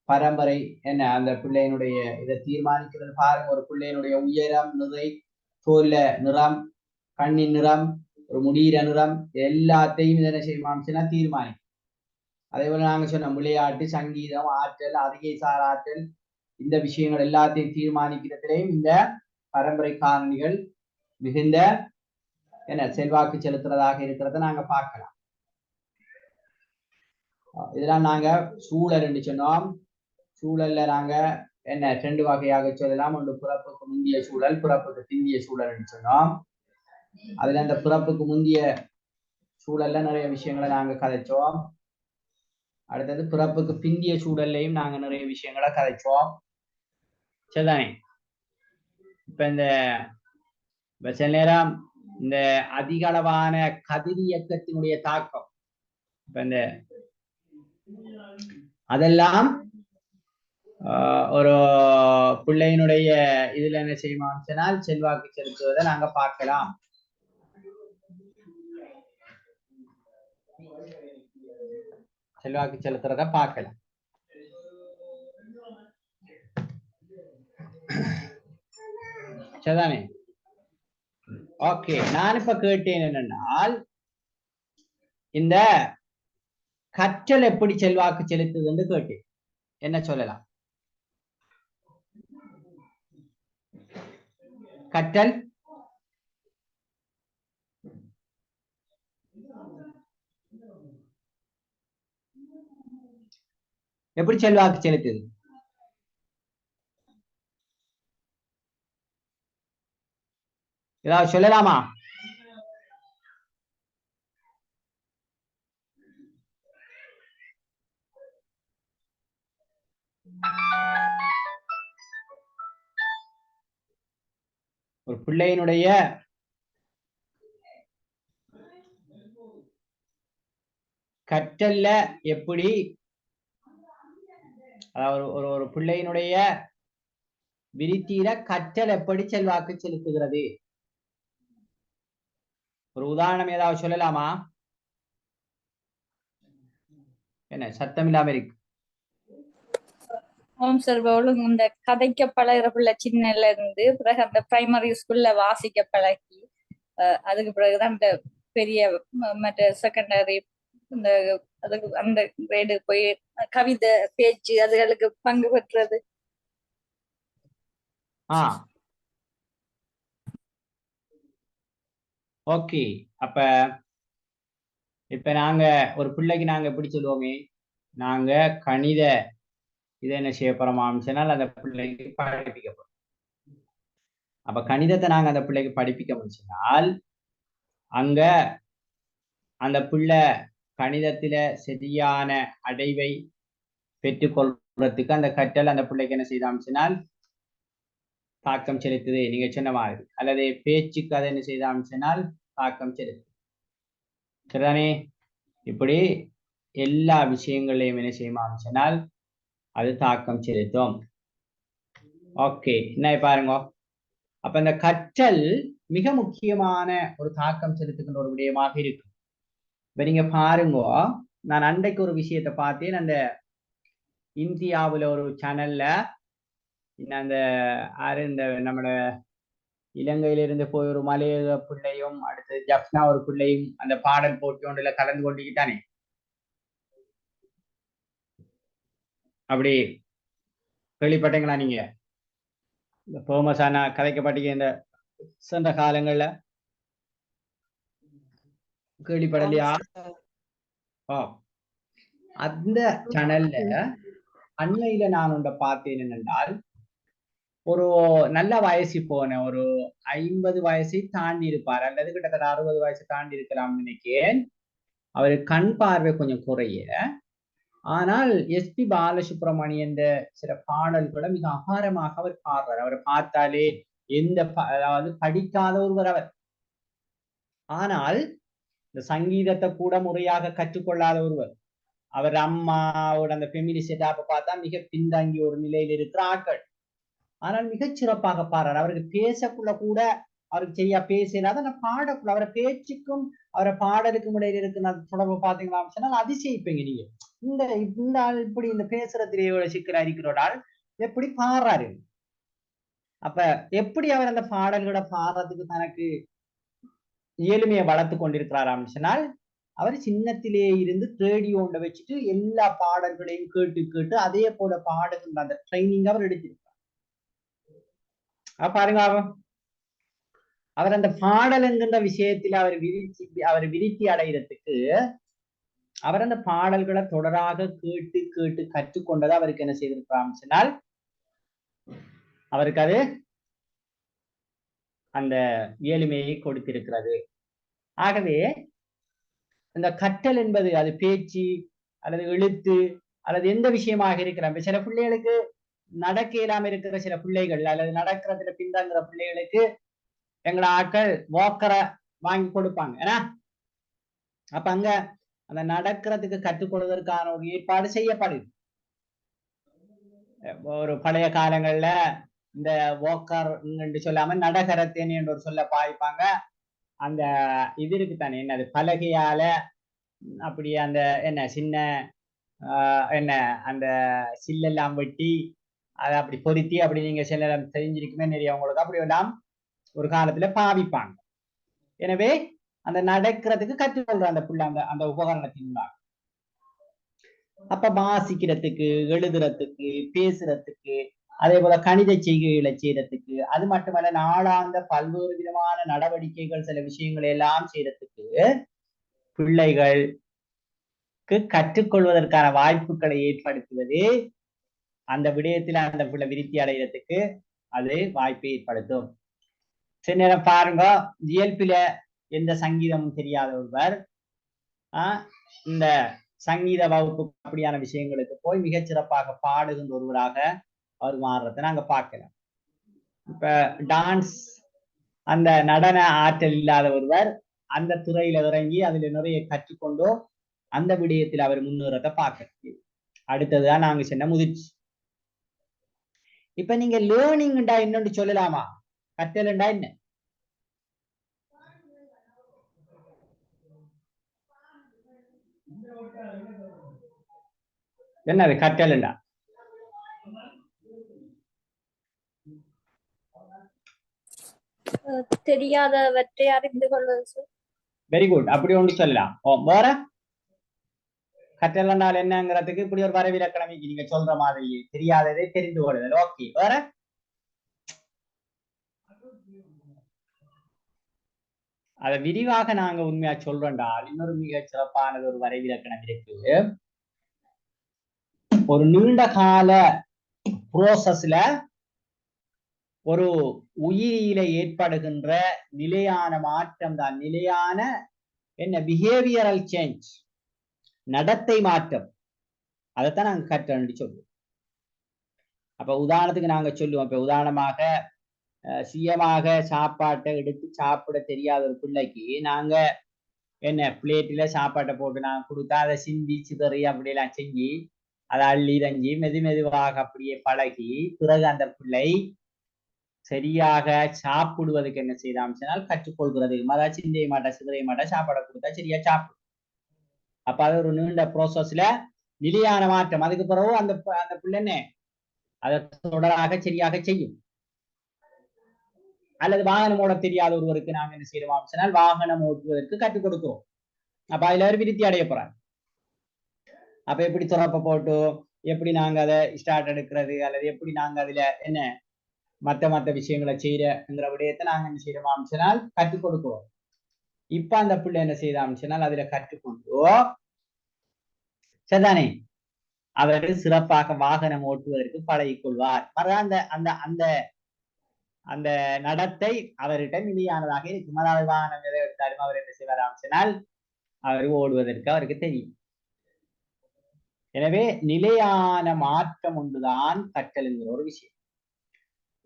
A: பரம்பரை என்ன அந்த பிள்ளையினுடைய இதை தீர்மானிக்கிறது. பாருங்க, ஒரு பிள்ளையினுடைய உயரம், நிறை, தோல்ல நிறம், கண்ணின் நிறம், ஒரு முடியிற நிறம் எல்லாத்தையும் இதனை செய்யணும்னா தீர்மானிக்கும். அதே போல நாங்க சொன்ன விளையாட்டு, சங்கீதம், ஆற்றல், அதிகைசார் ஆற்றல், இந்த விஷயங்கள் எல்லாத்தையும் தீர்மானிக்கிறதுலையும் இந்த பரம்பரை காரணிகள் மிகுந்த என்ன செல்வாக்கு செலுத்துறதாக இருக்கிறத நாங்க பார்க்கலாம். இதெல்லாம் நாங்க சூழல் என்று சொன்னோம். சூழல்ல நாங்க என்ன 2 வகையாக சொல்லலாம். ஒன்று பிறப்புக்கு முந்திய சூழல், பிறப்புக்கு பிந்திய சூழல் என்று சொன்னோம். அதுல இந்த பிறப்புக்கு முந்திய சூழல்ல நிறைய விஷயங்களை நாங்க கதைச்சோம். அடுத்தது பிறப்புக்கு பிந்திய சூழல்லையும் நாங்க நிறைய விஷயங்களை கதைச்சோம். சரிதானே? இப்ப இந்த சில நேரம் இந்த அதிக அளவான கதிரியக்கத்தினுடைய தாக்கம் இப்ப இந்த அதெல்லாம் ஒரு பிள்ளையினுடைய இதுல என்ன செய்யணும் சொன்னால் செல்வாக்கு செலுத்துவதை நாங்க பார்க்கலாம். செல்வாக்கு செலுத்துறத பார்க்கலாம். சரிதானே? ஓகே, நான் இப்ப கேட்டேன் என்னென்னால் இந்த கற்றல் எப்படி செல்வாக்கு செலுத்துதுன்னு கேட்டேன். என்ன சொல்லலாம்? கற்றல் எப்படி செல்வாக்கு செலுத்துது? ஏதாவது சொல்லலாமா? ஒரு பிள்ளையினுடைய கற்றல்ல எப்படி அதாவது ஒரு பிள்ளையினுடைய விருத்தியில கற்றல் எப்படி செல்வாக்கு செலுத்துகிறது? ஒரு உதாரணம் ஏதாவது சொல்லலாமா? என்ன சத்தம் இல்லாம இருக்கு?
B: ஓம் சார், இந்த கதைக்க பழகிற பிள்ளை சின்னல இருந்து பிறகு அந்த பிரைமரி ஸ்கூல்ல வாசிக்க பழகி அதுக்கு பிறகுதான் இந்த பெரிய மற்ற செகண்டரி இந்த அதுக்கு அந்த கிரேடு போய் கவிதை, பேச்சு அதுகளுக்கு பங்கு பெற்றது.
A: ஓகே, அப்ப இப்ப நாங்க ஒரு பிள்ளைக்கு நாங்க எப்படி சொல்லுவோமே, நாங்க கணித இதை என்ன செய்ய போறோம் சொன்னால் அந்த பிள்ளைக்கு படிப்பிக்க போறோம். அப்ப கணிதத்தை நாங்க அந்த பிள்ளைக்கு படிப்பிக்க முடிச்சினால் அங்க அந்த பிள்ளை கணிதத்தில சரியான அடைவை பெற்றுக்கொள்றதுக்கு அந்த கற்றல் அந்த பிள்ளைக்கு என்ன செய்தாமிச்சினால் தாக்கம் செலுத்துது. நீங்க சொன்ன மாதிரி அல்லது பேச்சுக்கு அதை என்ன செய்தாமிச்சினால் தாக்கம் செலுத்து. சரிதானே? இப்படி எல்லா விஷயங்களையும் என்ன செய்யுமாமிச்சினால் அது தாக்கம் செலுத்தும். ஓகே, என்ன பாருங்க, அப்ப இந்த கற்றல் மிக முக்கியமான ஒரு தாக்கம் செலுத்துகின்ற ஒரு விடயமாக இருக்கு. இப்ப நீங்க பாருங்க, நான் அன்றைக்கு ஒரு விஷயத்தை பார்த்தேன். அந்த இந்தியாவுல ஒரு சேனல்ல அந்த இந்த நம்மளோட இலங்கையிலிருந்து போய் ஒரு மலையக பிள்ளையும் அடுத்து ஜப்னா ஒரு பிள்ளையும் அந்த பாடல் போட்டி ஒன்றுல கலந்து கொண்டுக்கிட்டானே, அப்படி கேள்விப்பட்டீங்களா நீங்க? இந்த ஃபேமஸான கதைக்கப்பட்டீங்க இந்த சென்ற காலங்கள்ல கேள்விப்படலையா? அந்த சேனல்ல அண்மையில நான் ஒன்றை பார்த்தேன் என்னென்றால் ஒரு நல்ல வயசு போன ஒரு 50 வயசை தாண்டி இருப்பார் அல்லது கிட்டத்தட்ட 60 வயசு தாண்டி இருக்கலாம் நினைக்கிறேன். அவரு கண் பார்வை கொஞ்சம் குறைய, ஆனால் எஸ்பி பாலசுப்ரமணியன் சில பாடல்களை மிக அபாரமாக அவர் பாடுறார். அவரை பார்த்தாலே அதாவது படிக்காத ஒருவர் அவர். ஆனால் இந்த சங்கீதத்தை கூட முறையாக கற்றுக்கொள்ளாத ஒருவர். அவர் அம்மாவோட அந்த ஃபெமிலி செட்டாப்பை பார்த்தா மிக பின்தங்கி ஒரு நிலையில் இருக்கிற ஆட்கள். ஆனால் மிகச் சிறப்பாக பாடுறார். அவருக்கு பேசக்குள்ள கூட அவருக்கு சரியா பேசலாத அந்த பாடக்குள்ள அவரை பேச்சுக்கும் அவரை பாடலுக்கும் இடையில இருக்கிற தொடர்பு பார்த்தீங்களா சொன்னால் அதிசயிப்பீங்க நீங்க. இந்த ஆள் இப்படி இந்த பேசுறதுலேயே சிக்கலா இருக்கிறால் எப்படி பாடுறாரு. அப்ப எப்படி அவர் அந்த பாடல்களை பாடுறதுக்கு தனக்கு இயலுமையை வளர்த்து கொண்டிருக்கிறாராம் சொன்னால், அவர் சின்னத்திலே இருந்து ரேடியோண்ட வச்சுட்டு எல்லா பாடல்களையும் கேட்டு கேட்டு அதே போல பாடுகின்ற அந்த ட்ரைனிங் அவர் எடுத்திருக்கிறார். பாருங்க, அவர் அந்த பாடல் என்கின்ற விஷயத்தில் அவர் விருத்தி அடைகிறதுக்கு அவர் அந்த பாடல்களை தொடராக கேட்டு கேட்டு கற்றுக்கொண்டதை அவருக்கு என்ன செய்திருக்கிறார் சொன்னால், அவருக்கு அது அந்த இயலுமையை கொடுத்திருக்கிறது. ஆகவே இந்த கற்றல் என்பது அது பேச்சு அல்லது எழுத்து அல்லது எந்த விஷயமாக இருக்கிறாங்க. சில பிள்ளைகளுக்கு நடக்க இயலாம இருக்கிற சில பிள்ளைகள் அல்லது நடக்கிறதுல பின்தங்குற பிள்ளைகளுக்கு எங்களை ஆட்கள் வாக்கரை வாங்கி கொடுப்பாங்க. ஏன்னா அப்ப அங்க அந்த நடக்கிறதுக்கு கற்றுக்கொள்வதற்கான ஒரு ஏற்பாடு செய்யப்படுது. ஒரு பழைய காலங்கள்ல இந்த வாக்கர் சொல்லாம நடகரத்தேன்னு என்ற ஒரு சொல்ல பாய்ப்பாங்க. அந்த இது இருக்குத்தானே என்னது பலகையால அப்படி அந்த என்ன சின்ன என்ன அந்த சில்லெல்லாம் வெட்டி அதை அப்படி பொருத்தி அப்படி நீங்க சில தெரிஞ்சிருக்குமே நிறைய உங்களுக்கு அப்படி எல்லாம் ஒரு காலத்துல பாவிப்பாங்க. எனவே அந்த நடக்கிறதுக்கு கற்றுக்கொள்ற அந்த புள்ள அந்த உபகரணத்தின் அப்ப வாசிக்கிறதுக்கு, எழுதுறதுக்கு, பேசுறதுக்கு, அதே போல கணித செய்கைகளை செய்யறதுக்கு, அது மட்டுமல்ல நாளாந்த பல்வேறு விதமான நடவடிக்கைகள் சில விஷயங்களை எல்லாம் செய்யறதுக்கு பிள்ளைகளுக்கு கற்றுக்கொள்வதற்கான வாய்ப்புகளை ஏற்படுத்துவது அந்த விடயத்தில் அந்த பிள்ளை விருத்தி அடைகிறதுக்கு அது வாய்ப்பை ஏற்படுத்தும். சில நேரம் பாருங்க, இயல்பில எந்த சங்கீதமும் தெரியாத ஒருவர் இந்த சங்கீத வகுப்பு அப்படியான விஷயங்களுக்கு போய் மிகச் சிறப்பாக பாடுகின்ற ஒருவராக அவர் மாறுறதை நாங்க பார்க்கலாம். இப்ப டான்ஸ் அந்த நடன ஆற்றல் இல்லாத ஒருவர் அந்த துறையில இறங்கி அதுல நிறைய கற்றுக்கொண்டோ அந்த விடயத்தில் அவர் முன்னேறதை பார்க்க. அடுத்ததுதான் நாங்க சொன்ன முதிர்ச்சி. இப்ப நீங்க லேர்னிங்டா என்னன்னு சொல்லலாமா? கற்றல்ண்டா என்ன? என்னது கற்றல்ண்டா?
B: தெரியாதவற்றை அறிந்து கொள்வது.
A: வெரி குட், அப்படி ஒன்று சொல்லலாம். வேற கற்றல்னால் என்னங்கிறதுக்கு இப்படி ஒரு வரவிலக்கணம் நீங்க சொல்ற மாதிரி தெரியாததை தெரிந்து கொள்ளுதல். ஓகே, வேற அதை விரிவாக நாங்க உண்மையா சொல்றோம்டால் இன்னொரு மிக சிறப்பானது ஒரு வரைவிலக்கணம் இருக்கு. ஒரு நீண்ட கால ப்ரோசஸ்ல ஒரு உயிரியில ஏற்படுகின்ற நிலையான மாற்றம் தான் நிலையான என்ன பிஹேவியரல் சேஞ்ச், நடத்தை மாற்றம். அதைத்தான் நாங்க கற்றல் சொல்லுவோம். அப்ப உதாரணத்துக்கு நாங்க சொல்லுவோம், இப்ப உதாரணமாக சுயமாக சாப்பாட்டை எடுத்து சாப்பிட தெரியாத ஒரு பிள்ளைக்கு நாங்க என்ன பிளேட்ல சாப்பாட்டை போட்டு நாங்க கொடுத்தா அதை சிந்தி சிதறி அப்படியெல்லாம் செஞ்சு அதை அள்ளி இறங்கி மெதுவாக அப்படியே பழகி பிறகு அந்த பிள்ளை சரியாக சாப்பிடுவதற்கு என்ன செய்யலாம் சொன்னால் கற்றுக்கொள்கிறது. அதாவது சிந்தைய மாட்டா சிதறைய மாட்டா சாப்பாடை கொடுத்தா சரியா சாப்பிடும். அப்ப அது ஒரு நீண்ட ப்ரோசஸ்ல நிலையான மாற்றம். அதுக்கு பிறகு அந்த பிள்ளைன்னு அதை தொடராக சரியாக செய்யும். அல்லது வாகனம் ஓட தெரியாத ஒருவருக்கு நாங்க என்ன செய்யறோம் சொன்னால் வாகனம் ஓட்டுவதற்கு கற்றுக் கொடுக்கிறோம். அப்ப அதுல ஒரு விருத்தி அடைய போறாங்க. அப்ப எப்படி துறப்ப போட்டு எப்படி நாங்க அதை ஸ்டார்ட் எடுக்கிறது அல்லது எப்படி நாங்க அதுல என்ன மற்ற விஷயங்களை செய்யறங்கிற விடயத்தை நாங்க என்ன செய்யறோம் சொன்னால் கற்றுக் கொடுக்கிறோம். இப்ப அந்த பிள்ளை என்ன செய்யலாம் சொன்னால் அதுல கற்றுக்கொண்டு சரிதானே அவர் சிறப்பாக வாகனம் ஓட்டுவதற்கு பழகிக்கொள்வார். அந்த அந்த அந்த அந்த நடத்தை அவர்கிட்ட நிலையானதாக இருக்கும். அதாவது வாகனம் எதை எடுத்தாலும் அவர் என்ன செய்வார் சொன்னால் அவர் ஓடுவதற்கு அவருக்கு தெரியும். எனவே நிலையான மாற்றம் ஒன்றுதான் கற்றல் என்கிற ஒரு விஷயம்.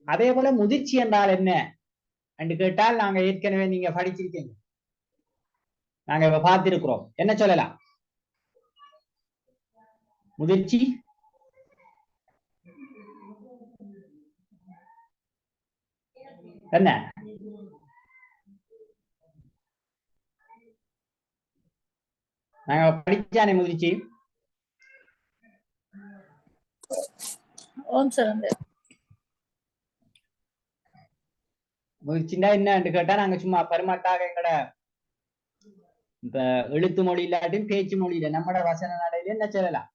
A: அதே போல முதிர்ச்சி என்றால் என்ன என்று கேட்டால், நாங்க ஏற்கனவே நீங்க படிச்சிருக்கீங்க, நாங்க இப்ப பார்த்திருக்கிறோம். என்ன சொல்லலாம்? முதிர்ச்சி என்ன? நாங்க படிச்சானே முதிர்ச்சி. முதிர்ச்சின்னா என்ன கேட்டா, நாங்க சும்மா பரிமாட்டாக எங்கட இந்த எழுத்து மொழி இல்லாட்டியும் பேச்சு மொழியில நம்மட வசன நடையில என்ன சொல்லலாம்?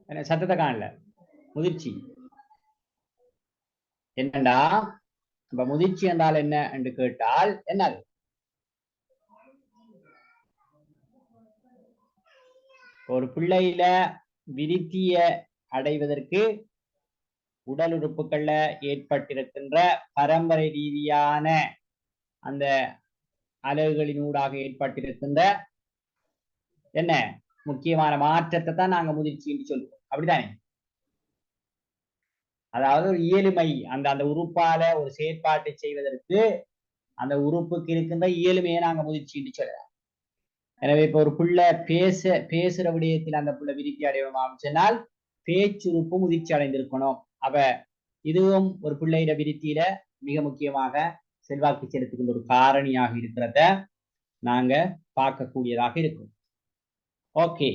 A: என்ன சத்தத்தை காணல. முதிர்ச்சி என்னண்டா, இப்ப முதிர்ச்சி என்றால் என்ன என்று கேட்டால் என்னது? ஒரு பிள்ளையில விருத்திய அடைவதற்கு உடல் உறுப்புகள்ல ஏற்பட்டிருக்கின்ற பரம்பரை ரீதியான அந்த அலகுகளின் ஊடாக ஏற்பட்டிருக்கின்ற என்ன முக்கியமான மாற்றத்தை தான் நாங்க முதிர்ச்சி என்று சொல்லுவோம். அப்படித்தானே? அதாவது ஒரு இயலுமை, அந்த அந்த உறுப்பால ஒரு செயற்பாட்டை செய்வதற்கு அந்த உறுப்புக்கு இருக்கின்ற இயலுமையை நாங்க முதிர்ச்சி என்று சொல்லலாம். எனவே இப்ப ஒரு புள்ள பேசுற விடயத்தில் அந்த புள்ள விருத்தி அடைவோம் சொன்னால் பேச்சுறுப்பு முதிர்ச்சி அடைந்திருக்கணும். அப்ப இதுவும் ஒரு பிள்ளையிட விருத்தியில மிக முக்கியமாக செல்வாக்கு செலுத்துகின்ற ஒரு காரணியாக இருக்கிறத நாங்க பார்க்கக்கூடியதாக இருக்கும். ஓகே,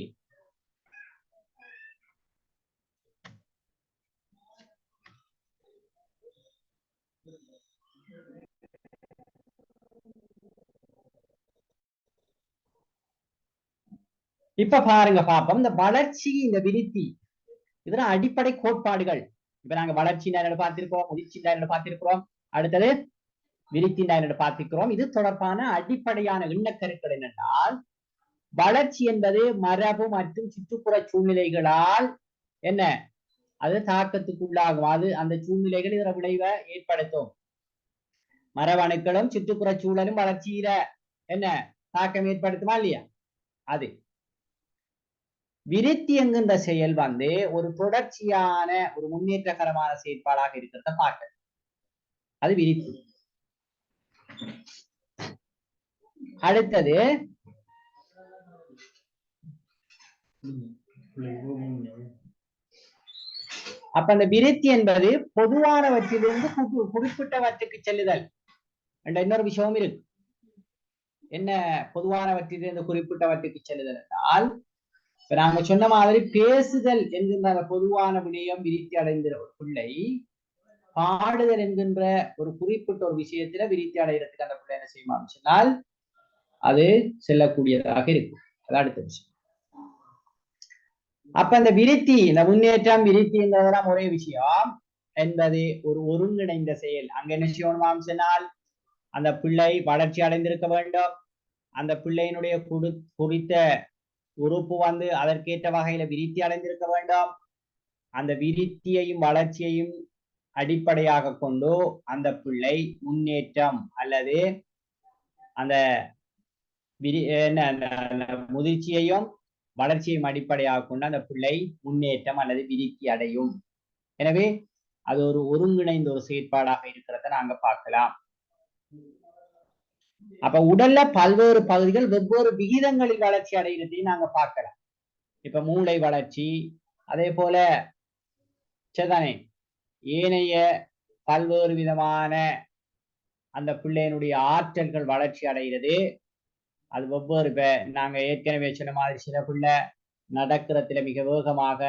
A: இப்ப பாருங்க பாப்போம். இந்த வளர்ச்சி, இந்த விருத்தி, இதெல்லாம் அடிப்படை கோட்பாடுகள். இப்ப நாங்க வளர்ச்சி பார்த்திருக்கிறோம், முதிர்ச்சி பார்த்திருக்கிறோம், அடுத்தது விருத்தி பார்த்திருக்கிறோம். இது தொடர்பான அடிப்படையான எண்ணக்கருக்கள் என்னென்றால், வளர்ச்சி என்பது மரபு மற்றும் சுற்றுப்புற சூழ்நிலைகளால் என்ன அது தாக்கத்துக்குள்ளாகும். அது அந்த சூழ்நிலைகள் இதர விளைவை ஏற்படுத்தும். மரபணுக்களும் சுற்றுப்புற சூழலும் வளர்ச்சியில என்ன தாக்கம் ஏற்படுத்துமா இல்லையா? அது விருத்தி என்கின்ற செயல் ஒரு தொடர்ச்சியான ஒரு முன்னேற்றகரமான செயற்பாடாக இருக்கிறத பார்க்க, அது விருத்தி. அடுத்தது அப்ப அந்த விருத்தி என்பது பொதுவானவற்றிலிருந்து குறிப்பிட்டவற்றுக்கு செல்லுதல் என்ற இன்னொரு விஷயமும் இருக்கு. என்ன பொதுவானவற்றிலிருந்து குறிப்பிட்டவற்றுக்கு செல்லுதல் என்றால், இப்ப நாங்க சொன்ன மாதிரி பேசுதல் என்கின்ற பொதுவான விடயம் விருத்தி அடைந்த ஒரு பிள்ளை பாடுதல் என்கின்ற ஒரு குறிப்பிட்ட ஒரு விஷயத்துல விருத்தி அடைகிறதுக்கு அந்த பிள்ளை என்ன செய்யுமா சொன்னால் அது செல்லக்கூடியதாக இருக்கும். அது அடுத்த விஷயம். அப்ப இந்த விருத்தி, இந்த முன்னேற்றம், விருத்தின்றதெல்லாம் ஒரே விஷயம் என்பது ஒரு ஒருங்கிணைந்த செயல். அங்க என்ன செய்யணுமாம் சொன்னால், அந்த பிள்ளை வளர்ச்சி அடைந்திருக்க வேண்டும். அந்த பிள்ளையினுடைய குறித்த உறுப்பு அதற்கேற்ற வகையில விருத்தி அடைந்திருக்க வேண்டும். அந்த விருத்தியையும் வளர்ச்சியையும் அடிப்படையாக கொண்டு அந்த பிள்ளை முன்னேற்றம் அல்லது அந்த முதிர்ச்சியையும் வளர்ச்சியையும் அடிப்படையாக கொண்டு அந்த பிள்ளை முன்னேற்றம் அல்லது விருத்தி அடையும். எனவே அது ஒரு ஒருங்கிணைந்த ஒரு செயற்பாடாக இருக்கிறத நாங்க பார்க்கலாம். அப்ப உடல்ல பல்வேறு பகுதிகள் வெவ்வேறு விகிதங்களில் வளர்ச்சி அடைகிறதையும் நாங்க பார்க்கலாம். இப்ப மூளை வளர்ச்சி, அதே போல சரிதானே ஏனைய பல்வேறு விதமான அந்த பிள்ளையினுடைய ஆற்றல்கள் வளர்ச்சி அடைகிறது. அது ஒவ்வொரு நாங்க ஏற்கனவே சொன்ன மாதிரி சில பிள்ளை நடக்கிறதுல மிக வேகமாக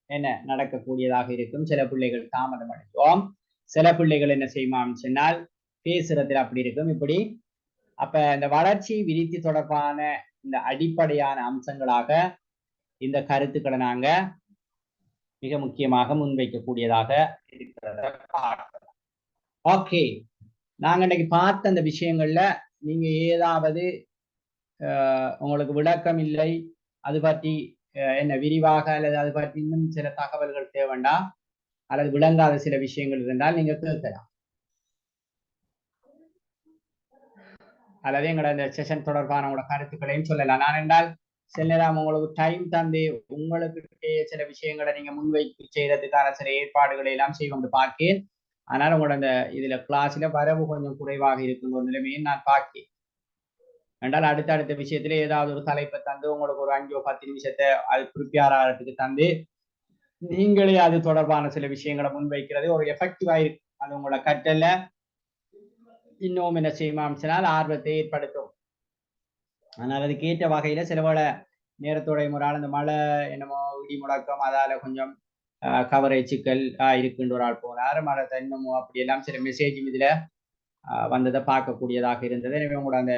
A: என்ன நடக்கக்கூடியதாக இருக்கும். சில பிள்ளைகள் தாமதம் அடைக்கும். சில பிள்ளைகள் என்ன செய்யுமான்னு சொன்னால் பேசுறதுல அப்படி இருக்கும். இப்படி அப்ப இந்த வளர்ச்சி விருத்தி தொடர்பான இந்த அடிப்படையான அம்சங்களாக இந்த கருத்துக்களை நாங்க மிக முக்கியமாக முன்வைக்கக்கூடியதாக இருக்கிறத பார்க்கலாம். ஓகே, நாங்க இன்னைக்கு பார்த்த அந்த விஷயங்கள்ல நீங்க ஏதாவது உங்களுக்கு விளக்கம் இல்லை, அது பற்றி என்ன விரிவாக அல்லது அது பற்றி இன்னும் சில தகவல்கள் தேவைண்டா அல்லது விளங்காத சில விஷயங்கள் இருந்தால் நீங்க கேட்கலாம், அல்லது எங்களோட இந்த செஷன் தொடர்பான உங்களோட கருத்துக்களையும் சொல்லலாம். நான் என்றால் சில நேரம் உங்களுக்கு டைம் தந்து உங்களுக்கு சில விஷயங்களை நீங்க முன்வைத்து செய்யறதுக்கான சில ஏற்பாடுகளை எல்லாம் செய்வோம் பார்க்கேன். ஆனால் உங்களோட அந்த இதுல கிளாஸ்ல வரவு கொஞ்சம் குறைவாக இருக்கும் ஒரு நிலைமையை நான் பார்க்கேன். என்றால் அடுத்த விஷயத்துல ஏதாவது ஒரு தலைப்பை தந்து உங்களுக்கு ஒரு 5-10 நிமிஷத்தை அது ப்ரிப்பேர் ஆகிறதுக்கு தந்து நீங்களே அது தொடர்பான சில விஷயங்களை முன்வைக்கிறது ஒரு எஃபெக்டிவா இருக்கு. அது உங்களோட கற்றல்ல இன்னும் என்ன செய்யுமாம்னால் ஆர்வத்தை ஏற்படுத்தும். ஆனால் அதுக்கு ஏற்ற வகையில சிலவோட நேரத்தோட முறால் அந்த மழை என்னமோ இடி முழக்கம் அதால கொஞ்சம் கவரேஜ் சிக்கல் இருக்குன்ற ஒரு ஆள் போனார். மழை இன்னமும் அப்படி எல்லாம் சில மெசேஜ் இதுல வந்ததை பார்க்கக்கூடியதாக இருந்தது. எனவே உங்களோட அந்த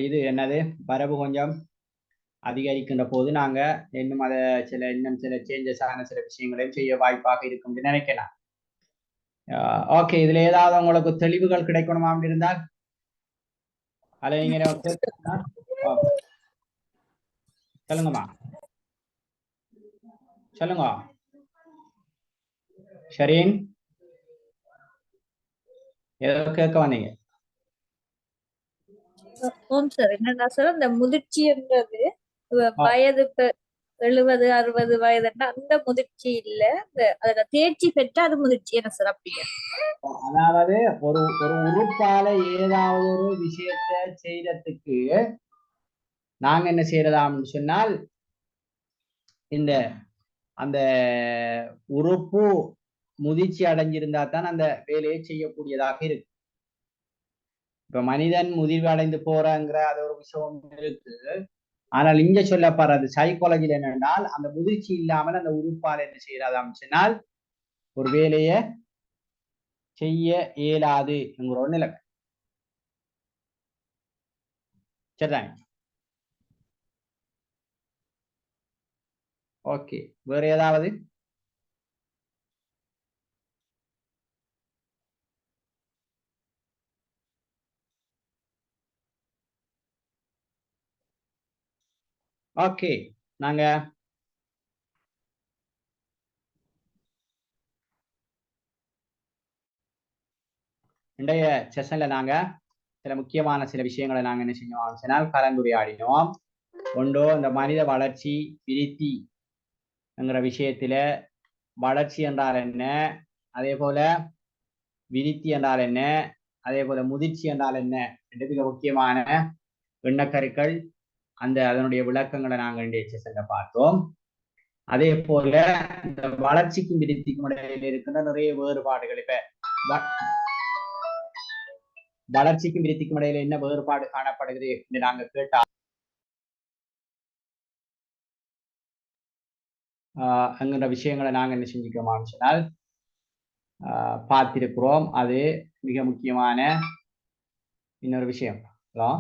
A: இது என்னது வரவு கொஞ்சம் அதிகரிக்கின்ற போது நாங்க இன்னும் அதை இன்னும் சில சேஞ்சஸ் ஆன சில விஷயங்களையும் செய்ய வாய்ப்பாக இருக்கும் நினைக்கலாம். ஓகே, இதுல ஏதாவது உங்களுக்கு தெளிவுகள் கிடைக்கணுமா அப்படி இருந்தால் அதை நீங்க சொல்லுங்கம்மா, சொல்லுங்க ஷரீன், ஏதோ கேட்க வந்தீங்க?
B: ஓம் சார், என்னன்னா சார் அந்த முதிர்ச்சின்றது வயது 70-60 வயதுன்னா அந்த முதிர்ச்சி இல்ல, அதுல தேர்ச்சி பெற்ற அது முதிர்ச்சி என்ன சார்? அப்படிங்க,
A: அதாவது ஒரு உறுப்பால ஏதாவது ஒரு விஷயத்தை செய்யறதுக்கு நாங்க என்ன செய்யறதாம்னு சொன்னால் இந்த அந்த உறுப்பு முதிர்ச்சி அடைஞ்சிருந்தா தான் அந்த வேலையை செய்யக்கூடியதாக இருக்கு. இப்ப மனிதன் முதிர்வு அடைந்து போறங்கிற அது ஒரு விஷயம் இருக்கு. ஆனால் இங்க சொல்லப்படுறது சைக்காலஜில என்னென்றால் அந்த முதிர்ச்சி இல்லாமல் அந்த உறுப்பால் என்ன செய்யறாதாம் சொன்னால் ஒரு வேலையை செய்ய இயலாது என்கிற ஒரு நிலைமை. சரிதாங்க? ஓகே, வேற ஏதாவது? ஓகே, நாங்க இன்றைய செஷன்ல நாங்க சில முக்கியமான சில விஷயங்களை நாங்க என்ன செஞ்சோம் சொன்னால் கலந்துரையாடினோம். ஒன்றோ இந்த மனித வளர்ச்சி விருத்தி என்கிற விஷயத்துல வளர்ச்சி என்றால் என்ன, அதே போல விருத்தி என்றால் என்ன, அதே போல முதிர்ச்சி என்றால் என்ன என்று மிக முக்கியமான எண்ணக்கருக்கள் அதனுடைய விளக்கங்களை நாங்கள் இன்றைய செஷன்ல பார்த்தோம். அதே போல இந்த வளர்ச்சிக்கும் விருத்திக்கும் இடையில இருக்கின்ற நிறைய வேறுபாடுகள், இப்ப வளர்ச்சிக்கும் விருத்திக்கும் இடையில என்ன வேறுபாடு காணப்படுகிறது என்று நாங்க கேட்டா என்கிற விஷயங்களை நாங்க என்ன செஞ்சுக்கிறோம் சொன்னால் பார்த்திருக்கிறோம். அது மிக முக்கியமான இன்னொரு விஷயம். ஹலோ,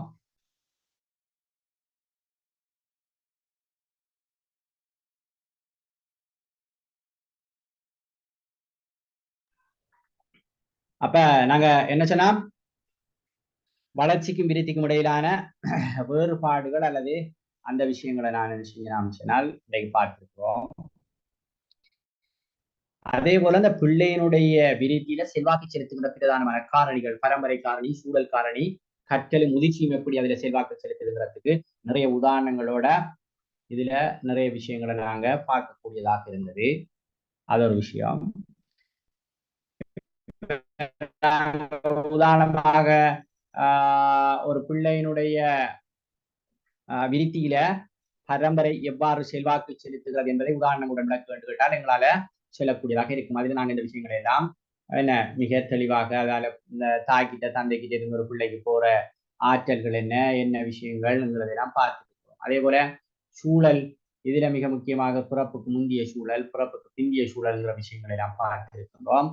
A: அப்ப நாங்க என்ன சொன்னா வளர்ச்சிக்கும் விருத்திக்கும் இடையிலான வேறுபாடுகள் அல்லது அந்த விஷயங்களை நான் என்ன செஞ்சேன் சொன்னால் இன்றைக்கு பார்த்திருக்கிறோம். அதே போல அந்த பிள்ளையினுடைய விருத்தியில செல்வாக்கு செலுத்துகின்ற பிரதானமான காரணிகள் பரம்பரை காரணி, சூழல் காரணி, கற்றலும் முதிர்ச்சியும் எப்படி அதுல செல்வாக்கு செலுத்துகிறதுக்கு நிறைய உதாரணங்களோட இதுல நிறைய விஷயங்களை நாங்க பார்க்கக்கூடியதாக இருந்தது. அது ஒரு விஷயம். உதாரணமாக ஒரு பிள்ளையினுடைய விருத்தியில பரம்பரை எவ்வாறு செல்வாக்கு செலுத்துகிறது என்பதை உதாரணங்களுடன் விளக்க வேண்டும் கேட்டால் எங்களால சொல்லக்கூடியதாக இருக்கும். அதில் நாங்கள் இந்த விஷயங்களை எல்லாம் என்ன மிக தெளிவாக அதால இந்த தாய்கிட்ட தந்தைக்கிட்ட இருந்து ஒரு பிள்ளைக்கு போற ஆற்றல்கள் என்ன விஷயங்கள்ங்கிறதெல்லாம் பார்த்துருக்கோம். அதே போல சூழல், இதுல மிக முக்கியமாக பிறப்புக்கு முந்திய சூழல், பிறப்புக்கு பிந்திய சூழல்ங்கிற விஷயங்களை எல்லாம் பார்த்திருக்கின்றோம்.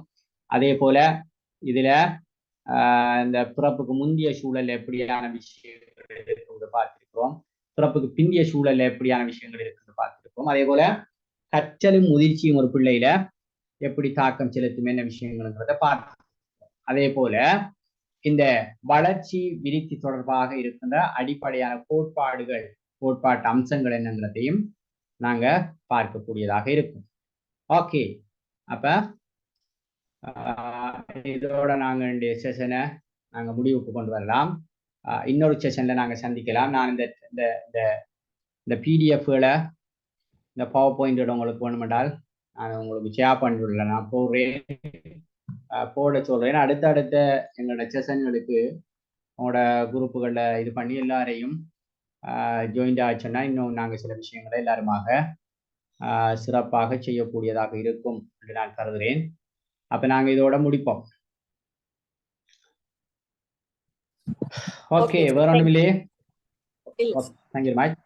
A: அதே போல இதுல இந்த பிறப்புக்கு முந்திய சூழல் எப்படியான விஷயங்கள் இருக்கிறது பார்த்திருக்கிறோம், பிறப்புக்கு பிந்திய சூழல்ல எப்படியான விஷயங்கள் இருக்கிறது பார்த்திருக்கோம். அதே போல கற்றலும் முதிர்ச்சியும் ஒரு பிள்ளையில எப்படி தாக்கம் செலுத்தும் என்ன விஷயங்கள்ங்கிறத பார்த்திருக்கோம். அதே போல இந்த வளர்ச்சி விருத்தி தொடர்பாக இருக்கின்ற அடிப்படையான கோட்பாட்டு அம்சங்கள் என்னங்கிறதையும் நாங்க பார்க்கக்கூடியதாக இருக்கும். ஓகே, அப்ப இதோட நாங்க இந்த செஷனை நாங்க முடிவுக்கு கொண்டு வரலாம். இன்னொரு செஷன்ல நாங்க சந்திக்கலாம். நான் இந்த பிடிஎஃப்களை இந்த பவர் பாயிண்டோட உங்களுக்கு வேணுமென்றால் நான் உங்களுக்கு ஷேர் பண்ணிவிடல, நான் போட சொல்றேன். அடுத்த எங்களோட செஷன்களுக்கு உங்களோட குரூப்புகளில் இது பண்ணி எல்லாரையும் ஜாயின்ட் ஆச்சுன்னா இன்னும் நாங்கள் சில விஷயங்களை எல்லாருமாக சிறப்பாக செய்யக்கூடியதாக இருக்கும் என்று நான் கருதுகிறேன். அப்ப நாங்க இதோட முடிப்போம். ஓகே, வேற ஒன்றும் இல்லையே? Thank you much.